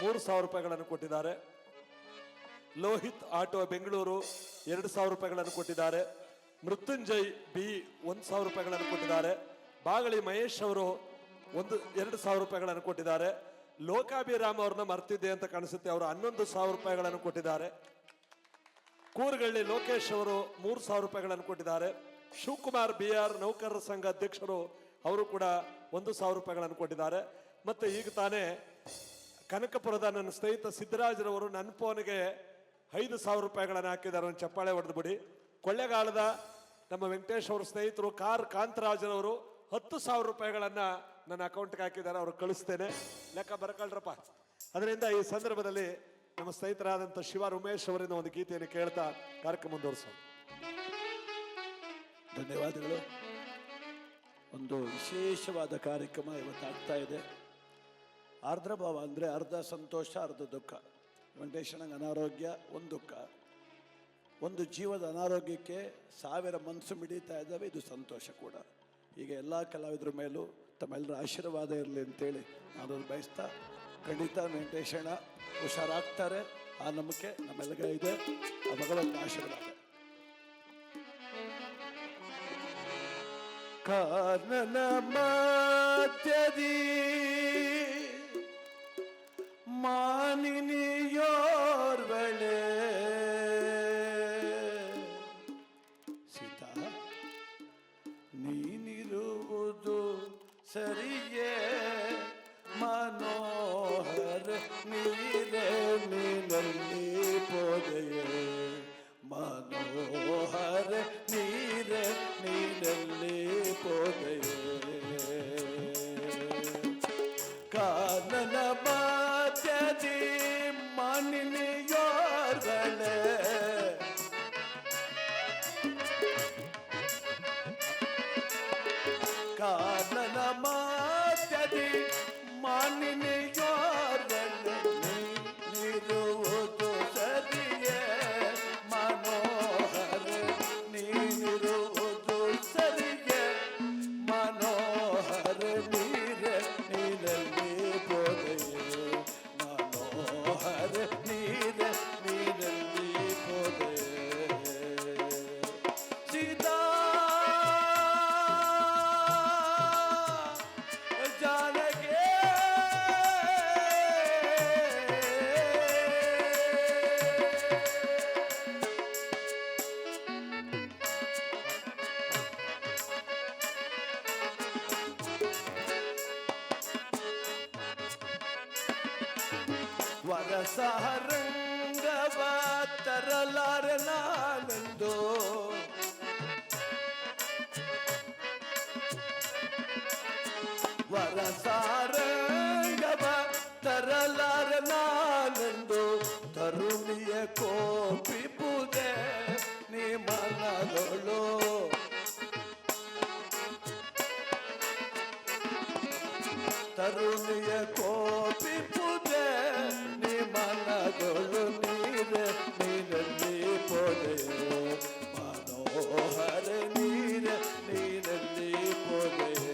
3,000 ರೂಪಾಯಿಗಳನ್ನು ಕೊಟ್ಟಿದ್ದಾರೆ. ಲೋಹಿತ್ ಆಟೋ ಬೆಂಗಳೂರು 2,000 ರೂಪಾಯಿಗಳನ್ನು ಕೊಟ್ಟಿದ್ದಾರೆ. ಮೃತ್ಯುಂಜಯ್ B 1,000 ರೂಪಾಯಿಗಳನ್ನು ಕೊಟ್ಟಿದ್ದಾರೆ. ಬಾಗಳಿ ಮಹೇಶ್ ಅವರು 2,000 ರೂಪಾಯಿಗಳನ್ನು ಕೊಟ್ಟಿದ್ದಾರೆ. ಲೋಕಾಭಿರಾಮ್ ಅವ್ರನ್ನ ಮರ್ತಿದ್ದೆ ಅಂತ ಕಾಣಿಸುತ್ತೆ, ಅವರು 11,000 ರೂಪಾಯಿಗಳನ್ನು ಕೊಟ್ಟಿದ್ದಾರೆ. ಕೂರ್ಗಳ್ಳಿ ಲೋಕೇಶ್ ಅವರು 3,000 ರೂಪಾಯಿಗಳನ್ನು ಕೊಟ್ಟಿದ್ದಾರೆ. ಶಿವಕುಮಾರ್ BR ನೌಕರರ ಸಂಘ ಅಧ್ಯಕ್ಷರು ಅವರು ಕೂಡ 1,000 ರೂಪಾಯಿಗಳನ್ನು ಕೊಟ್ಟಿದ್ದಾರೆ. ಮತ್ತೆ ಈಗ ತಾನೇ ಕನಕಪುರದ ನನ್ನ ಸ್ನೇಹಿತ ಸಿದ್ದರಾಜರವರು ನನ್ನ ಫೋನ್ಗೆ 5,000 ರೂಪಾಯಿಗಳನ್ನು ಹಾಕಿದ್ದಾರೆ. ಒಂದು ಚಪ್ಪಾಳೆ ಹೊಡೆದು ಬಿಡಿ. ಕೊಳ್ಳೇಗಾಲದ ನಮ್ಮ ವೆಂಕಟೇಶ್ ಅವರ ಸ್ನೇಹಿತರು ಕಾಂತರಾಜರವರು 10,000 ರೂಪಾಯಿಗಳನ್ನ ನನ್ನ ಅಕೌಂಟ್ಗೆ ಹಾಕಿದ್ದಾರೆ, ಅವ್ರು ಕಳಿಸ್ತೇನೆ, ಲೆಕ್ಕ ಬರ್ಕೊಳ್ರಪ್ಪ. ಅದರಿಂದ ಈ ಸಂದರ್ಭದಲ್ಲಿ ನಮ್ಮ ಸ್ನೇಹಿತರಾದಂಥ ಶಿವ ಉಮೇಶ್ ಅವರಿಂದ ಒಂದು ಗೀತೆಯನ್ನು ಕೇಳ್ತಾ ಕಾರ್ಯಕ್ರಮ ಮುಂದುವರಿಸೋಣ. ಧನ್ಯವಾದಗಳು. ಒಂದು ವಿಶೇಷವಾದ ಕಾರ್ಯಕ್ರಮ ಇವತ್ತಾಗ್ತಾ ಇದೆ. ಆರ್ದ್ರಭಾವ ಅಂದರೆ ಅರ್ಧ ಸಂತೋಷ ಅರ್ಧ ದುಃಖ. ವೆಂಕಟೇಶನಿಗೆ ಅನಾರೋಗ್ಯ ಒಂದು ದುಃಖ, ಒಂದು ಜೀವದ ಅನಾರೋಗ್ಯಕ್ಕೆ 1000 ಮನಸ್ಸು ಮಿಡಿತಾ ಇದ್ದಾವೆ, ಇದು ಸಂತೋಷ ಕೂಡ. ಈಗ ಎಲ್ಲ ಕಲಾವಿದರ ಮೇಲೂ ತಮ್ಮೆಲ್ಲರ ಆಶೀರ್ವಾದ ಇರಲಿ ಅಂತೇಳಿ ನಾನು ಬಯಸ್ತಾ, ಖಂಡಿತ ವೆಂಕಟೇಶಣ್ಣ ಹುಷಾರಾಗ್ತಾರೆ, ಆ ನಂಬಿಕೆ ನಮ್ಮೆಲ್ಲಗ ಇದೆ. ಆ ಭಗವಂತನ ಆಶೀರ್ವಾದ. ಕಾನನ ಮಧ್ಯದಿ ಮಾನಿನಿಯೋರ್ವಳೆ ಸೀತಾ, ನೀನಿರುವುದು ಸರಿಯೇ ಮನೋಹರ ನೀರೇ ನೀನಲ್ಲಿ ಪೋದೆಯೇ, ಮನೋಹರ ನೀರೇ ನೀನಲ್ಲಿ ಪೋದೆಯೇ. ಕಾನನ ಮಧ್ಯದಿ ಮಾನಿನಿಯೋರ್ವಳೆ ಕಾನನ ಮಧ್ಯದಿ ಮಾನಿನಿಯೋರ್ವಳೆ, ನೀನಿರುವುದು ಸರಿಯೇ ಮನೋಹರ ನೀನಿರುವುದು ಸರಿಯೇ, ಮನೋಹರ ನೀರೇ ನೀನಲ್ಲಿ ಪೋದೆಯೇ, ಮನೋಹರ ನೀರೇ ನೀನಲ್ಲಿ ಪೋದೆಯೇ. ಸೀತಾ ಜಾನಕಿ ವರಸಹರಂಗವ ತರಲಾರ ನಾನೆಂದು, ವರಸಾರಂಗವ ತರಲಾರ ನಾನೆಂದು, ತರುಣಿಯ ಕೋಪಿಪುದೆ ನೀ ಮನದೊಳು, ತರುಣಿಯ ಕೋಪಿಪುದೆ ನೀ ಮನದೊಳು, ನೀರೆ ನೀರಲ್ಲಿ ಪೊದೆಯೇ, ಮನೋಹರ ನೀರೆ ನೀರಲ್ಲಿ ಪೊದೆಯೇ.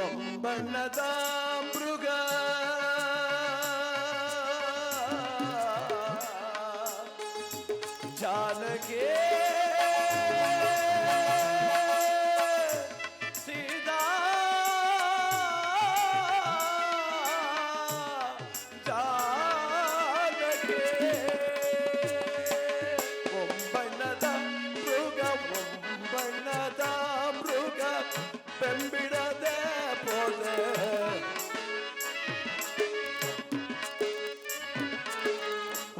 ಒಂಬಣ್ಣದ ಮೃಗ ಜಾಲಗೆ ಸೀದಾ ಜಾಲಗೆ, ಒಂಬಣ್ಣದ ಮೃಗ ಒಂಬಣ್ಣದ ಮೃಗ ಬೆಂಬಿಡದೆ ಪೋದೆ,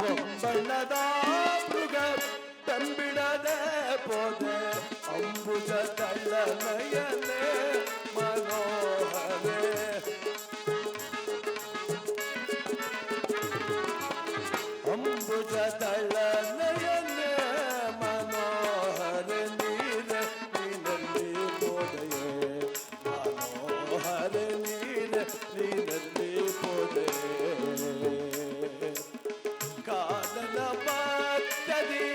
ಒಂಬಣ್ಣದ ಮೃಗ ಬೆಂಬಿಡದೆ ಪೋದೆ, ಅಂಬುಜ ತಳ್ಳನಯನೆ ಮನೋಹರೇ, ಅಂಬುಜ ತಳ್ಳನಯನೆ ಮನೋಹರ ನೀರೆ ನೀನಲ್ಲಿ ಪೋದೆಯೇ, ಮನೋಹರ ನೀರೆ ನೀನಲ್ಲಿ ಪೋದೆಯೇ. ಕಾನನ ಮಧ್ಯದಿ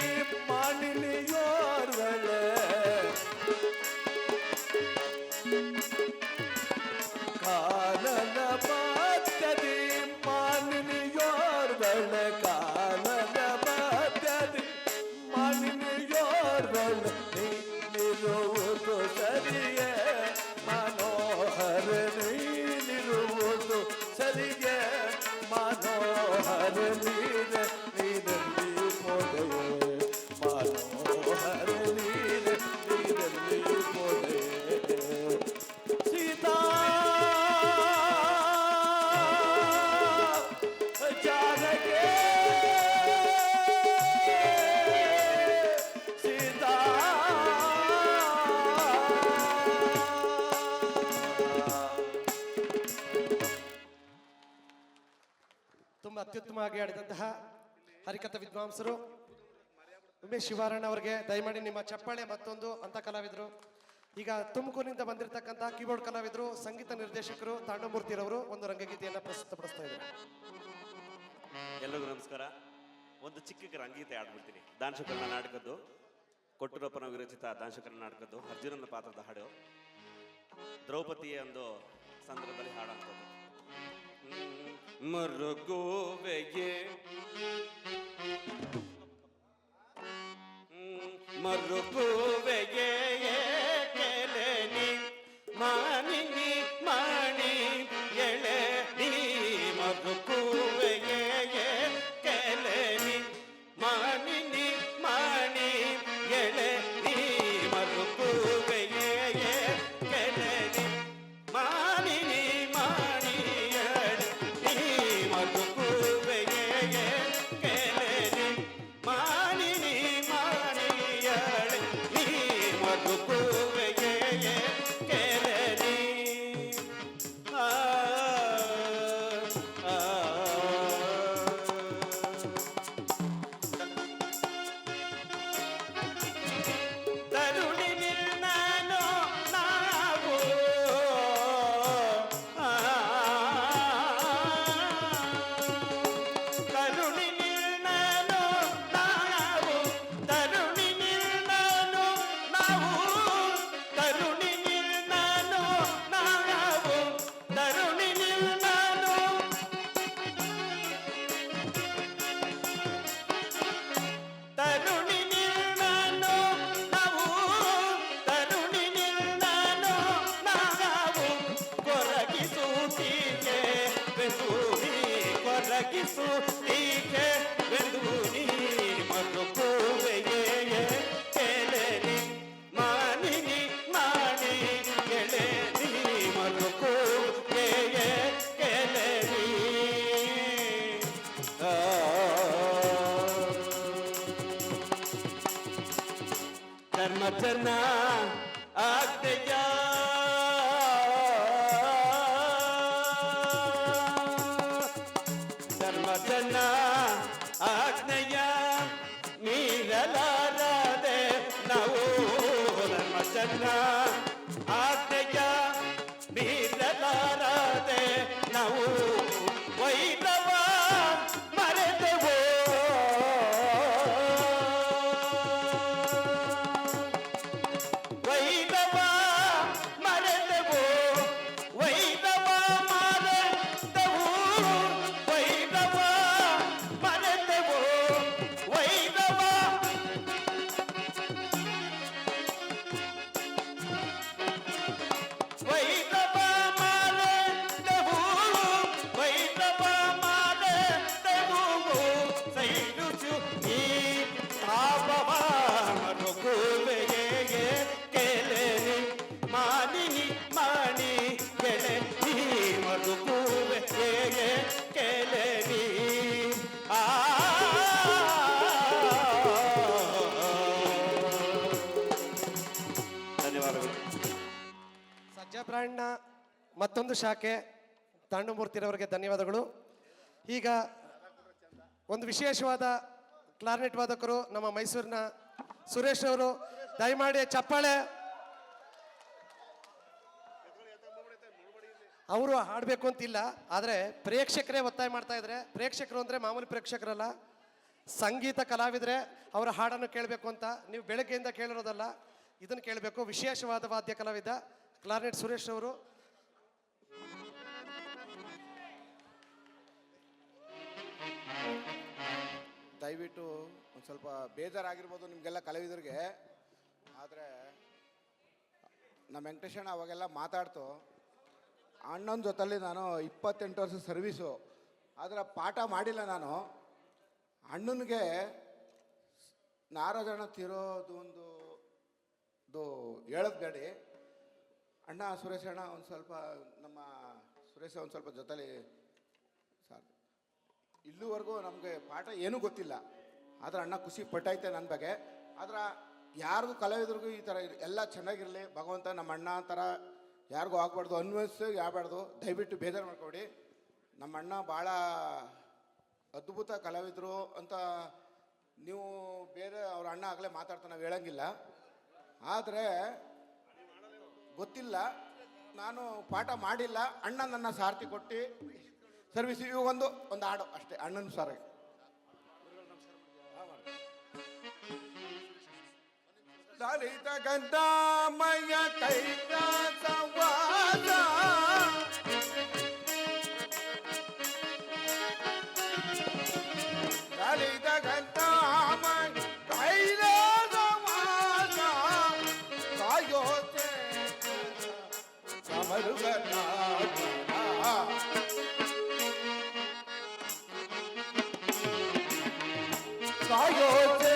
ಮಾನಿನಿಯೋರ್ವಳೆ, ಕಾನನ ಮಧ್ಯದಿ ಮಾನಿನಿಯೋರ್ವಳೆ, ಕಾನನ ಮಧ್ಯದಿ ಮಾನಿನಿಯೋರ್ವಳೆ, ನೀನಿರುವುದು ಸರಿಯೇ ಮನೋಹರ ನೀನಿರುವುದು ಸರಿಯೇ, ಮನೋಹರ ನೀರೆ ನೀರಲ್ಲಿ ಪೋದೆಯೇ, ಮನೋಹರ ನೀರೆ ನೀರಲ್ಲಿ ಅತ್ಯುತ್ತಮವಾಗಿ ಆಡಿದಂತಹ ಹರಿಕಥಾ ವಿದ್ವಾಂಸರು ಉಮೇಶ್ ಶಿವಾರಣ್ಣ ಅವರಿಗೆ ದಯಮಾಡಿ ನಿಮ್ಮ ಚಪ್ಪಾಳೆ ಮತ್ತೊಂದು ಅಂತ ಕಲಾವಿದರು. ಈಗ ತುಮಕೂರಿನಿಂದ ಬಂದಿರತಕ್ಕಂತಹ ಕೀಬೋರ್ಡ್ ಕಲಾವಿದರು, ಸಂಗೀತ ನಿರ್ದೇಶಕರು ತಾಂಡಮೂರ್ತಿರವರು ಒಂದು ರಂಗಗೀತೆಯನ್ನು ಪ್ರಸ್ತುತಪಡಿಸ್ತಾ ಇದ್ದಾರೆ. ಎಲ್ಲರಿಗೂ ನಮಸ್ಕಾರ. ಒಂದು ಚಿಕ್ಕ ರಂಗಗೀತೆ ಆಡ್ಬಿಡ್ತೀನಿ. ದಾನಶಂಕರನ ನಾಟಕದ್ದು, ಕೊಟ್ಟೂರಪ್ಪನ ವಿರಚಿತ ದಾನಶಂಕರನ ನಾಟಕದ್ದು ಅರ್ಜುನನ ಪಾತ್ರದ ಹಾಡು. ದ್ರೌಪದಿಯ ಒಂದು ಸಂದರ್ಭದಲ್ಲಿ ಹಾಡುವಂಥದ್ದು. ಮರುಗುವೆಗೆ ಮರುಗುವೆಗೆ ಕೆಲೆನಿ ಮಾನಿನಿ ಮಾಣಿ ಎಳೆ ನೀ ಮರುಗುವೆಗೆ ಕೆಲೆನಿ ಮಾನಿನಿ ಮಾಣಿ ಎಳೆ ನೀ ಮರುಗುವೆಗೆ ಕೆಲೆನಿ ಮಾನಿನಿ ಮಾಣಿ ಎಳೆ ನೀ ಮರುಗುವೆಗೆ ಕೆಲೆನಿ ಮಾನಿನಿ ಮಾಣಿ ಎಳೆ ನೀ ಮರುಗುವೆಗೆ ಕೆಲೆನಿ ಆ ಆ ತರುಣಿ ನಿನ್ನನು ನಾವು ತರುಣಿ ನಿನ್ನನು ನಾವು ತರುಣಿ ನಿನ್ನನು ನಾವು ತರುಣಿ ನಿನ್ನನು ನಾವು ತರುಣಿ ನಿನ್ನನು ತರುಣಿ ನಿನ್ನನು ನಾವು ತರುಣಿ ನಿನ್ನನು ನಾವು ಕೊರಗಿಸುತ್ತೀಕೆ ಬೆಂದೂನಿ ಕೊರಗಿಸುತ್ತೀಕೆ ಬೆಂದೂನಿ ಮರುಗುವೆಗೆ ಕೆಲೆನಿ ಮಾನಿನಿ ಮಾಣಿ ಕೆಳೆನಿ ಮರುಗುವೆಗೆ ಕೆಲೆನಿ ಧರ್ಮಜನ ಆಜ್ಞೆಯ ಧರ್ಮಜನ ಆಜ್ಞೆಯ ಮೀರಲಾರದೆ ನಾವು ಧರ್ಮಜನ ಆಜ್ಞೆಯ ಮೀರಲಾರದೆ ನಾವು ವೈರವ ಮರೆತೆವೋ ವೈರವ ಮರೆತೆವೋ ವೈರವ ಮರೆತೆವು ವೈರವ ಮರೆತೆವೋ ವೈರವ ವೈರವ ಮರೆತೆವು ವೈರವ ಮರೆತೆವು ಸೈರುಚು ಈ ಪಾಪವ ಮರುಗುವೆಗೆ ಕೆಲೆನಿ ಮಾನಿನಿ ಮಾಣಿ ಕೆಳೆನಿ ಮರುಗುವೆಗೆ ಕೆಲೆನಿ ಆ ಧನ್ಯವಾದಗಳು. ಸಜ್ಜಾ ಬ್ರ್ಯಾಂಡ್ನ ಮತ್ತೊಂದು ಶಾಖೆ ತಾಂಡಮೂರ್ತಿರವರಿಗೆ ಧನ್ಯವಾದಗಳು. ಈಗ ಒಂದು ವಿಶೇಷವಾದ ಕ್ಲಾರ್ನೆಟ್ ವಾದಕರು ನಮ್ಮ ಮೈಸೂರಿನ ಸುರೇಶ್ ಅವರು, ದಯಮಾಡಿ ಚಪ್ಪಾಳೆ. ಅವರು ಹಾಡಬೇಕು ಅಂತಿಲ್ಲ, ಆದರೆ ಪ್ರೇಕ್ಷಕರೇ ಒತ್ತಾಯ ಮಾಡ್ತಾ ಇದ್ದಾರೆ. ಪ್ರೇಕ್ಷಕರು ಅಂದರೆ ಮಾಮೂಲಿ ಪ್ರೇಕ್ಷಕರಲ್ಲ, ಸಂಗೀತ ಕಲಾವಿದರೆ ಅವರ ಹಾಡನ್ನು ಕೇಳಬೇಕು ಅಂತ. ನೀವು ಬೆಳಗ್ಗೆಯಿಂದ ಕೇಳಿರೋದಲ್ಲ, ಇದನ್ನು ಕೇಳಬೇಕು. ವಿಶೇಷವಾದ ವಾದ್ಯ ಕಲಾವಿದ ಕ್ಲಾರ್ನೆಟ್ ಸುರೇಶ್ ಅವರು. ದಯವಿಟ್ಟು ಒಂದು ಸ್ವಲ್ಪ ಬೇಜಾರಾಗಿರ್ಬೋದು ನಿಮಗೆಲ್ಲ ಕಲಾವಿದರಿಗೆ. ಆದರೆ ನಮ್ಮ ವೆಂಕಟೇಶಣ್ಣ ಅವಾಗೆಲ್ಲ ಮಾತಾಡ್ತು. ಅಣ್ಣನ ಜೊತೆಲಿ ನಾನು 28 ವರ್ಷ ಸರ್ವೀಸು, ಆದರೆ ಪಾಠ ಮಾಡಿಲ್ಲ ನಾನು. ಅಣ್ಣನಿಗೆ ನಾರಾಜಣ್ಣ ತಿರೋದು ಒಂದು ಹೇಳೋದು ಬೇಡಿ. ಅಣ್ಣ ಸುರೇಶ್ ಅಣ್ಣ ಒಂದು ಸ್ವಲ್ಪ ನಮ್ಮ ಸುರೇಶ ಒಂದು ಸ್ವಲ್ಪ ಜೊತೆಲಿ ಸರ್, ಇಲ್ಲಿವರೆಗೂ ನಮಗೆ ಪಾಠ ಏನೂ ಗೊತ್ತಿಲ್ಲ, ಆದರೆ ಅಣ್ಣ ಖುಷಿ ಪಟ್ಟೈತೆ ನನ್ನ ಬಗ್ಗೆ. ಆದ್ರೆ ಯಾರಿಗೂ ಕಲಾವಿದ್ರಿಗೂ ಈ ಥರ ಎಲ್ಲ ಚೆನ್ನಾಗಿರಲಿ ಭಗವಂತ. ನಮ್ಮ ಅಣ್ಣ ಥರ ಯಾರಿಗೂ ಆಗಬಾರ್ದು, ಅನ್ವಯಿಸಿ ಆಗಬಾರ್ದು. ದಯವಿಟ್ಟು ಬೇಜಾರು ಮಾಡ್ಕೊಬೇಡಿ. ನಮ್ಮ ಅಣ್ಣ ಭಾಳ ಅದ್ಭುತ ಕಲಾವಿದರು ಅಂತ ನೀವು ಬೇರೆ ಅವ್ರ ಅಣ್ಣ ಆಗಲೇ ಮಾತಾಡ್ತಾ ನಾವು ಹೇಳಂಗಿಲ್ಲ. ಆದರೆ ಗೊತ್ತಿಲ್ಲ, ನಾನು ಪಾಠ ಮಾಡಿಲ್ಲ, ಅಣ್ಣ ನನ್ನ ಸಾರ್ಥಿ ಕೊಟ್ಟು ಸರ್ವಿಸ್. ಇವಾಗ ಒಂದು ಹಾಡು ಅಷ್ಟೇ ಅಣ್ಣನ ಸಾರ. ಲಲಿತ ಗಂಧಾಮಯ ಕೈಲಾಸವಾಸ ಲಲಿತ ಗಂಧಾಮಯ ಕೈಲಾಸವಾಸ ಕಾಯೋತೆ ಸಮರುಗನ ಕಾಯೋತೆ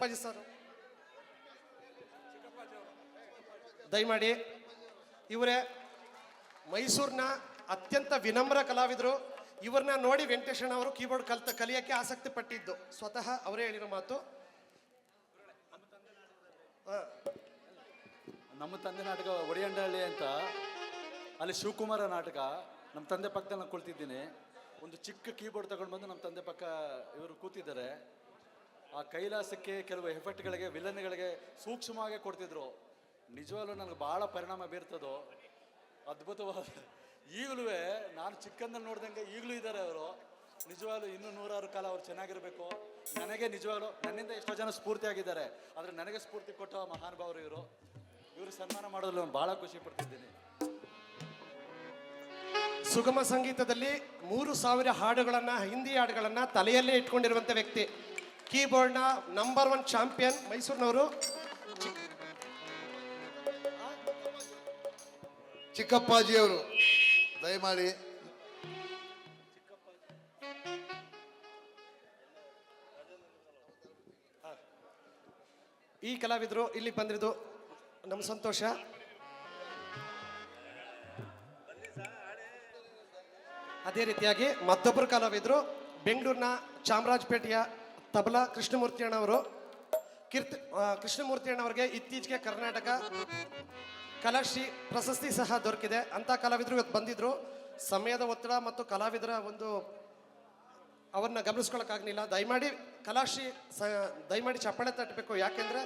ಚಿಕ್ಕಪ್ಪಾಜಿ ಸರ್ ದಯಮಾಡಿ. ಇವರೇ ಮೈಸೂರಿನ ಅತ್ಯಂತ ವಿನಮ್ರ ಕಲಾವಿದರು. ಇವ್ರನ್ನ ನೋಡಿ ವೆಂಕಟೇಶಣ್ಣ ಅವರು ಕೀಬೋರ್ಡ್ ಕಲಿಯಕ್ಕೆ ಆಸಕ್ತಿ ಪಟ್ಟಿದ್ದು ಸ್ವತಃ ಅವರೇ ಹೇಳಿರೋ ಮಾತು. ನಮ್ಮ ತಂದೆ ನಾಟಕ ಒಡಿಯಂಡಹಳ್ಳಿ ಅಂತ, ಅಲ್ಲಿ ಶಿವಕುಮಾರ ನಾಟಕ. ನಮ್ಮ ತಂದೆ ಪಕ್ಕದಲ್ಲಿ ನಾನು ಕುಳಿತಿದ್ದೀನಿ. ಒಂದು ಚಿಕ್ಕ ಕೀಬೋರ್ಡ್ ತಗೊಂಡು ಬಂದು ನಮ್ಮ ತಂದೆ ಪಕ್ಕ ಇವರು ಕೂತಿದ್ದಾರೆ. ಆ ಕೈಲಾಸಕ್ಕೆ ಕೆಲವು ಎಫೆಕ್ಟ್ಗಳಿಗೆ, ವಿಲನ್ಗಳಿಗೆ ಸೂಕ್ಷ್ಮವಾಗಿ ಕೊಡ್ತಿದ್ರು. ನಿಜವಾಗ್ಲೂ ನನಗೆ ಭಾಳ ಪರಿಣಾಮ ಬೀರ್ತದೋ, ಅದ್ಭುತವಾದ. ಈಗಲೂ ನಾನು ಚಿಕ್ಕಂದಲ್ಲಿ ನೋಡ್ದಂಗೆ ಈಗಲೂ ಇದ್ದಾರೆ ಅವರು. ನಿಜವಾಗ್ಲೂ ಇನ್ನೂ 100 ಕಾಲ ಅವ್ರು ಚೆನ್ನಾಗಿರಬೇಕು. ನನಗೆ ನಿಜವಾಗ್ಲೂ ನನ್ನಿಂದ ಎಷ್ಟೋ ಜನ ಸ್ಫೂರ್ತಿ ಆಗಿದ್ದಾರೆ, ಆದರೆ ನನಗೆ ಸ್ಫೂರ್ತಿ ಕೊಟ್ಟ ಮಹಾನುಭಾವರು ಇವರು. ಇವರು ಸನ್ಮಾನ ಮಾಡೋದ್ರಲ್ಲಿ ನಾನು ಭಾಳ ಖುಷಿ ಪಡ್ತಿದ್ದೀನಿ. ಸುಗಮ ಸಂಗೀತದಲ್ಲಿ 3000 ಹಾಡುಗಳನ್ನ, ಹಿಂದಿ ಹಾಡುಗಳನ್ನ ತಲೆಯಲ್ಲೇ ಇಟ್ಕೊಂಡಿರುವಂತ ವ್ಯಕ್ತಿ, ಕೀಬೋರ್ಡ್ನ ನಂಬರ್ 1 ಚಾಂಪಿಯನ್ ಮೈಸೂರಿನವರು ಚಿಕ್ಕಪ್ಪಾಜಿಯವರು. ದಯಮಾಡಿ ಈ ಕಲಾವಿದರು ಇಲ್ಲಿ ಬಂದಿರೋದು ನಮ್ಮ ಸಂತೋಷ. ಅದೇ ರೀತಿಯಾಗಿ ಮತ್ತೊಬ್ಬರು ಕಲಾವಿದರು ಬೆಂಗಳೂರಿನ ಚಾಮರಾಜಪೇಟೆಯ ತಬಲಾ ಕೃಷ್ಣಮೂರ್ತಿ ಅಣ್ಣವರು. ಕೃಷ್ಣಮೂರ್ತಿ ಅಣ್ಣವರಿಗೆ ಇತ್ತೀಚೆಗೆ ಕರ್ನಾಟಕ ಕಲಾಶ್ರೀ ಪ್ರಶಸ್ತಿ ಸಹ ದೊರಕಿದೆ. ಅಂತ ಕಲಾವಿದರು ಇವತ್ತು ಬಂದಿದ್ರು. ಸಮಯದ ಒತ್ತಡ ಮತ್ತು ಕಲಾವಿದರ ಒಂದು ಅವ್ರನ್ನ ಗಮನಿಸ್ಕೊಳಕ್ಕಾಗಲಿಲ್ಲ. ದಯಮಾಡಿ ಕಲಾಶ್ರೀ ದಯಮಾಡಿ ಚಪ್ಪಾಳೆ ತಟ್ಟಬೇಕು. ಯಾಕೆಂದ್ರೆ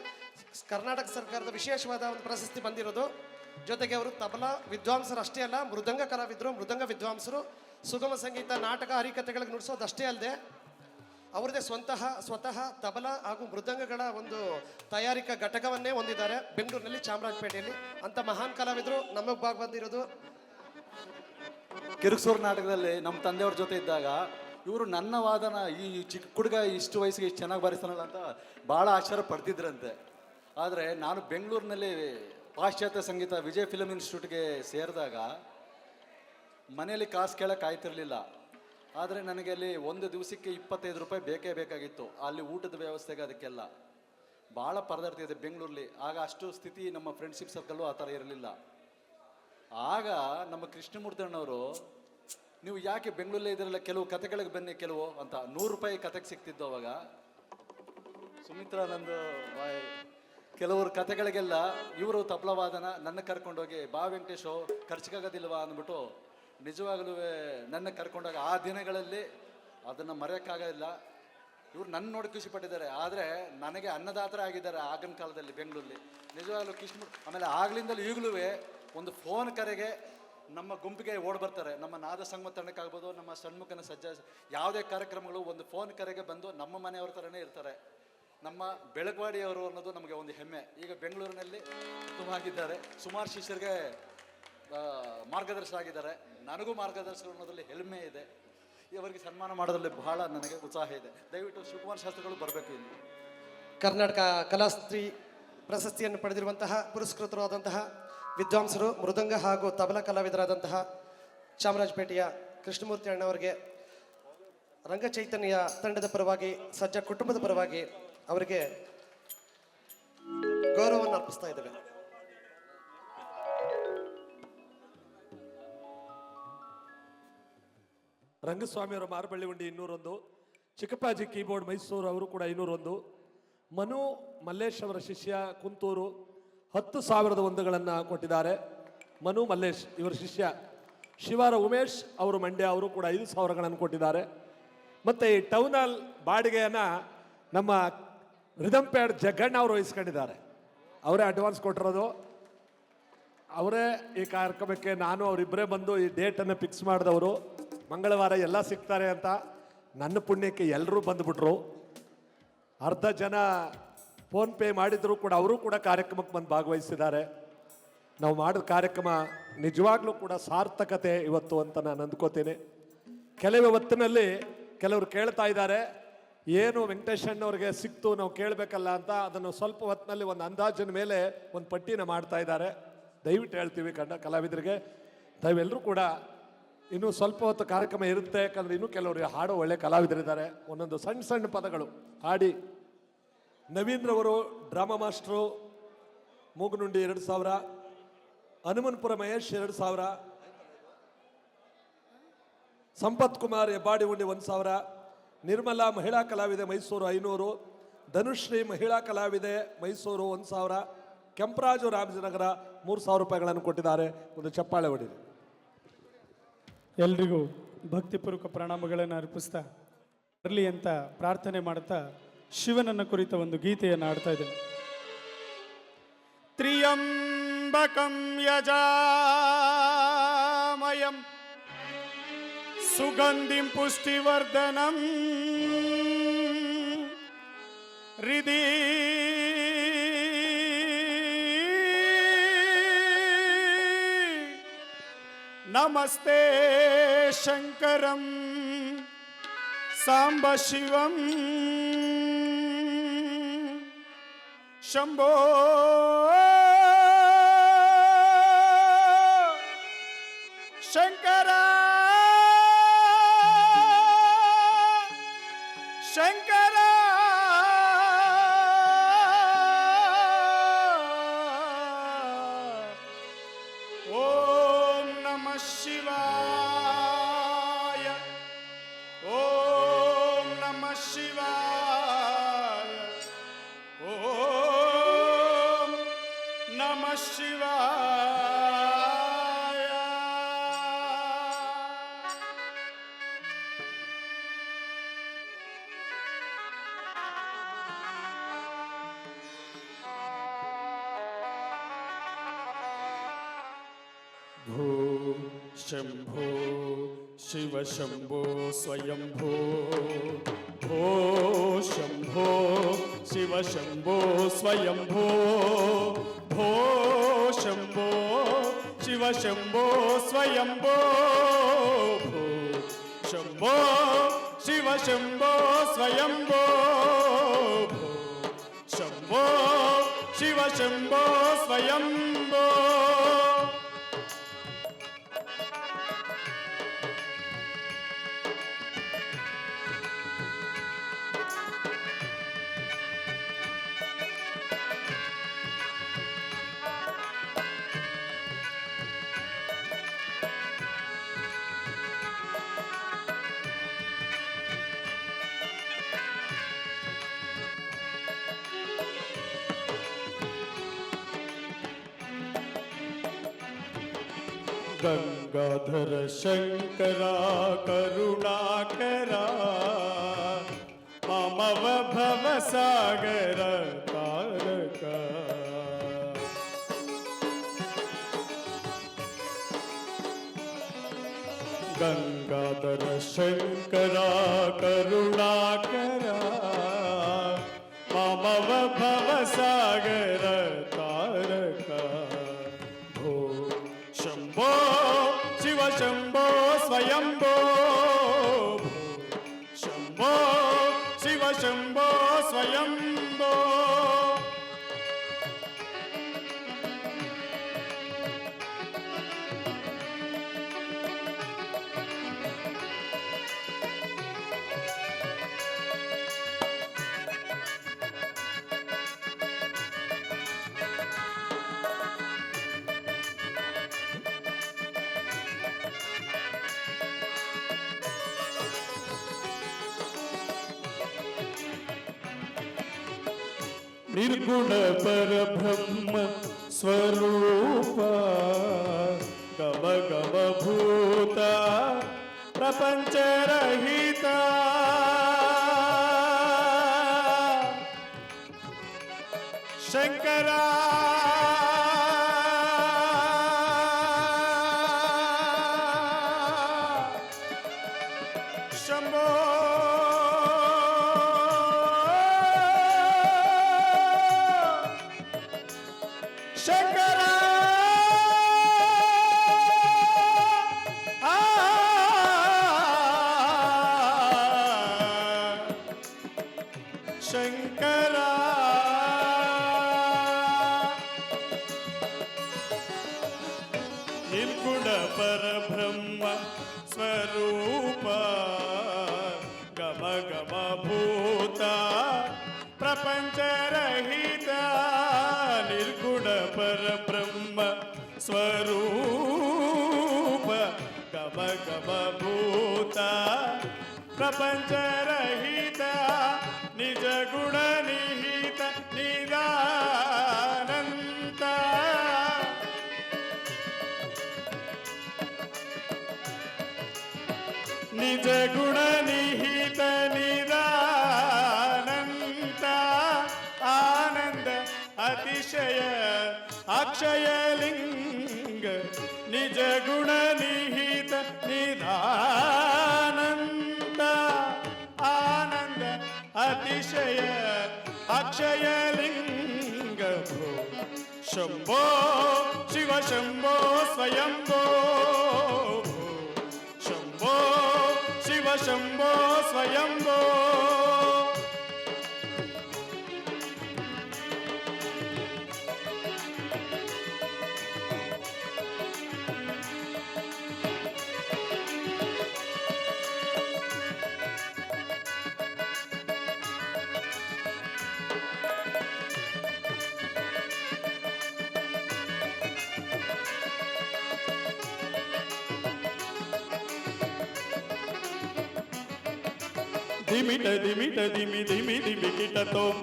ಕರ್ನಾಟಕ ಸರ್ಕಾರದ ವಿಶೇಷವಾದ ಒಂದು ಪ್ರಶಸ್ತಿ ಬಂದಿರೋದು. ಜೊತೆಗೆ ಅವರು ತಬಲಾ ವಿದ್ವಾಂಸರು ಅಷ್ಟೇ ಅಲ್ಲ, ಮೃದಂಗ ಕಲಾವಿದರು, ಮೃದಂಗ ವಿದ್ವಾಂಸರು. ಸುಗಮ ಸಂಗೀತ, ನಾಟಕ, ಹರಿಕಥೆಗಳಿಗೆ ನುಡಿಸೋದು ಅಷ್ಟೇ ಅಲ್ಲದೆ ಅವರದೇ ಸ್ವತಃ ತಬಲಾ ಹಾಗೂ ಮೃದಂಗಗಳ ಒಂದು ತಯಾರಿಕಾ ಘಟಕವನ್ನೇ ಹೊಂದಿದ್ದಾರೆ ಬೆಂಗಳೂರಿನಲ್ಲಿ, ಚಾಮರಾಜಪೇಟೆಯಲ್ಲಿ. ಅಂತ ಮಹಾನ್ ಕಲಾವಿದರು ನಮಗೆ ಭಾಗ ಬಂದಿರೋದು. ಕಿರುಕ್ಸೂರು ನಾಟಕದಲ್ಲಿ ನಮ್ಮ ತಂದೆಯವ್ರ ಜೊತೆ ಇದ್ದಾಗ ಇವರು ನನ್ನ ವಾದನ ಈ ಚಿಕ್ಕ ಹುಡುಗ ಇಷ್ಟು ವಯಸ್ಸಿಗೆ ಇಷ್ಟು ಚೆನ್ನಾಗಿ ಬಾರಿಸ್ತಾನಲ್ಲ ಅಂತ ಭಾಳ ಆಶ್ಚರ್ಯ ಪಡ್ತಿದ್ರಂತೆ. ಆದರೆ ನಾನು ಬೆಂಗಳೂರಿನಲ್ಲಿ ಪಾಶ್ಚಾತ್ಯ ಸಂಗೀತ ವಿಜಯ್ ಫಿಲ್ಮ್ ಇನ್ಸ್ಟಿಟ್ಯೂಟ್ಗೆ ಸೇರಿದಾಗ ಮನೆಯಲ್ಲಿ ಕಾಸು ಕೇಳಕ್ಕೆ ಆಯ್ತಿರಲಿಲ್ಲ. ಆದರೆ ನನಗೆ ಅಲ್ಲಿ ಒಂದು ದಿವಸಕ್ಕೆ 25 ರೂಪಾಯಿ ಬೇಕೇ ಬೇಕಾಗಿತ್ತು. ಅಲ್ಲಿ ಊಟದ ವ್ಯವಸ್ಥೆಗೆ ಅದಕ್ಕೆಲ್ಲ ಭಾಳ ಪರದಾಡ್ತಿದ್ದೆ ಬೆಂಗಳೂರಲ್ಲಿ. ಆಗ ಅಷ್ಟು ಸ್ಥಿತಿ ನಮ್ಮ ಫ್ರೆಂಡ್ಶಿಪ್ ಸರ್ಕಲ್ಲು ಆ ಥರ ಇರಲಿಲ್ಲ. ಆಗ ನಮ್ಮ ಕೃಷ್ಣಮೂರ್ತಿ ಅಣ್ಣವರು, ನೀವು ಯಾಕೆ ಬೆಂಗಳೂರಲ್ಲೇ ಇದ್ರಲ್ಲ, ಕೆಲವು ಕತೆಗಳಿಗೆ ಬನ್ನಿ ಕೆಲವು ಅಂತ 100 ರೂಪಾಯಿ ಕತೆಗೆ ಸಿಗ್ತಿದ್ದು ಅವಾಗ. ಸುಮಿತ್ರಾನಂದ್ ಕೆಲವರು ಕತೆಗಳಿಗೆಲ್ಲ ಇವರು ತಬಲವಾದನ ನನ್ನ ಕರ್ಕೊಂಡೋಗಿ, ಬಾ ವೆಂಕಟೇಶು ಖರ್ಚಿಗಾಗೋದಿಲ್ವಾ ಅಂದ್ಬಿಟ್ಟು ನಿಜವಾಗಲೂ ನನ್ನ ಕರ್ಕೊಂಡೋಗಿ ಆ ದಿನಗಳಲ್ಲಿ ಅದನ್ನು ಮರೆಯೋಕ್ಕಾಗೋದಿಲ್ಲ. ಇವ್ರು ನನ್ನ ನೋಡಿ ಖುಷಿ ಪಟ್ಟಿದ್ದಾರೆ. ಆದರೆ ನನಗೆ ಅನ್ನದಾತರ ಆಗಿದ್ದಾರೆ ಆಗಿನ ಕಾಲದಲ್ಲಿ ಬೆಂಗಳೂರಲ್ಲಿ. ನಿಜವಾಗ್ಲೂ ಆಮೇಲೆ ಆಗ್ಲಿಂದಲೂ ಈಗಲೂ ಒಂದು ಫೋನ್ ಕರೆಗೆ ನಮ್ಮ ಗುಂಪಿಗೆ ಓಡ್ ಬರ್ತಾರೆ. ನಮ್ಮ ನಾದ ಸಂಗಮ ತಂಡಕ್ಕಾಗ್ಬೋದು, ನಮ್ಮ ಸಣ್ಮುಖನ ಯಾವುದೇ ಕಾರ್ಯಕ್ರಮಗಳು ಒಂದು ಫೋನ್ ಕರೆಗೆ ಬಂದು ನಮ್ಮ ಮನೆಯವ್ರ ಥರನೇ ಇರ್ತಾರೆ. ನಮ್ಮ ಬೆಳಗವಾಡಿಯವರು ಅನ್ನೋದು ನಮಗೆ ಒಂದು ಹೆಮ್ಮೆ. ಈಗ ಬೆಂಗಳೂರಿನಲ್ಲಿ ಉತ್ತಮವಾಗಿದ್ದಾರೆ. ಸುಮಾರು ಶಿಷ್ಯರಿಗೆ ಮಾರ್ಗದರ್ಶನ ಆಗಿದ್ದಾರೆ. ನನಗೂ ಮಾರ್ಗದರ್ಶನ ಅನ್ನೋದ್ರಲ್ಲಿ ಹೆಮ್ಮೆ ಇದೆ. ಇವರಿಗೆ ಸನ್ಮಾನ ಮಾಡೋದ್ರಲ್ಲಿ ಬಹಳ ನನಗೆ ಉತ್ಸಾಹ ಇದೆ. ದಯವಿಟ್ಟು ಶಿವಕುಮಾರ್ ಶಾಸ್ತ್ರಿಗಳು ಬರಬೇಕು ಇಲ್ಲಿ. ಕರ್ನಾಟಕ ಕಲಾಶ್ರೀ ಪ್ರಶಸ್ತಿಯನ್ನು ಪಡೆದಿರುವಂತಹ ಪುರಸ್ಕೃತರಾದಂತಹ ವಿದ್ವಾಂಸರು, ಮೃದಂಗ ಹಾಗೂ ತಬಲಾ ಕಲಾವಿದರಾದಂತಹ ಚಾಮರಾಜಪೇಟೆಯ ಕೃಷ್ಣಮೂರ್ತಿ ಅಣ್ಣವರಿಗೆ ರಂಗಚೈತನ್ಯ ತಂಡದ ಪರವಾಗಿ, ಸಜ್ಜ ಕುಟುಂಬದ ಪರವಾಗಿ ಅವರಿಗೆ ಗೌರವವನ್ನು ಅರ್ಪಿಸ್ತಾ ಇದ್ದೇವೆ. ರಂಗಸ್ವಾಮಿಯವರ ಮಾರಬಳ್ಳಿ ಉಂಡಿ 201, ಚಿಕ್ಕಪ್ಪಾಜಿ ಕೀಬೋರ್ಡ್ ಮೈಸೂರು ಅವರು ಕೂಡ 201, ಮನು ಮಲ್ಲೇಶ್ ಅವರ ಶಿಷ್ಯ ಕುಂತೂರು 10,001 ಕೊಟ್ಟಿದ್ದಾರೆ. ಮನು ಮಲ್ಲೇಶ್ ಇವರ ಶಿಷ್ಯ. ಶಿವಾರ ಉಮೇಶ್ ಅವರು ಮಂಡ್ಯ, ಅವರು ಕೂಡ 5,000 ಕೊಟ್ಟಿದ್ದಾರೆ. ಮತ್ತು ಈ ಟೌನ್ ಹಾಲ್ ಬಾಡಿಗೆಯನ್ನು ನಮ್ಮ ರಿದಮ್ ಪ್ಯಾಡ್ ಜಗ್ಗಣ್ಣ ಅವರು ವಹಿಸ್ಕೊಂಡಿದ್ದಾರೆ. ಅವರೇ ಅಡ್ವಾನ್ಸ್ ಕೊಟ್ಟಿರೋದು. ಅವರೇ ಈ ಕಾರ್ಯಕ್ರಮಕ್ಕೆ, ನಾನು ಅವರಿಬ್ಬರೇ ಬಂದು ಈ ಡೇಟನ್ನು ಫಿಕ್ಸ್ ಮಾಡಿದವರು. ಮಂಗಳವಾರ ಎಲ್ಲ ಸಿಗ್ತಾರೆ ಅಂತ. ನನ್ನ ಪುಣ್ಯಕ್ಕೆ ಎಲ್ಲರೂ ಬಂದುಬಿಟ್ರು. ಅರ್ಧ ಜನ ಫೋನ್ಪೇ ಮಾಡಿದ್ರು ಕೂಡ ಅವರು ಕೂಡ ಕಾರ್ಯಕ್ರಮಕ್ಕೆ ಬಂದು ಭಾಗವಹಿಸಿದ್ದಾರೆ. ನಾವು ಮಾಡಿದ ಕಾರ್ಯಕ್ರಮ ನಿಜವಾಗ್ಲೂ ಕೂಡ ಸಾರ್ಥಕತೆ ಇವತ್ತು ಅಂತ ನಾನು ಅಂದ್ಕೋತೀನಿ. ಕೆಲವೇ ಹೊತ್ತಿನಲ್ಲಿ ಕೆಲವರು ಕೇಳ್ತಾ ಇದ್ದಾರೆ, ಏನು ವೆಂಕಟೇಶಣ್ಣವ್ರಿಗೆ ಸಿಕ್ತು ನಾವು ಕೇಳಬೇಕಲ್ಲ ಅಂತ. ಅದನ್ನು ಸ್ವಲ್ಪ ಹೊತ್ತಿನಲ್ಲಿ ಒಂದು ಅಂದಾಜಿನ ಮೇಲೆ ಒಂದು ಪಟ್ಟಿನ ಮಾಡ್ತಾ ಇದ್ದಾರೆ. ದಯವಿಟ್ಟು ಹೇಳ್ತೀವಿ ಕಲಾವಿದರಿಗೆ, ತಾವೆಲ್ಲರೂ ಕೂಡ ಇನ್ನೂ ಸ್ವಲ್ಪ ಹೊತ್ತು ಕಾರ್ಯಕ್ರಮ ಇರುತ್ತೆ. ಯಾಕಂದರೆ ಇನ್ನೂ ಕೆಲವರು ಹಾಡೋ ಒಳ್ಳೆ ಕಲಾವಿದರಿದ್ದಾರೆ. ಒಂದೊಂದು ಸಣ್ಣ ಸಣ್ಣ ಪದಗಳು ಹಾಡಿ ನವೀನ್ ರವರು ಡ್ರಾಮಾ ಮಾಸ್ಟ್ರು ಮೂಗನುಂಡಿ 2000, ಹನುಮನ್ಪುರ ಮಹೇಶ್ 2000, ಸಂಪತ್ ಕುಮಾರ್ ಹೆಬ್ಬಾಡಿ ಉಂಡಿ 1000, ನಿರ್ಮಲಾ ಮಹಿಳಾ ಕಲಾವಿದೆ ಮೈಸೂರು 500, ಧನುಶ್ರೀ ಮಹಿಳಾ ಕಲಾವಿದೆ ಮೈಸೂರು 1000, ಕೆಂಪರಾಜು ರಾಮನಗರ 3000 ರೂಪಾಯಿಗಳನ್ನು ಕೊಟ್ಟಿದ್ದಾರೆ. ಒಂದು ಚಪ್ಪಾಳೆ ಹೊಡಿರಿ. ಎಲ್ರಿಗೂ ಭಕ್ತಿಪೂರ್ವಕ ಪ್ರಣಾಮಗಳನ್ನು ಅರ್ಪಿಸ್ತಾ ಬರಲಿ ಅಂತ ಪ್ರಾರ್ಥನೆ ಮಾಡ್ತಾ ಶಿವನನ್ನ ಕುರಿತ ಒಂದು ಗೀತೆಯನ್ನು ಆಡ್ತಾ ಇದ್ದೇನೆ. ತ್ರ್ಯಂಬಕಂ ಯಜಾಮಯಂ ಸುಗಂಧಿಂ ಪುಷ್ಟಿವರ್ಧನಂ ಹೃದಿ ನಮಸ್ತೆ ಶಂಕರಂ ಸಾಂಬ ಶಿವಂ ಶಂಭೋ ಶಂಕರ ಶಂಕರ ಓಂ ನಮಃ ಶಿವಾಯ ಓಂ ನಮಃ ಶಿವಾಯ ಓಂ ನಮಃ ಶಿವಾಯ. ಭೋ ಶಂಭೋ ಶಿವ ಶಂಭೋ ಸ್ವಯಂಭೋ ಭೋ ಶಂಭೋ ಶಿವ ಶಂಭೋ ಸ್ವಯಂಭೋ ಭೋ ಶಂಭೋ ಶಿವ ಶಂಭೋ ಸ್ವಯಂಭೋ ಭೋ ಶಂಭೋ ಶಿವ ಶಂಭೋ ಸ್ವಯಂಭೋ ಭೋ ಶಂಭೋ ಶಿವ ಶಂಭೋ ಸ್ವಯಂಭೋ. ಗಂಗಾಧರ ಶಂಕರ ಕರುಣಾಕರ ಮಮವ ಭವ ಸಾಗರ ತಾರಕ ಗಂಗಾಧರ ಶಂಕರ ಕರುಣಾಕರ ಮಮವ ಭವ ಸಾಗರ ತಾರಕ ಭೋ ಶಂಭೋ ಶಿವ ಶಂಭೋ ಸ್ವಯಂಭೋ ಭೋ ಶಂಭೋ ಶಿವ ಶಂಭೋ ಸ್ವಯಂಭೋ. ನಿರ್ಗುಣ ಪರಬ್ರಹ್ಮ ಸ್ವರೂಪ ಗಮ ಗಮ ಭೂತ ಪ್ರಪಂಚರಹಿತ ಶಂಕರ ಶಂಭೋ ಶಂಕರ ಶಂಕರ ನಿರ್ಗುಣ ಪರಬ್ರಹ್ಮ ಸ್ವರೂಪ ಗಮ ಗಮ ಭೂತ ಪ್ರಪಂಚರಹಿತ ನಿರ್ಗುಣ ಪರಬ್ರಹ್ಮ ಸ್ವರೂಪ ಗಮ ಗಮ ಭೂತ ಪ್ರಪಂಚರಹಿತ ನಿಜ ಗುಣ ನಿಹಿತ ನಿದಾನಂತ ನಿಜ ಗುಣ ನಿಹಿತ ನಿದಾನಂತ ಆನಂದ ಅತಿಶಯ ಅಕ್ಷಯಲಿಂಗ ನಿಜ ಗುಣ ನಿಹಿತ ನಿಧಾನಂತ ಆನಂದ ಅತಿಶಯ ಅಕ್ಷಯಲಿಂಗ ಭೋ ಶಂಭೋ ಶಿವ ಶಂಭೋ ಸ್ವಯಂಭೋ ಶಂಭೋ ಶಿವ ಶಂಭೋ ಸ್ವಯಂಭೋ ದಿಮಿಟ ದಿಮಿಟ ದಿಮಿ ದಿಮಿ ದಿಮಿ ಕಿಟ ತೋಂ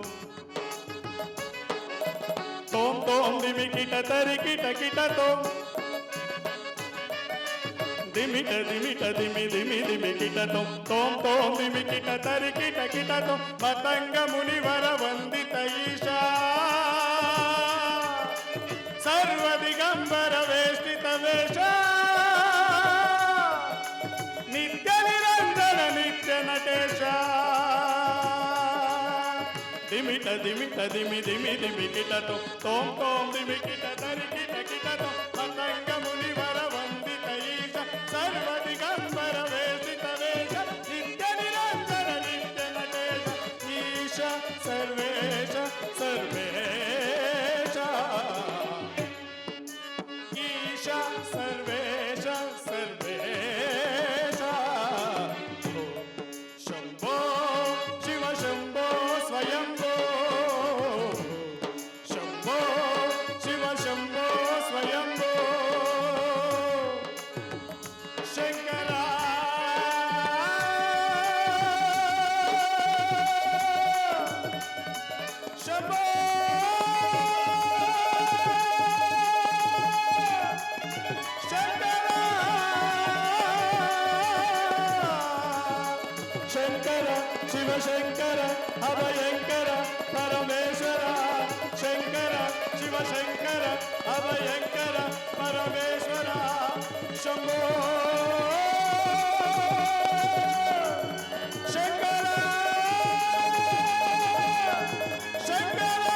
ತೋಂ ತೋಂ ದಿಮಿ ಕಿಟ ತರಿ ಕಿಟ ಕಿಟ ತೋಂ ದಿಮಿಟ ದಿಮಿಟ ದಿಮಿ ದಿಮಿ ದಿಮಿ ಕಿಟ ತೋಂ ತೋಂ ತೋಂ ದಿಮಿ ಕಿಟ ತರಿ ಕಿಟ ಕಿಟ ತೋಂ ಮತಂಗ ಮುನಿವರ ವಂದಿತ ಈಶಾ ಸರ್ವ ದಿಗಂಬರ ವೇಷ್ಟಿತ ವೇಷ ನಿತ್ಯ ನಿರಂಜನ ನಿತ್ಯ ನಟೇಶ ದಿಮಿಟ ದಿಮಿಟ ದಿಮಿ ದಿಮಿ ದಿಮಿ ಕಿಟ ತೋಂ ತೋಂ ತೋಂ ದಿಮಿ ಕಿಟ ತರಿ ಕಿಟ ಕಿಟ ತೋಂ ಮತಂಗ ಮುನಿವರ ವಂದಿತ ಈಶ ಸರ್ವ ದಿಗಂಬರ ವೇಷಿತ ವೇಷ ನಿತ್ಯ ನಿರಂಜನ ನಿತ್ಯ ನಟೇಶ ಈಶ ಸರ್ವೇಶ ಸರ್ವೇಶ ಈಶ ಸರ್ವೇಶ ಸರ್ವೇಶ ಶಂಭೋ ಶಿವ ಶಂಭೋ ಸ್ವಯಂಭೋ ಶಂಭೋ ಶಿವ ಶಂಭೋ ಸ್ವಯಂಭೋ ಶಂಕರ ಶಂಭೋ ಶಂಕರ ಶಿವಶಂಕರ ಅಭಯಂಕರ ಪರಮೇಶ್ವರ ಶಂಕರ ಶಿವಶಂಕರ ಅಭಯಂಕರ ಪರಮೇಶ್ವರ ಶಂಭೋ ಶಂಕರ ಶಂಕರ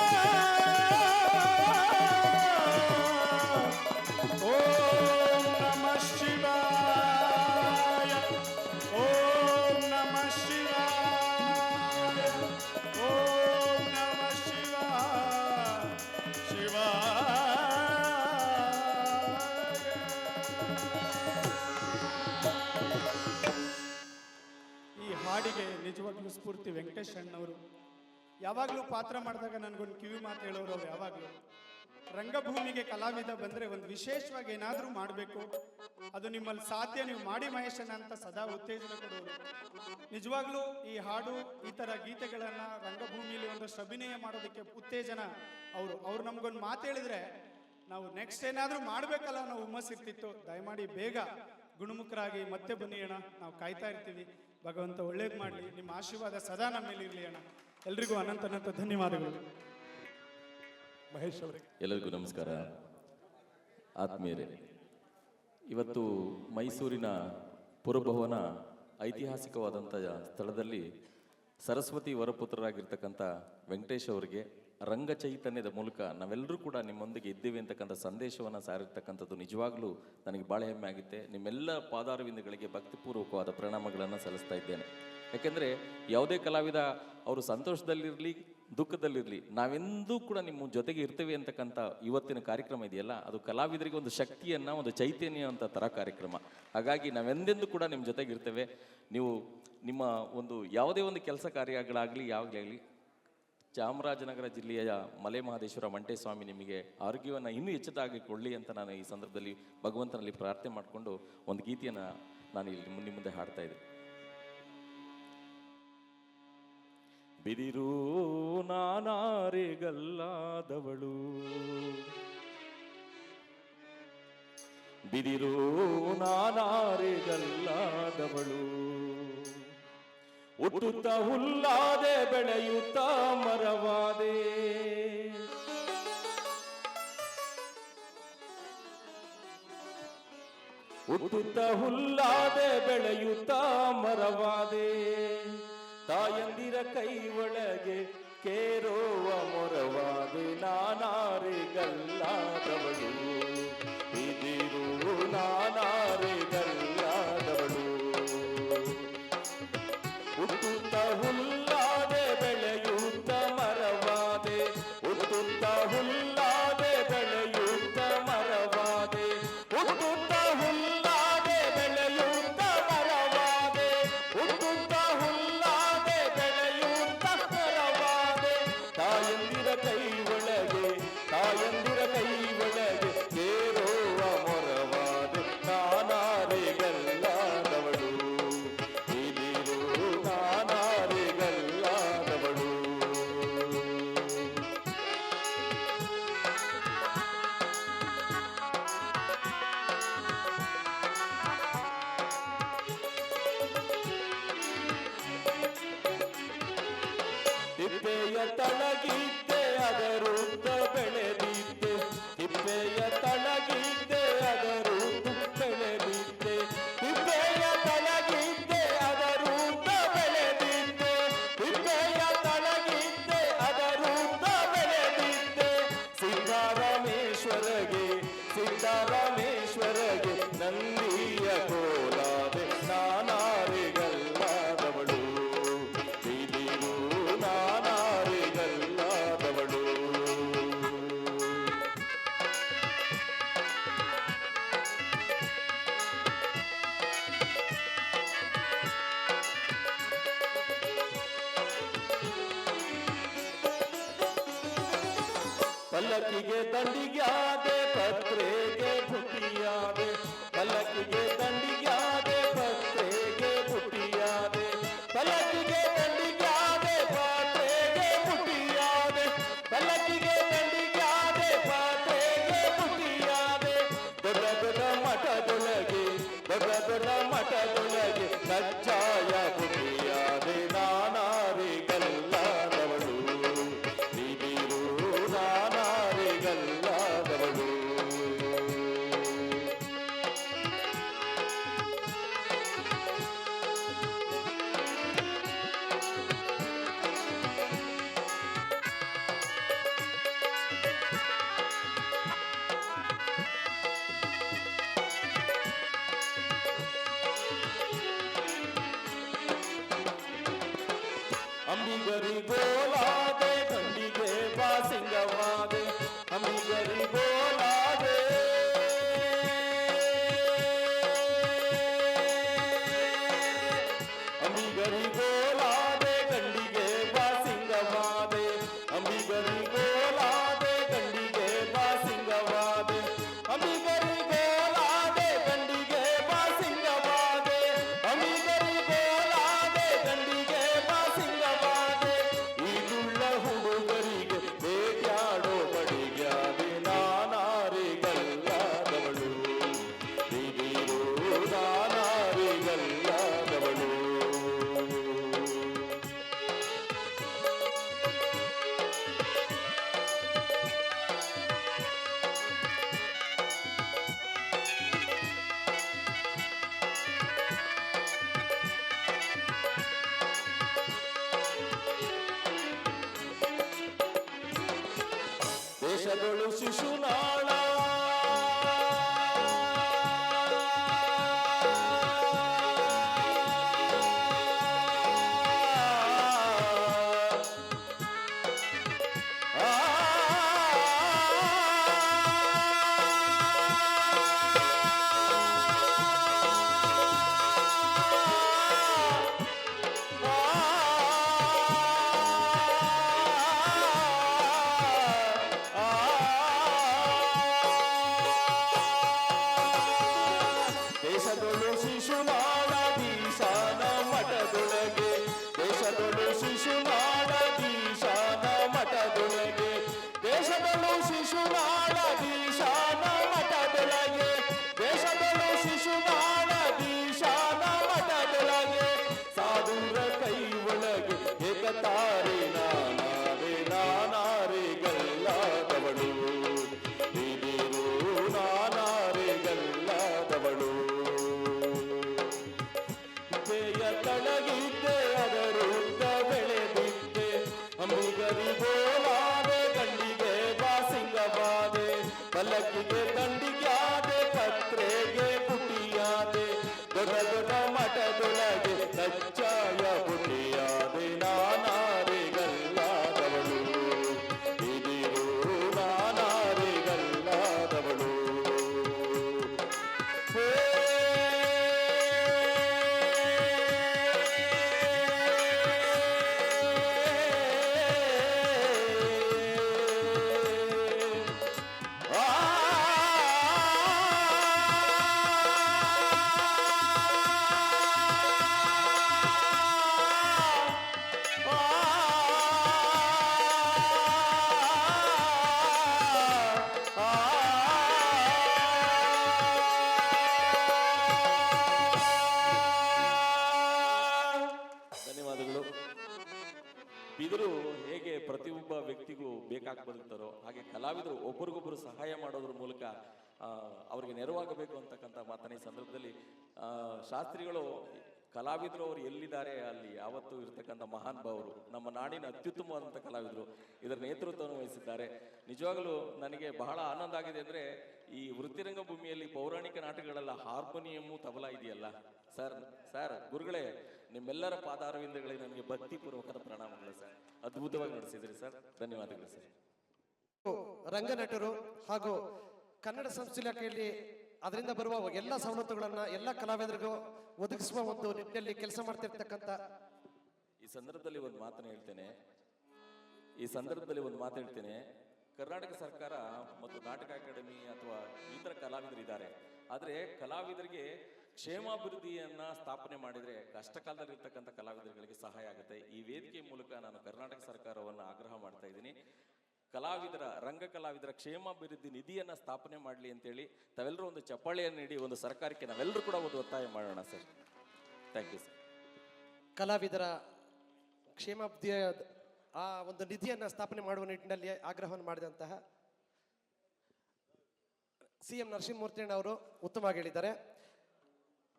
ಓಂ ನಮಃ ಶಿವಾಯ ಓಂ ನಮಃ ಶಿವಾಯ ಓಂ ನಮಃ ಶಿವಾಯ ಈ ಹಾಡಿಗೆ ನಿಜವಾಗ್ಲೂ ಸ್ಫೂರ್ತಿ ವೆಂಕಟೇಶ್ ಅಣ್ಣವರು. ಯಾವಾಗಲೂ ಪಾತ್ರ ಮಾಡಿದಾಗ ನನಗೊಂದು ಕಿವಿ ಮಾತು ಹೇಳೋರು ಅವ್ರು ಯಾವಾಗಲೂ. ರಂಗಭೂಮಿಗೆ ಕಲಾವಿದ ಬಂದರೆ ಒಂದು ವಿಶೇಷವಾಗಿ ಏನಾದರೂ ಮಾಡಬೇಕು, ಅದು ನಿಮ್ಮಲ್ಲಿ ಸಾಧ್ಯ, ನೀವು ಮಾಡಿ ಮಹೇಶಣ್ಣ ಅಂತ ಸದಾ ಉತ್ತೇಜನ ಕೊಡೋರು. ನಿಜವಾಗ್ಲೂ ಈ ಹಾಡು ಈ ಥರ ಗೀತೆಗಳನ್ನು ರಂಗಭೂಮಿಯಲ್ಲಿ ಒಂದಷ್ಟು ಅಭಿನಯ ಮಾಡೋದಕ್ಕೆ ಉತ್ತೇಜನ ಅವರು ನಮಗೊಂದು ಮಾತು ಹೇಳಿದ್ರೆ ನಾವು ನೆಕ್ಸ್ಟ್ ಏನಾದರೂ ಮಾಡಬೇಕಲ್ಲ ನಾವು ಹುಮ್ಮಸ್ಸಿರ್ತಿತ್ತು. ದಯಮಾಡಿ ಬೇಗ ಗುಣಮುಖರಾಗಿ ಮತ್ತೆ ಬನ್ನಿ ಅಣ್ಣ, ನಾವು ಕಾಯ್ತಾ ಇರ್ತೀವಿ. ಭಗವಂತ ಒಳ್ಳೇದು ಮಾಡಲಿ, ನಿಮ್ಮ ಆಶೀರ್ವಾದ ಸದಾ ನಮ್ಮ ಮೇಲೆ ಇರಲಿ ಅಣ್ಣ. ಎಲ್ರಿಗೂ ಅನಂತ ಅನಂತ ಧನ್ಯವಾದಗಳು. ಮಹೇಶ್ ಅವರಿಗೆ ಎಲ್ಲರಿಗೂ ನಮಸ್ಕಾರ. ಆತ್ಮೀಯರೇ, ಇವತ್ತು ಮೈಸೂರಿನ ಪುರಭವನ ಐತಿಹಾಸಿಕವಾದಂಥ ಸ್ಥಳದಲ್ಲಿ ಸರಸ್ವತಿ ವರಪುತ್ರರಾಗಿರ್ತಕ್ಕಂಥ ವೆಂಕಟೇಶ್ ಅವರಿಗೆ ರಂಗ ಚೈತನ್ಯದ ಮೂಲಕ ನಾವೆಲ್ಲರೂ ಕೂಡ ನಿಮ್ಮೊಂದಿಗೆ ಇದ್ದೇವೆ ಅಂತಕ್ಕಂಥ ಸಂದೇಶವನ್ನು ಸಾರಿರ್ತಕ್ಕಂಥದ್ದು ನಿಜವಾಗ್ಲೂ ನನಗೆ ಭಾಳ ಹೆಮ್ಮೆ ಆಗುತ್ತೆ. ನಿಮ್ಮೆಲ್ಲ ಪಾದಾರವಿಂದಗಳಿಗೆ ಭಕ್ತಿಪೂರ್ವಕವಾದ ಪ್ರಣಾಮಗಳನ್ನು ಸಲ್ಲಿಸ್ತಾ ಇದ್ದೇನೆ. ಯಾಕೆಂದರೆ ಯಾವುದೇ ಕಲಾವಿದ ಅವರು ಸಂತೋಷದಲ್ಲಿರಲಿ ದುಃಖದಲ್ಲಿರಲಿ ನಾವೆಂದೂ ಕೂಡ ನಿಮ್ಮ ಜೊತೆಗೆ ಇರ್ತೇವೆ ಅಂತಕ್ಕಂಥ ಇವತ್ತಿನ ಕಾರ್ಯಕ್ರಮ ಇದೆಯಲ್ಲ, ಅದು ಕಲಾವಿದರಿಗೆ ಒಂದು ಶಕ್ತಿಯನ್ನು, ಒಂದು ಚೈತನ್ಯ ಅಂತ ಥರ ಕಾರ್ಯಕ್ರಮ. ಹಾಗಾಗಿ ನಾವೆಂದೆಂದೂ ಕೂಡ ನಿಮ್ಮ ಜೊತೆಗೆ ಇರ್ತೇವೆ. ನೀವು ನಿಮ್ಮ ಒಂದು ಯಾವುದೇ ಒಂದು ಕೆಲಸ ಕಾರ್ಯಗಳಾಗಲಿ ಯಾವಾಗಲೇ ಆಗಲಿ ಚಾಮರಾಜನಗರ ಜಿಲ್ಲೆಯ ಮಲೆ ಮಹದೇಶ್ವರ ಮಂಟೇಸ್ವಾಮಿ ನಿಮಗೆ ಆರೋಗ್ಯವನ್ನು ಇನ್ನೂ ಹೆಚ್ಚದಾಗಿ ಕೊಡಲಿ ಅಂತ ನಾನು ಈ ಸಂದರ್ಭದಲ್ಲಿ ಭಗವಂತನಲ್ಲಿ ಪ್ರಾರ್ಥನೆ ಮಾಡಿಕೊಂಡು ಒಂದು ಗೀತೆಯನ್ನು ನಾನು ಇಲ್ಲಿ ನಿಮ್ಮ ಮುಂದೆ ಹಾಡ್ತಾ ಇದ್ದೆ. ಬಿದಿರು ನಾನಾರೆಗಲ್ಲಾದವಳು, ಬಿದಿರು ನಾನಾರೆಗಲ್ಲಾದವಳು, ಹುಟ್ಟುತ್ತ ಹುಲ್ಲಾದೆ ಬೆಳೆಯುತ್ತ ಮರವಾದೆ, ಹುಟ್ಟುತ್ತ ಹುಲ್ಲಾದೆ ಬೆಳೆಯುತ್ತ ಮರವಾದೆ, ತಾಯಂದಿರ ಕೈ ಒಳಗೆ ಕೇರುವ ಮೊರವಾದೆ, ನಾನಾರೆಗಲ್ಲಾದವಳು, ಬಿದಿರು ನಾನಾರೆಗಲ್ಲಾದವಳು, ಹುಟ್ಟುತ್ತ ಹುಲ್ಲಾದೆ ಬೆಳೆಯುತ್ತ ಮರವಾದೆ, ಹುಟ್ಟುತ್ತ ಹುಲ್ಲಾದೆ ಬೆಳೆಯುತ್ತ ಮರವಾದೆ, ಹುಟ್ಟುತ್ತ ಹುಲ್ಲಾದೆ ಬೆಳೆಯುತ್ತ ಮರವಾದೆ, ಹುಟ್ಟುತ್ತ ಹುಲ್ಲಾದೆ ಬೆಳೆಯುತ್ತ ಮರವಾದೆ, ತಾಯಂದಿರ ಕೈ ಒಳಗೆ, ತಾಯಂದಿರ ಕೈ ಒಳಗೆ ಕೇರುವ ಮೊರವಾದೆ, ನಾನಾರೆಗಲ್ಲಾದವಳು, ಬಿದಿರು ನಾನಾರೆಗಲ್ಲಾದವಳು. ತಿಪ್ಪೆಯ ತಳಗಿದ್ದೆ ಅದರುದ್ದ ಬೆಳೆದಿದ್ದೆ, ತಿಪ್ಪೆಯ ತಳಗಿದ್ದೆ ಅದರುದ್ದ ಬೆಳೆದಿದ್ದೆ, ತಿಪ್ಪೆಯ ತಳಗಿದ್ದೆ ಅದರುದ್ದ ಬೆಳೆದಿದ್ದೆ, ತಿಪ್ಪೆಯ ತಳಗಿದ್ದೆ ಅದರುದ್ದ ಬೆಳೆದಿದ್ದೆ, ಸಿದ್ಧರಾಮೇಶ್ವರಗೆ, ಸಿದ್ಧರಾಮೇಶ್ವರಗೆ ನಂದಿಯ ಕೋಲಾದೆ, ನಾನಾರೆಗಲ್ಲಾದವಳು, ಬಿದಿರು ನಾನಾರೆಗಲ್ಲಾದವಳು. ಪಲ್ಲಕ್ಕಿಗೆ ದಂಡಿಗ್ಯಾದೆ ಪತ್ರೆಗೆ ಪುಟಿಯಾದೆ, ಪಲ್ಲಕ್ಕಿಗೆ ದಂಡಿಗ್ಯಾದೆ ಪತ್ರೆಗೆ ಪುಟಿಯಾದೆ, ಪಲ್ಲಕ್ಕಿಗೆ ದಂಡಿಗ್ಯಾದೆ ಪಾತ್ರೆಗೆ ಪುಟಿಯಾದೆ, ಪಲ್ಲಕ್ಕಿಗೆ ದಂಡಿಗ್ಯಾದೆ ಪಾತ್ರೆಗೆ ಪುಟಿಯಾದೆ, ದೊಡ್ಡ ದೊಡ್ಡ ಮಠದೊಳಗೆ, ದೊಡ್ಡ ದೊಡ್ಡ ಮಠದೊಳಗೆ ಕಜ್ಜಾಯ ಪುಟಿಯಾದೆ, ನಾನಾರೆಗಲ್ಲಾದವಳು, ಬಿದಿರು ನಾನಾರೆಗಲ್ಲಾದವಳು. ಅಂಬಿಗರಿಗೋಲಾದೆ ಗಂಡಿಗೆ ಬಾಸಿಂಗವಾದೆ, ಅಂಬಿಗರಿಗೋಲಾದೆ, ಅಂಬಿಗರಿಗೋಲಾದೆ ಗಂಡಿಗೆ ಬಾಸಿಂಗವಾದೆ, ಅಂಬಿಗರಿಗೋಲಾದೆ ಗಂಡಿಗೆ ಬಾಸಿಂಗವಾದೆ, ಅಂಬಿಗರಿಗೋಲಾದೆ ಗಂಡಿಗೆ ಬಾಸಿಂಗವಾದೆ, ಅಂಬಿಗರಿಗೋಲಾದೆ ಗಂಡಿಗೆ ಬಾಸಿಂಗವಾದೆ, ಈದುಳ್ಳ ಹುಡುಗರಿಗೆ ಬೇಟ್ಯಾಡೋ ಬಡಿಗ್ಯಾದೆ, ನಾನಾರೆಗಲ್ಲಾದವಳು, ಬಿದಿರು ನಾನಾರೆಗಲ್ಲಾದವಳು. ದೇಶಗಳು ಶಿಶುನಾಳ, ಪಲಕಿಗೆ ದಂಡಿಗ್ಯಾದೆ ಪತ್ರೆಗೆ ಪುಟಿಯಾದೆ ದೊಡ್ಡ ದೊಡ್ಡ ಮಠದೊಳಗೆ ಕಚ್ಚಾಯ ಪುಟಿಯಾದೆ ನಾನಾರಿಗಲ್ಲಾದವಳು ಇದಿರು ನಾನಾರಿಗಲ್ಲಾದವಳು ಧನ್ಯವಾದಗಳು. ಬಿದಿರು ಹೇಗೆ ಪ್ರತಿಯೊಬ್ಬ ವ್ಯಕ್ತಿಗೂ ಬೇಕಾಗಿ ಬದುಕ್ತಾರೋ ಹಾಗೆ ಕಲಾವಿದರು ಒಬ್ಬರಿಗೊಬ್ಬರು ಸಹಾಯ ಮಾಡೋದ್ರ ಮೂಲಕ ಅವರಿಗೆ ನೆರವಾಗಬೇಕು ಅಂತಕ್ಕಂಥ ಮಾತನ್ನ ಈ ಸಂದರ್ಭದಲ್ಲಿ ಶಾಸ್ತ್ರಿಗಳು ಕಲಾವಿದರು ಅವರು ಎಲ್ಲಿದ್ದಾರೆ ಅಲ್ಲಿ ಯಾವತ್ತೂ ಇರ್ತಕ್ಕಂಥ ಮಹಾನ್ ಭಾವರು, ನಮ್ಮ ನಾಡಿನ ಅತ್ಯುತ್ತಮವಾದಂಥ ಕಲಾವಿದರು ಇದರ ನೇತೃತ್ವವನ್ನು ವಹಿಸಿದ್ದಾರೆ. ನಿಜವಾಗಲೂ ನನಗೆ ಬಹಳ ಆನಂದ ಆಗಿದೆ ಅಂದರೆ ಈ ವೃತ್ತಿರಂಗ ಭೂಮಿಯಲ್ಲಿ ಪೌರಾಣಿಕ ನಾಟಕಗಳೆಲ್ಲ ಹಾರ್ಮೋನಿಯಮ್ಮು ತಬಲಾ ಇದೆಯಲ್ಲ ಸರ್. ಸರ್ ಗುರುಗಳೇ, ನಿಮ್ಮೆಲ್ಲರ ಪಾದಾರವಿಂದಗಳಿಗೆ ನನಗೆ ಭಕ್ತಿಪೂರ್ವಕದ ಪ್ರಣಾಮಗಳು ಸರ್. ಅದ್ಭುತವಾಗಿ ನಡೆಸಿದ್ರಿ ಸರ್, ಧನ್ಯವಾದಗಳು ಸರ್. ರಂಗನಟರು ಹಾಗೂ ಕನ್ನಡ ಸಂಸ್ಕೃತಿ ಇಲಾಖೆಯಲ್ಲಿ ಅದರಿಂದ ಬರುವ ಎಲ್ಲ ಸವಲತ್ತುಗಳನ್ನ ಎಲ್ಲ ಕಲಾವಿದರಿಗೂ ಒದಗಿಸುವ ಒಂದು ನಿಟ್ಟಿನಲ್ಲಿ ಕೆಲಸ ಮಾಡ್ತಿರ್ತಕ್ಕಂಥ ಈ ಸಂದರ್ಭದಲ್ಲಿ ಒಂದು ಮಾತನ್ನು ಹೇಳ್ತೇನೆ. ಕರ್ನಾಟಕ ಸರ್ಕಾರ ಮತ್ತು ನಾಟಕ ಅಕಾಡೆಮಿ ಅಥವಾ ಇತರ ಕಲಾವಿದರಿದ್ದಾರೆ, ಆದರೆ ಕಲಾವಿದರಿಗೆ ಕ್ಷೇಮಾಭಿವೃದ್ಧಿಯನ್ನ ಸ್ಥಾಪನೆ ಮಾಡಿದರೆ ಕಷ್ಟ ಕಾಲದಲ್ಲಿರ್ತಕ್ಕಂಥ ಕಲಾವಿದರುಗಳಿಗೆ ಸಹಾಯ ಆಗುತ್ತೆ. ಈ ವೇದಿಕೆ ಮೂಲಕ ನಾನು ಕರ್ನಾಟಕ ಸರ್ಕಾರವನ್ನು ಆಗ್ರಹ ಮಾಡ್ತಾ ಇದ್ದೀನಿ, ರಂಗ ಕಲಾವಿದರ ಕ್ಷೇಮಾಭಿವೃದ್ಧಿ ನಿಧಿಯನ್ನ ಸ್ಥಾಪನೆ ಮಾಡಲಿ ಅಂತೇಳಿ ತಾವೆಲ್ಲರೂ ಒಂದು ಚಪ್ಪಾಳೆಯನ್ನು ನೀಡಿ ಒಂದು ಸರ್ಕಾರಕ್ಕೆ ನಾವೆಲ್ಲರೂ ಕೂಡ ಒಂದು ಒತ್ತಾಯ ಮಾಡೋಣ ಸರ್. Thank you sir. ಕಲಾವಿದರ ಕ್ಷೇಮಾಭಿವೃದ್ಧಿಯ ಆ ಒಂದು ನಿಧಿಯನ್ನ ಸ್ಥಾಪನೆ ಮಾಡುವ ನಿಟ್ಟಿನಲ್ಲಿ ಆಗ್ರಹವನ್ನು ಮಾಡಿದಂತಹ CM ನರಸಿಂಹಮೂರ್ತಿ ಅವರು ಉತ್ತಮವಾಗಿ ಹೇಳಿದ್ದಾರೆ.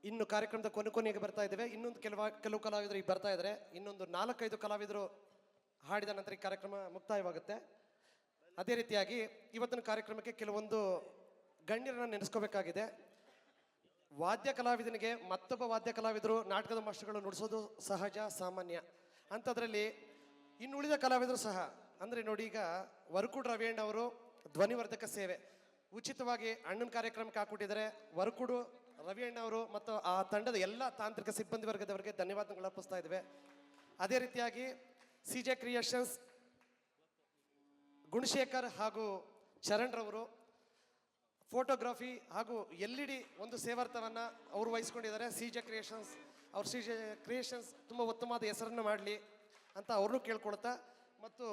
ಇನ್ನು ಕಾರ್ಯಕ್ರಮದ ಕೊನೆಗೆ ಬರ್ತಾ ಇದ್ದೇವೆ. ಇನ್ನೊಂದು ಕೆಲವು ಕಲಾವಿದರು ಈಗ ಬರ್ತಾ ಇದ್ದಾರೆ. ಇನ್ನೊಂದು 4-5 ಕಲಾವಿದರು ಹಾಡಿದ ನಂತರ ಈ ಕಾರ್ಯಕ್ರಮ ಮುಕ್ತಾಯವಾಗುತ್ತೆ. ಅದೇ ರೀತಿಯಾಗಿ ಇವತ್ತಿನ ಕಾರ್ಯಕ್ರಮಕ್ಕೆ ಕೆಲವೊಂದು ಗಣ್ಯರನ್ನ ನೆನೆಸ್ಕೋಬೇಕಾಗಿದೆ. ವಾದ್ಯ ಕಲಾವಿದನಿಗೆ ಮತ್ತೊಬ್ಬ ವಾದ್ಯ ಕಲಾವಿದರು ನಾಟಕದ ಮಾಸ್ಟರ್ಗಳು ನುಡಿಸೋದು ಸಹಜ ಸಾಮಾನ್ಯ. ಅಂಥದ್ರಲ್ಲಿ ಇನ್ನುಳಿದ ಕಲಾವಿದರು ಸಹ ಅಂದರೆ ನೋಡಿ, ಈಗ ವರಕೂಡು ರವಿಯಣ್ಣ ಅವರು ಧ್ವನಿವರ್ಧಕ ಸೇವೆ ಉಚಿತವಾಗಿ ಅಣ್ಣನ ಕಾರ್ಯಕ್ರಮಕ್ಕೆ ಹಾಕೊಟ್ಟಿದ್ದಾರೆ. ವರಕೂಡು ರವಿಯಣ್ಣ ಅವರು ಮತ್ತು ಆ ತಂಡದ ಎಲ್ಲ ತಾಂತ್ರಿಕ ಸಿಬ್ಬಂದಿ ವರ್ಗದವರಿಗೆ ಧನ್ಯವಾದಗಳು ಅರ್ಪಿಸ್ತಾ ಇದ್ದೇವೆ. ಅದೇ ರೀತಿಯಾಗಿ CJ ಕ್ರಿಯೇಷನ್ಸ್ ಗುಣಶೇಖರ್ ಹಾಗೂ ಚರಣ್ರವರು ಫೋಟೋಗ್ರಫಿ ಹಾಗೂ LED ಒಂದು ಸೇವಾರ್ಥವನ್ನು ಅವರು ವಹಿಸ್ಕೊಂಡಿದ್ದಾರೆ. CJ ಕ್ರಿಯೇಷನ್ಸ್ ತುಂಬ ಉತ್ತಮವಾದ ಹೆಸರನ್ನು ಮಾಡಲಿ ಅಂತ ಅವ್ರನ್ನೂ ಕೇಳ್ಕೊಳ್ತಾ, ಮತ್ತು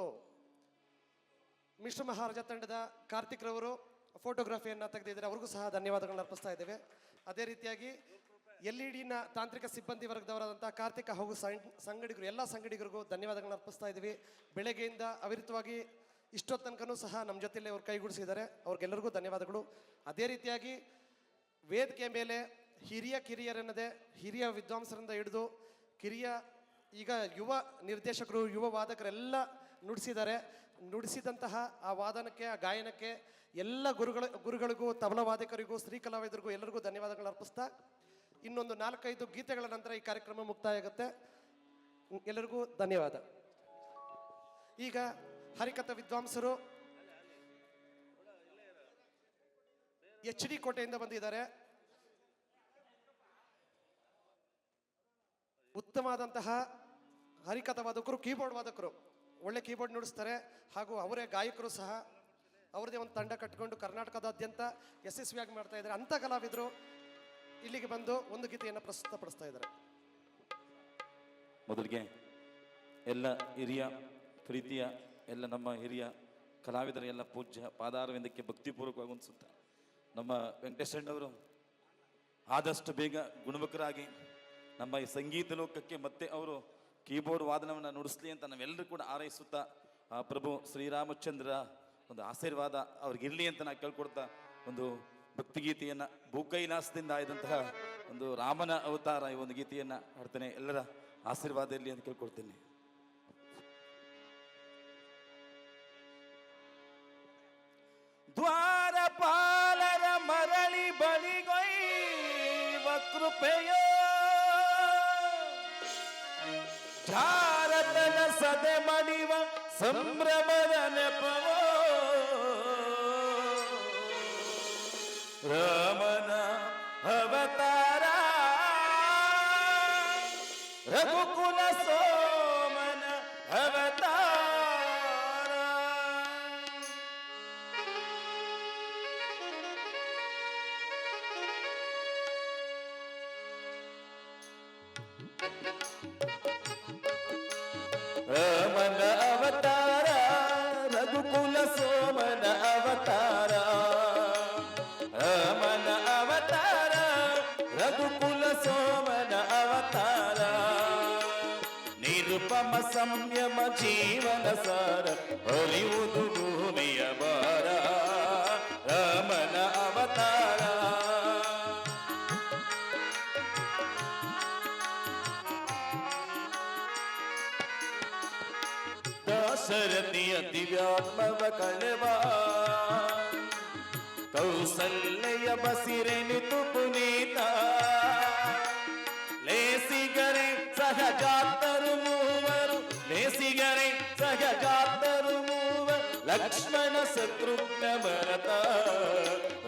ಮಿಶ್ರ ಮಹಾರಾಜ ತಂಡದ ಕಾರ್ತಿಕ್ ರವರು ಫೋಟೋಗ್ರಫಿಯನ್ನು ತೆಗೆದಿದ್ದಾರೆ, ಅವ್ರಿಗೂ ಸಹ ಧನ್ಯವಾದಗಳನ್ನ ಅರ್ಪಿಸ್ತಾ ಇದ್ದೇವೆ. ಅದೇ ರೀತಿಯಾಗಿ LED ತಾಂತ್ರಿಕ ಸಿಬ್ಬಂದಿ ವರ್ಗದವರಾದಂಥ ಕಾರ್ತಿಕ ಹಾಗೂ ಸಂಗಡಿಗರು ಎಲ್ಲ ಸಂಗಡಿಗರಿಗೂ ಧನ್ಯವಾದಗಳನ್ನ ಅರ್ಪಿಸ್ತಾ ಇದ್ದೀವಿ. ಬೆಳಗ್ಗೆಯಿಂದ ಅವಿರತವಾಗಿ ಇಷ್ಟೊತ್ತು ತನಕನೂ ಸಹ ನಮ್ಮ ಜೊತೆಯಲ್ಲಿ ಅವ್ರು ಕೈಗೂಡಿಸಿದ್ದಾರೆ, ಅವ್ರಿಗೆಲ್ಲರಿಗೂ ಧನ್ಯವಾದಗಳು. ಅದೇ ರೀತಿಯಾಗಿ ವೇದಿಕೆ ಮೇಲೆ ಕಿರಿಯರೆನ್ನದೆ ಹಿರಿಯ ವಿದ್ವಾಂಸರಿಂದ ಹಿಡಿದು ಈಗ ಯುವ ನಿರ್ದೇಶಕರು, ಯುವ ವಾದಕರೆಲ್ಲ ನುಡಿಸಿದಂತಹ ಆ ವಾದನಕ್ಕೆ, ಆ ಗಾಯನಕ್ಕೆ ಎಲ್ಲ ಗುರುಗಳಿಗೂ, ತಬಲಾ ವಾದಕರಿಗೂ, ಸ್ತ್ರೀ ಕಲಾವಿದರಿಗೂ ಎಲ್ಲರಿಗೂ ಧನ್ಯವಾದಗಳನ್ನ ಅರ್ಪಿಸ್ತಾ ಇನ್ನೊಂದು 4-5 ಗೀತೆಗಳ ನಂತರ ಈ ಕಾರ್ಯಕ್ರಮ ಮುಕ್ತಾಯ ಆಗುತ್ತೆ. ಎಲ್ಲರಿಗೂ ಧನ್ಯವಾದ. ಈಗ ಹರಿಕಥಾ ವಿದ್ವಾಂಸರು HD ಕೋಟೆಯಿಂದ ಬಂದಿದ್ದಾರೆ. ಉತ್ತಮವಾದಂತಹ ಹರಿಕಥಾ ವಾದಕರು, ಕೀಬೋರ್ಡ್ ವಾದಕರು, ಒಳ್ಳೆ ಕೀಬೋರ್ಡ್ ನುಡಿಸ್ತಾರೆ. ಹಾಗೂ ಅವರೇ ಗಾಯಕರು ಸಹ ಅವರದೇ ಒಂದು ತಂಡ ಕಟ್ಟಿಕೊಂಡು ಕರ್ನಾಟಕದಾದ್ಯಂತ ಯಶಸ್ವಿಯಾಗಿ ಮಾಡ್ತಾ ಇದ್ದಾರೆ. ಅಂಥ ಕಲಾವಿದರು ಇಲ್ಲಿಗೆ ಬಂದು ಒಂದು ಗೀತೆಯನ್ನು ಪ್ರಸ್ತುತಪಡಿಸ್ತಾ ಇದ್ದಾರೆ. ಮೊದಲಿಗೆ ಎಲ್ಲ ಹಿರಿಯ ಪ್ರೀತಿಯ ಎಲ್ಲ ನಮ್ಮ ಹಿರಿಯ ಕಲಾವಿದರ ಎಲ್ಲ ಪೂಜ್ಯ ಪಾದಾರವಿಂದಕ್ಕೆ ಭಕ್ತಿಪೂರ್ವಕವಾಗಿ ಹೊಂದಿಸುತ್ತಾ, ನಮ್ಮ ವೆಂಕಟೇಶಣ್ಣವರು ಆದಷ್ಟು ಬೇಗ ಗುಣಮುಖರಾಗಿ ನಮ್ಮ ಈ ಸಂಗೀತ ಲೋಕಕ್ಕೆ ಮತ್ತೆ ಅವರು ಕೀಬೋರ್ಡ್ ವಾದನವನ್ನು ನುಡಿಸ್ಲಿ ಅಂತ ನಾವೆಲ್ಲರೂ ಕೂಡ ಹಾರೈಸುತ್ತಾ, ಪ್ರಭು ಶ್ರೀರಾಮಚಂದ್ರ ಒಂದು ಆಶೀರ್ವಾದ ಅವ್ರಿಗಿರಲಿ ಅಂತ ನಾನು ಕೇಳ್ಕೊಡ್ತಾ ಒಂದು ಭಕ್ತಿಗೀತೆಯನ್ನು ಭೂಕೈಲಾಸದಿಂದ ಆಯ್ದಂತಹ ಒಂದು ರಾಮನ ಅವತಾರ ಈ ಒಂದು ಗೀತೆಯನ್ನು ಹಾಡ್ತೇನೆ. ಎಲ್ಲರ ಆಶೀರ್ವಾದ ಇರಲಿ ಅಂತ ಕೇಳ್ಕೊಡ್ತೇನೆ. ದ್ವಾರಪಾಲಕ ಬಳಿಗೊಯ್ವ ಕೃಪೆಯೋ ಭಾರತನ ಸದೆ ಮಡಿವ ಸಂಭ್ರಮದ ನೆಪವೋ ರಾಮನ ಅವತಾರ ರಘುಕುಲ ಸೋಮನ ಅವತಾರ ರಾಮನ ಅವತಾರ ರಘುಕುಲ ಸೋಮನ ಅವತಾರ ರಾಮನ ಅವತಾರ ರಘುಕುಲ ಸೋಮನ ಅವತಾರ ನಿರುಪಮ ಸಂಯಮ ಜೀವನ ಸಾರ ಹೊಲಿಯುವುದು ಭೂಮಿಯ ಭಾರ ರಾಮನ ಅವತಾರ ದಾಶರಥಿಯ ದಿವ್ಯಾತ್ಮವ ಕಳೆವ ಕೌಸಲ್ಯ ಬಸಿರೆನಿತು ಪುನೀತ ಲೇಸಿಗರೆ ಸಹಜಾತರು ಮೂವರು ಲೇಸಿಗರೆ ಸಹಜಾತರು ಮೂವರು ಲಕ್ಷ್ಮಣ ಶತ್ರುಘ್ನ ಭರತ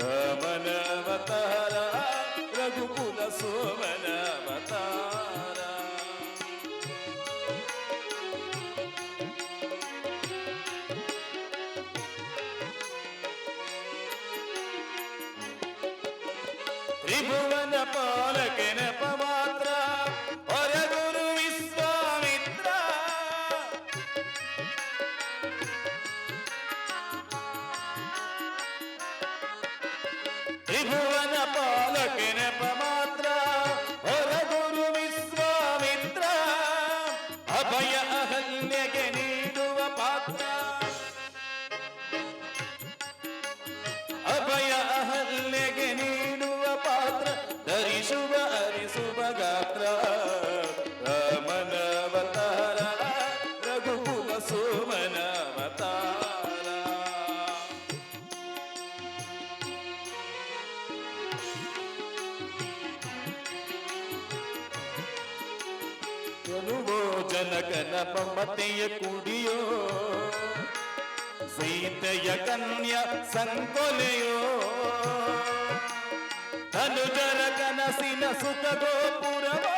ರಾಮನ ಅವತಾರ ರಘುಕುಲ ಸೋಮನ ಅವತಾರ ತ್ರಿಭುವನ ಪಾಲಕೆ ನೆಪ ಮಾತ್ರ ಹೊರಗುರು ವಿಶ್ವಾಮಿತ್ರ ತ್ರಿಭುವನ ಪಾಲಕೆ ನೆಪ ಮಾತ್ರ ಹೊರಗುರು ವಿಶ್ವಾಮಿತ್ರ ಅಭಯ ಅಹಲ್ಯಗೆ ನೀಡುವ ಪಾತ್ರ ಅಭಯ ಅಹಲ್ಯಗೆ ನೀಡುವ ಪಾತ್ರ ಧರಿಸುವ ಹರಿಸುವ ಗಾತ್ರ ರಾಮನ ಅವತಾರ ರಘುಕುಲ ಸೋಮನ ಅವತಾರ ಕೊಲುವೋ ಜನಕನ ಮಮತೆಯ ಕುಡಿಯೋ ಸೀತೆಯ ಕನ್ಯ ಸಂಕೊಲೆಯೋ ಧನುಜರ ಕನಸಿನ ಸುಖ ಗೋಪುರವೋ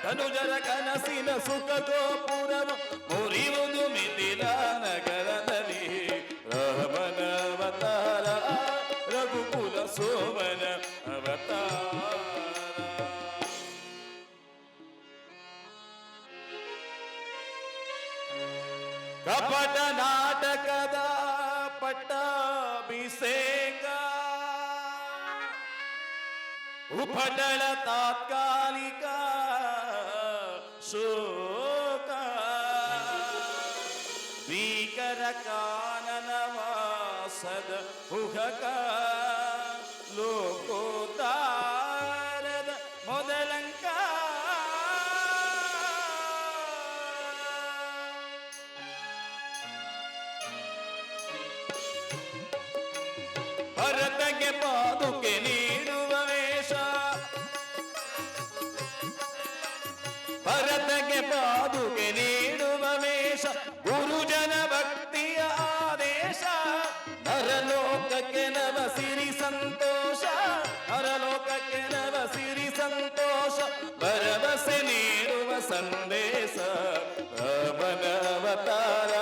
ಧನುಜರ ಕನಸಿನ ಸುಖ ಗೋಪುರವೋ ಮುರಿಯುವುದು ಮಿಥಿಲ ನಗರದಲ್ಲಿ ರಾಮನ ಅವತಾರ ರಘುಕುಲ ಸೋಮನ ಅವತಾರ ಕಪಟ ನಾಟಕದ ಪಟ್ಟಾಭಿಷೇಕ ಉಪಟಳ ತಾತ್ಕಾಲಿಕ ಶೋಕ ಭೀಕರ ಕಾನನ ವಾಸದ ಉಹಕ ಲೋಕೋದ್ಧಾರದ ಮೊದಲಂಕ ಭರತಗೆ ಪಾದುಕೆ ನೀಡುವ ವೇಷ ಭರತಗೆ ಪಾದುಕೆ ನೀಡುವ ವೇಷ ಗುರುಜನ ಭಕ್ತಿಯ ಆದೇಶ ನರಲೋಕಕ್ಕೆ ನವ ಸಿರಿ ಸಂತೋಷ ನರಲೋಕಕ್ಕೆ ನವ ಸಿರಿ ಸಂತೋಷ ಭರವಸೆ ನೀಡುವ ಸಂದೇಶ ರಾಮನ ಅವತಾರ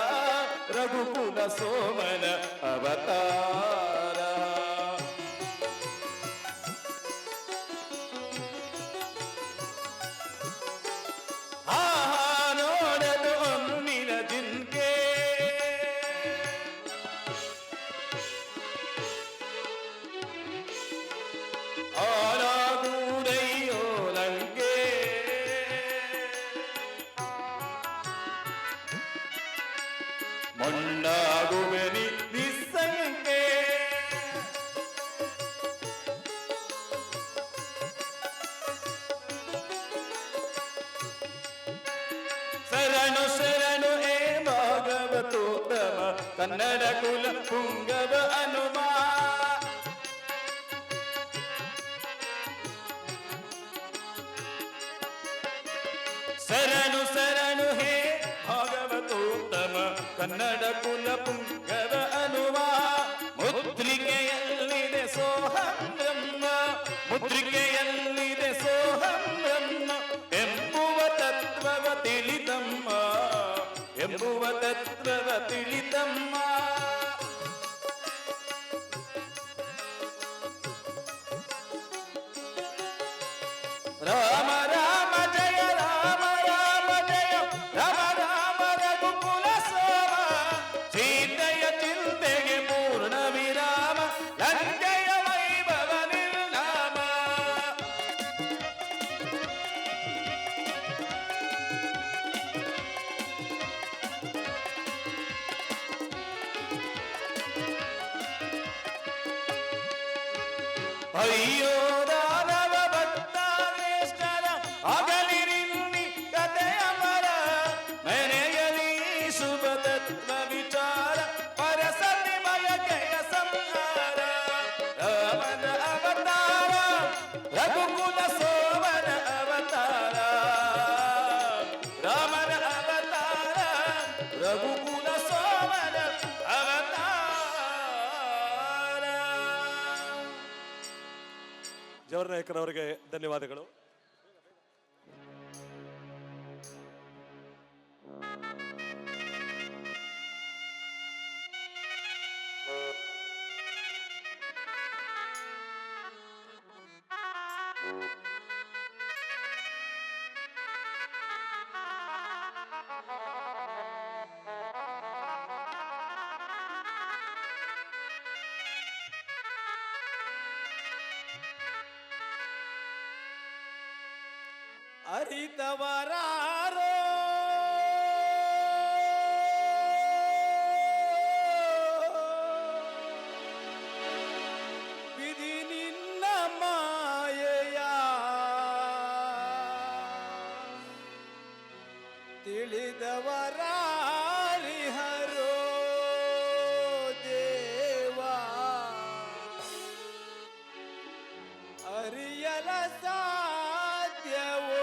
ರಘುಕುಲ ಸೋಮನ ಅವತಾರ ನೋಡಲು ಒಮ್ಮಿನ ಜಿಂಕೆ ಆರಾಗೂಡಯ್ಯೋ ಲಂಕೆ ಮೊಂಡಾಗುವೆನಿ ನಿಸ್ಸಂಕೆ ಶರಣು ಶರಣು ಹೇ ಭಾಗವತೋತ್ತಮ ಕನ್ನಡ ಕುಲ ಪುಂಗವ ಹನುಮ ಶರಣು ಶರಣು ಹೇ ಭಾಗವತೋತ್ತಮ ಕನ್ನಡ ಕುಲ ಪುಂಗವ ಅನುವ ಮುದ್ರಿಕೆಯಲ್ಲಿದೆ ಸೋಹಂ ಬ್ರಹ್ಮ ಮುದ್ರಿಕೆಯಲ್ಲಿದೆ ಸೋಹಂ ಬ್ರಹ್ಮ ಎಂಬುವ ತತ್ವವ ತಿಳಿದಮ್ಮ ಎಂಬುವ ತತ್ವವ ತಿಳಿದಮ್ಮ ರಾಮ ರಾಮ ಜಯ ರಾಮ ರಾಮ ಜಯ ರಾಮ ರಾಮ ರಘುಕುಲ ಸೋಮ ಸೀತೆಯ ಚಿಂತೆಗೆ ಪೂರ್ಣ ವಿರಾಮ ಲಂಕೆಯ ವೈಭವ ನಿರ್ನಾಮ ಅಯ್ಯೋ ದಾನವ ಭಕ್ತಾನೇಷ್ಟರ ಅಗಲಿರಿನ್ನಿ ಕಥೆಯ ಮರ ಮೆರೆಯಲಿ ಶುಭ ತತ್ವ ವಿಚಾರ ಪರಸತಿ ಬಯಕೆಯ ಸಂಹಾರ ರಾಮನ ಅವತಾರ ರಘುಕುಲ ಸೋಮನ ಅವತಾರ ರಾಮನ ಅವತಾರ ರಘುಕುಲ ಸೋಮನ ಅವತಾರ. ಜವರ್ನಾಯಕರವರಿಗೆ ಧನ್ಯವಾದಗಳು. ಅರಿತವರಾರೋ ವಿಧಿ ನಿನ್ನ ಮಾಯೆಯ ತಿಳಿದವರಾರಿಹರೋ ದೇವಾ ಅರಿಯಲ ಸಾಧ್ಯವೋ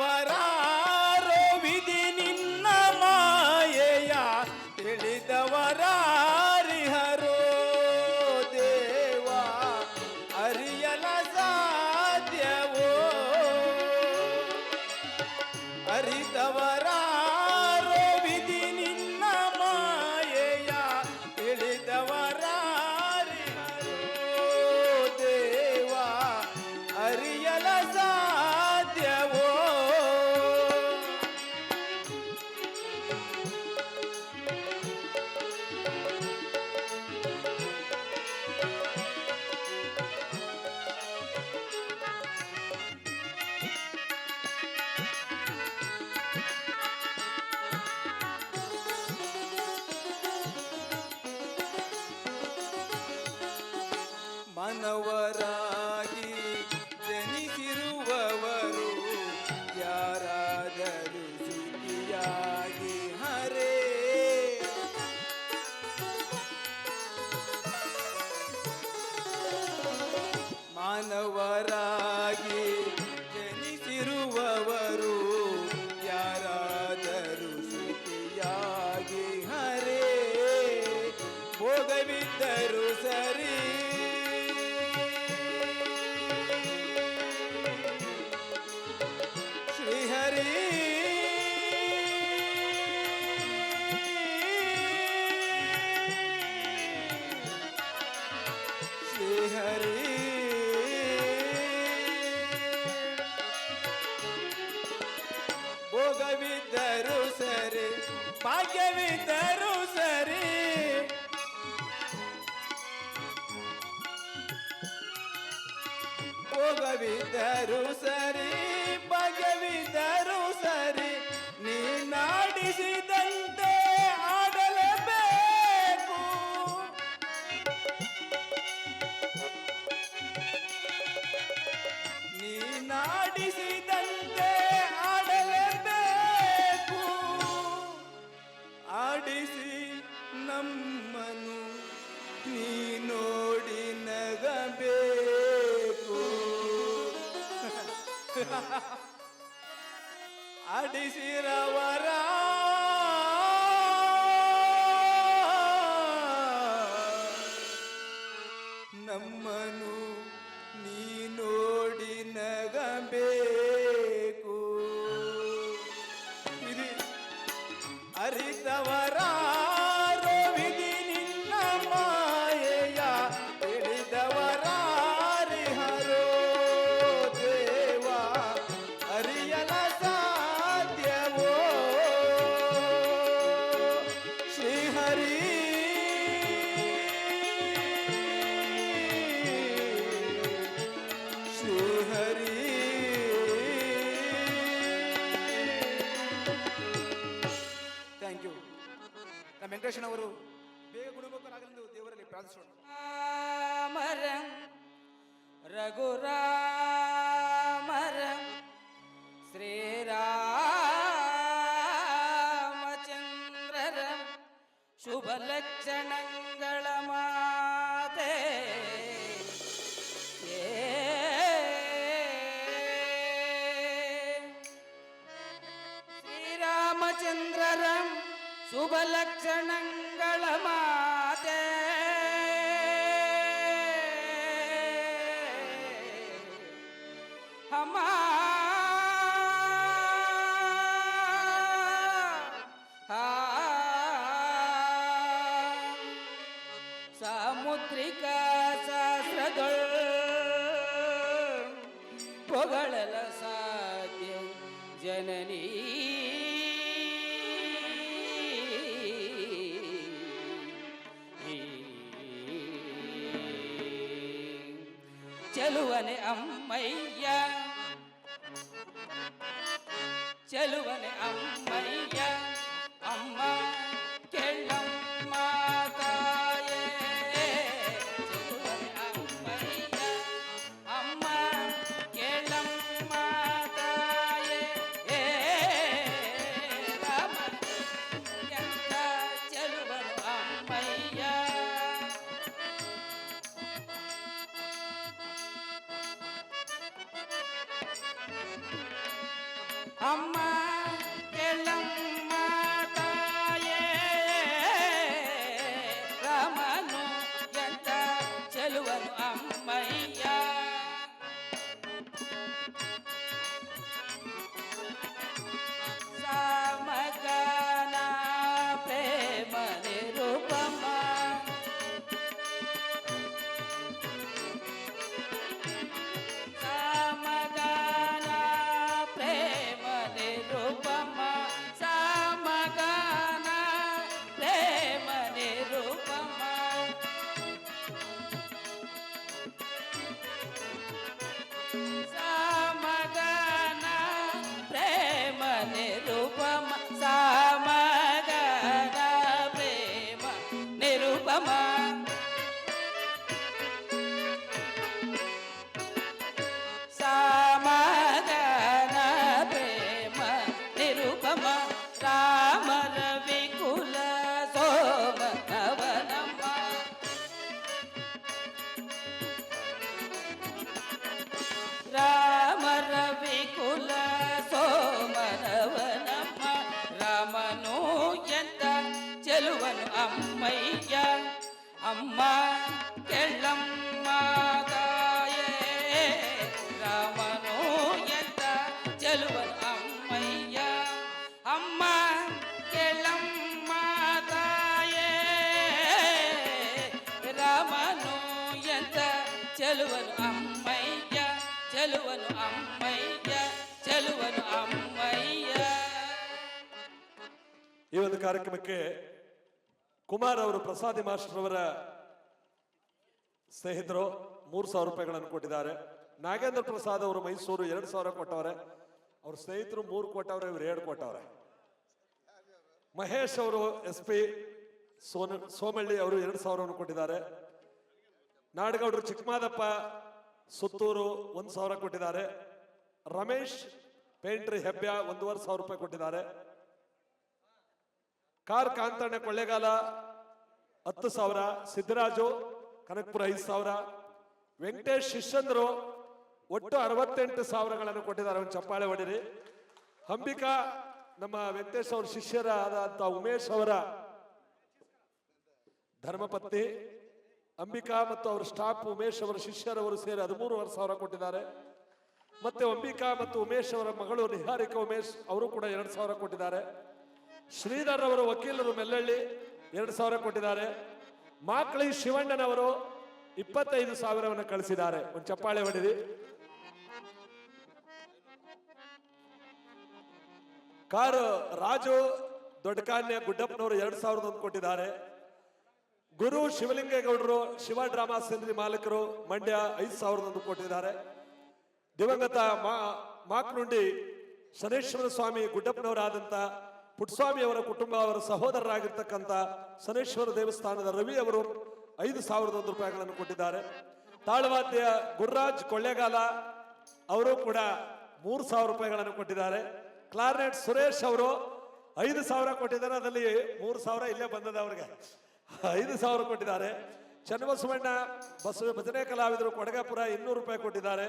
ಅರಿತವರಾರೋ ವಿಧಿ ನಿನ್ನ ಮಾಯೆಯ ತಿಳಿದವರಾರಿಹರೋ ದೇವಾ ಅರಿಯಲ ಸಾಧ್ಯವೋ ಅರಿತವರಾರೋ ವಿಧಿ ನಿನ್ನ ಮಾಯೆಯ ತಿಳಿದವರಾರಿಹರೋ ದೇವಾ ಅರಿಯಲ ಸಾಧ್ಯವೋ. ಮನವರಾಗಿ ಜನಿಸಿರುವವರು ಯಾರಾದರೂ ಸುಖಿಯಾಗಿ ಹರೇ ಮಾನವರಾಗಿ ಜನಿಸಿರುವವರು ಯಾರಾದರೂ ಸುಖಿಯಾಗಿ ಹರೇ ಭೋಗವಿದ್ದರು ಸರಿ ಶ್ರೀಹರಿ ಶ್ರೀಹರಿ ಭೋಗವಿದ್ದರು ಸರಿ ಭಾಗ್ಯವಿದ್ದರು ಸರಿ ಭೋಗವಿದ್ದರು ಸರಿ ಭಾಗ್ಯವಿದ್ದರು ಸರಿ ನೀನಾಡಿಸಿದಂತೆ ಆಡಲೇಬೇಕು ಆಡಿಸಿ ನಮ್ಮನು ನೀ ನೋಡಿ ನಗಬೇಕು ಆಡಿಸಿರವರ ನಮ್ಮನು ನೀ ನೋಡಿ ನಗಬೇಕು ಇದು ಅರಿತವರ ವಿಧಿ ನಿನ್ನ ಮಾಯೆಯ ತಿಳಿದವರಾರಿಹರೋ ದೇವ ಅರಿಯಲ ಸಾಧ್ಯವೋ ಶ್ರೀಹರಿ ಶ್ರೀಹರಿ ಥ್ಯಾಂಕ್ ಯು ನಮ್ಮ ವೆಂಕಟೇಶನವರು ಬೇಗ ಗುಣಮುಖರಾಗಲೆಂದು ದೇವರಲ್ಲಿ ಪ್ರಾರ್ಥಿಸೋಣ. ರಾಮರಂ ರಘುರಾಮರಂ ಶ್ರೀರಾಮಚಂದ್ರರಂ ಶುಭ ಲಕ್ಷಣಗಳ ಮಾತೆ ಶ್ರೀರಾಮಚಂದ್ರರಂ ಶುಭ ಲಕ್ಷಣಗಳ ಮಾತೆ ಅಮ್ಮ ಸಾಮುದ್ರಿಕ ಶಾಸ್ತ್ರಗಳು ಪೊಗಳಲ ಸಾಧ್ಯ ಜನನೀ ಚೆಲುವನೆ ಅಮ್ಮಯ್ಯ ಚೆಲುವನೆ ಅಮ್ಮಯ್ಯ ಅಮ್ಮ ಕೆಳ್ಳಮ್ಮ ತಾಯೇ ಚೆಲುವನೆ ಅಮ್ಮಯ್ಯ ಅಮ್ಮ ಕೆಳ್ಳಮ್ಮ ತಾಯೇ ರಾಮ ಎಂತ ಚೆಲುವನೆ ಅಮ್ಮಯ್ಯ ಅಮ್ಮ ಕೆಳ್ಳಮ್ಮ ತಾಯೇ ರಾಮನು ಎಂತ ಚೆಲುವನು ಅಮ್ಮಯ್ಯ ಸಾಮಗಾನ ಪ್ರೇಮ ನಿರೂಪಮ ಸಾಮಗಾನ ಪ್ರೇಮ ನಿರೂಪಮ ಸಾಮಗಾನ ಪ್ರೇಮ ನಿರೂಪಮ ಸಾಮಗಾನ ಪ್ರೇಮ ನಿರೂಪಮ ಸಾಮಗಾನ ಪ್ರೇಮ ನಿರೂಪಮ ಸಾಮಗಾನ ಪ್ರೇಮ ನಿರೂಪಮ ರಾಮ ರವಿ ಕುಲ ಸೋಮನವನಮ್ಮ ರಾಮ ರವಿ ಕುಲ ಸೋಮನವನಮ್ಮ ರಾಮನು ಎಂತ ಚೆಲುವನು ಅಮ್ಮಯ್ಯ ಅಮ್ಮ ಕೆಳ್ಳಮ್ಮ ತಾಯೇ ರಾಮನು ಎಂತ ಚೆಲುವನು ಅಮ್ಮಯ್ಯ ಅಮ್ಮ ಕೆಳ್ಳಮ್ಮ ತಾಯೇ ರಾಮನು ಎಂತ ಚೆಲುವನು ಅಮ್ಮಯ್ಯ ಚೆಲುವನು ಅಮ್ಮಯ್ಯ ಚೆಲುವನು ಅಮ್ಮಯ್ಯ. ಈ ಒಂದು ಕಾರ್ಯಕ್ರಮಕ್ಕೆ ಕುಮಾರ್ ಅವರು ಪ್ರಸಾದಿ ಮಾಸ್ಟರ್ ಅವರ ಸ್ನೇಹಿತರು 3,000 ರೂಪಾಯಿಗಳನ್ನು ಕೊಟ್ಟಿದ್ದಾರೆ. ನಾಗೇಂದ್ರ ಪ್ರಸಾದ್ ಅವರು ಮೈಸೂರು 2,000 ಕೊಟ್ಟವ್ರೆ. ಅವ್ರ ಸ್ನೇಹಿತರು 3 ಕೊಟ್ಟವ್ರೆ, ಇವ್ರು 2 ಕೊಟ್ಟವ್ರೆ. ಮಹೇಶ್ ಅವರು SP ಸೋಮಳ್ಳಿ ಅವರು 2,000 ಕೊಟ್ಟಿದ್ದಾರೆ. ನಾಡಗೌಡರು ಚಿಕ್ಕಮಾದಪ್ಪ ಸುತ್ತೂರು 1,000 ಕೊಟ್ಟಿದ್ದಾರೆ. ರಮೇಶ್ ಪೇಂಟ್ರಿ ಹೆಬ್ಬ್ಯಾ 1,500 ರೂಪಾಯಿ ಕೊಟ್ಟಿದ್ದಾರೆ. ಕಾರ್ ಕಾಂತಣ್ಣ ಕೊಳ್ಳೇಗಾಲ 10,000, ಸಿದ್ದರಾಜು ಕನಕಪುರ 5,000, ವೆಂಕಟೇಶ್ ಶಿಷ್ಯಂದ್ರು ಒಟ್ಟು 68,000ಗಳನ್ನು ಕೊಟ್ಟಿದ್ದಾರೆ. ಒಂದು ಚಪ್ಪಾಳೆ ಹೊಡಿರಿ. ಅಂಬಿಕಾ ನಮ್ಮ ವೆಂಕಟೇಶ್ ಅವ್ರ ಶಿಷ್ಯರಾದಂಥ ಉಮೇಶ್ ಅವರ ಧರ್ಮಪತ್ನಿ ಅಂಬಿಕಾ ಮತ್ತು ಅವರ ಸ್ಟಾಫ್ ಉಮೇಶ್ ಅವರ ಶಿಷ್ಯರವರು ಸೇರಿ 13,000 ಕೊಟ್ಟಿದ್ದಾರೆ. ಮತ್ತೆ ಅಂಬಿಕಾ ಮತ್ತು ಉಮೇಶ್ ಅವರ ಮಗಳು ನಿಹಾರಿಕಾ ಉಮೇಶ್ ಅವರು ಕೂಡ 2,000 ಕೊಟ್ಟಿದ್ದಾರೆ. ಶ್ರೀಧರ್ ಅವರು ವಕೀಲರು ಮೆಲ್ಲಳ್ಳಿ 2,000 ಕೊಟ್ಟಿದ್ದಾರೆ. ಮಾಕ್ಳಿ ಶಿವಣ್ಣನವರು 25,000 ಕಳಿಸಿದ್ದಾರೆ. ಒಂದು ಚಪ್ಪಾಳೆ ಹೊಡಿರಿ. ಕಾರು ರಾಜು ದೊಡ್ಡಕಾನ್ಯ ಗುಡ್ಡಪ್ಪನವರು 2,000 ಕೊಟ್ಟಿದ್ದಾರೆ. ಗುರು ಶಿವಲಿಂಗೇಗೌಡರು ಶಿವ ಡ್ರಾಮಾ ಸೇಂದ್ರಿ ಮಾಲೀಕರು ಮಂಡ್ಯ 5,000 ಕೊಟ್ಟಿದ್ದಾರೆ. ದಿವಂಗತ ಮಾಕ್ನುಂಡಿ ಶನೇಶ್ವರ ಸ್ವಾಮಿ ಗುಡ್ಡಪ್ಪನವರಾದಂಥ ಪುಟ್ಟಸ್ವಾಮಿ ಅವರ ಕುಟುಂಬ ಅವರ ಸಹೋದರರಾಗಿರ್ತಕ್ಕಂಥ ಶನೇಶ್ವರ ದೇವಸ್ಥಾನದ ರವಿ ಅವರು 5,001 ರೂಪಾಯಿಗಳನ್ನು ಕೊಟ್ಟಿದ್ದಾರೆ. ತಾಳವಾದ್ಯ ಗುರ್ರಾಜ್ ಕೊಳ್ಳೇಗಾಲ ಅವರು ಕೂಡ 3,000 ರೂಪಾಯಿಗಳನ್ನು ಕೊಟ್ಟಿದ್ದಾರೆ. ಕ್ಲಾರ್ನೆಟ್ ಸುರೇಶ್ ಅವರು 5,000 ಕೊಟ್ಟಿದ್ದಾರೆ. ಅದರಲ್ಲಿ 3,000 ಇಲ್ಲೇ ಬಂದದ ಅವ್ರಿಗೆ 5,000 ಕೊಟ್ಟಿದ್ದಾರೆ. ಚನ್ನಬಸವಣ್ಣ ಭಜನೆ ಕಲಾವಿದರು ಕೊಡಗಪುರ 200 ರೂಪಾಯಿ ಕೊಟ್ಟಿದ್ದಾರೆ.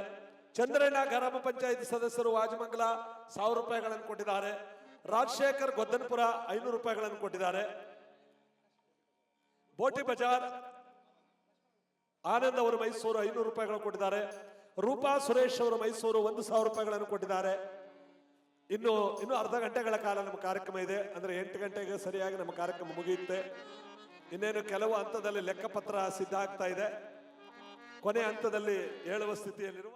ಚಂದ್ರಣ್ಣ ಗ್ರಾಮ ಪಂಚಾಯತ್ ಸದಸ್ಯರು ವಾಜಮಂಗಲ 1,000 ರೂಪಾಯಿಗಳನ್ನು ಕೊಟ್ಟಿದ್ದಾರೆ. ರಾಜಶೇಖರ್ ಗೊದ್ದನಪುರ 500 ರೂಪಾಯಿಗಳನ್ನು ಕೊಟ್ಟಿದ್ದಾರೆ. ಬೋಟಿ ಬಜಾರ್ ಆನಂದ್ ಅವರು ಮೈಸೂರು 500 ರೂಪಾಯಿಗಳನ್ನು ಕೊಟ್ಟಿದ್ದಾರೆ. ರೂಪಾ ಸುರೇಶ್ ಅವರು ಮೈಸೂರು 1,000 ರೂಪಾಯಿಗಳನ್ನು ಕೊಟ್ಟಿದ್ದಾರೆ. ಇನ್ನು ಅರ್ಧ ಗಂಟೆಗಳ ಕಾಲ ನಮ್ಮ ಕಾರ್ಯಕ್ರಮ ಇದೆ. ಅಂದ್ರೆ 8 ಗಂಟೆಗೆ ಸರಿಯಾಗಿ ನಮ್ಮ ಕಾರ್ಯಕ್ರಮ ಮುಗಿಯುತ್ತೆ. ಇನ್ನೇನು ಕೆಲವು ಹಂತದಲ್ಲಿ ಲೆಕ್ಕಪತ್ರ ಸಿದ್ಧ ಆಗ್ತಾ ಇದೆ. ಕೊನೆ ಹಂತದಲ್ಲಿ ಹೇಳುವ ಸ್ಥಿತಿಯಲ್ಲಿರುವ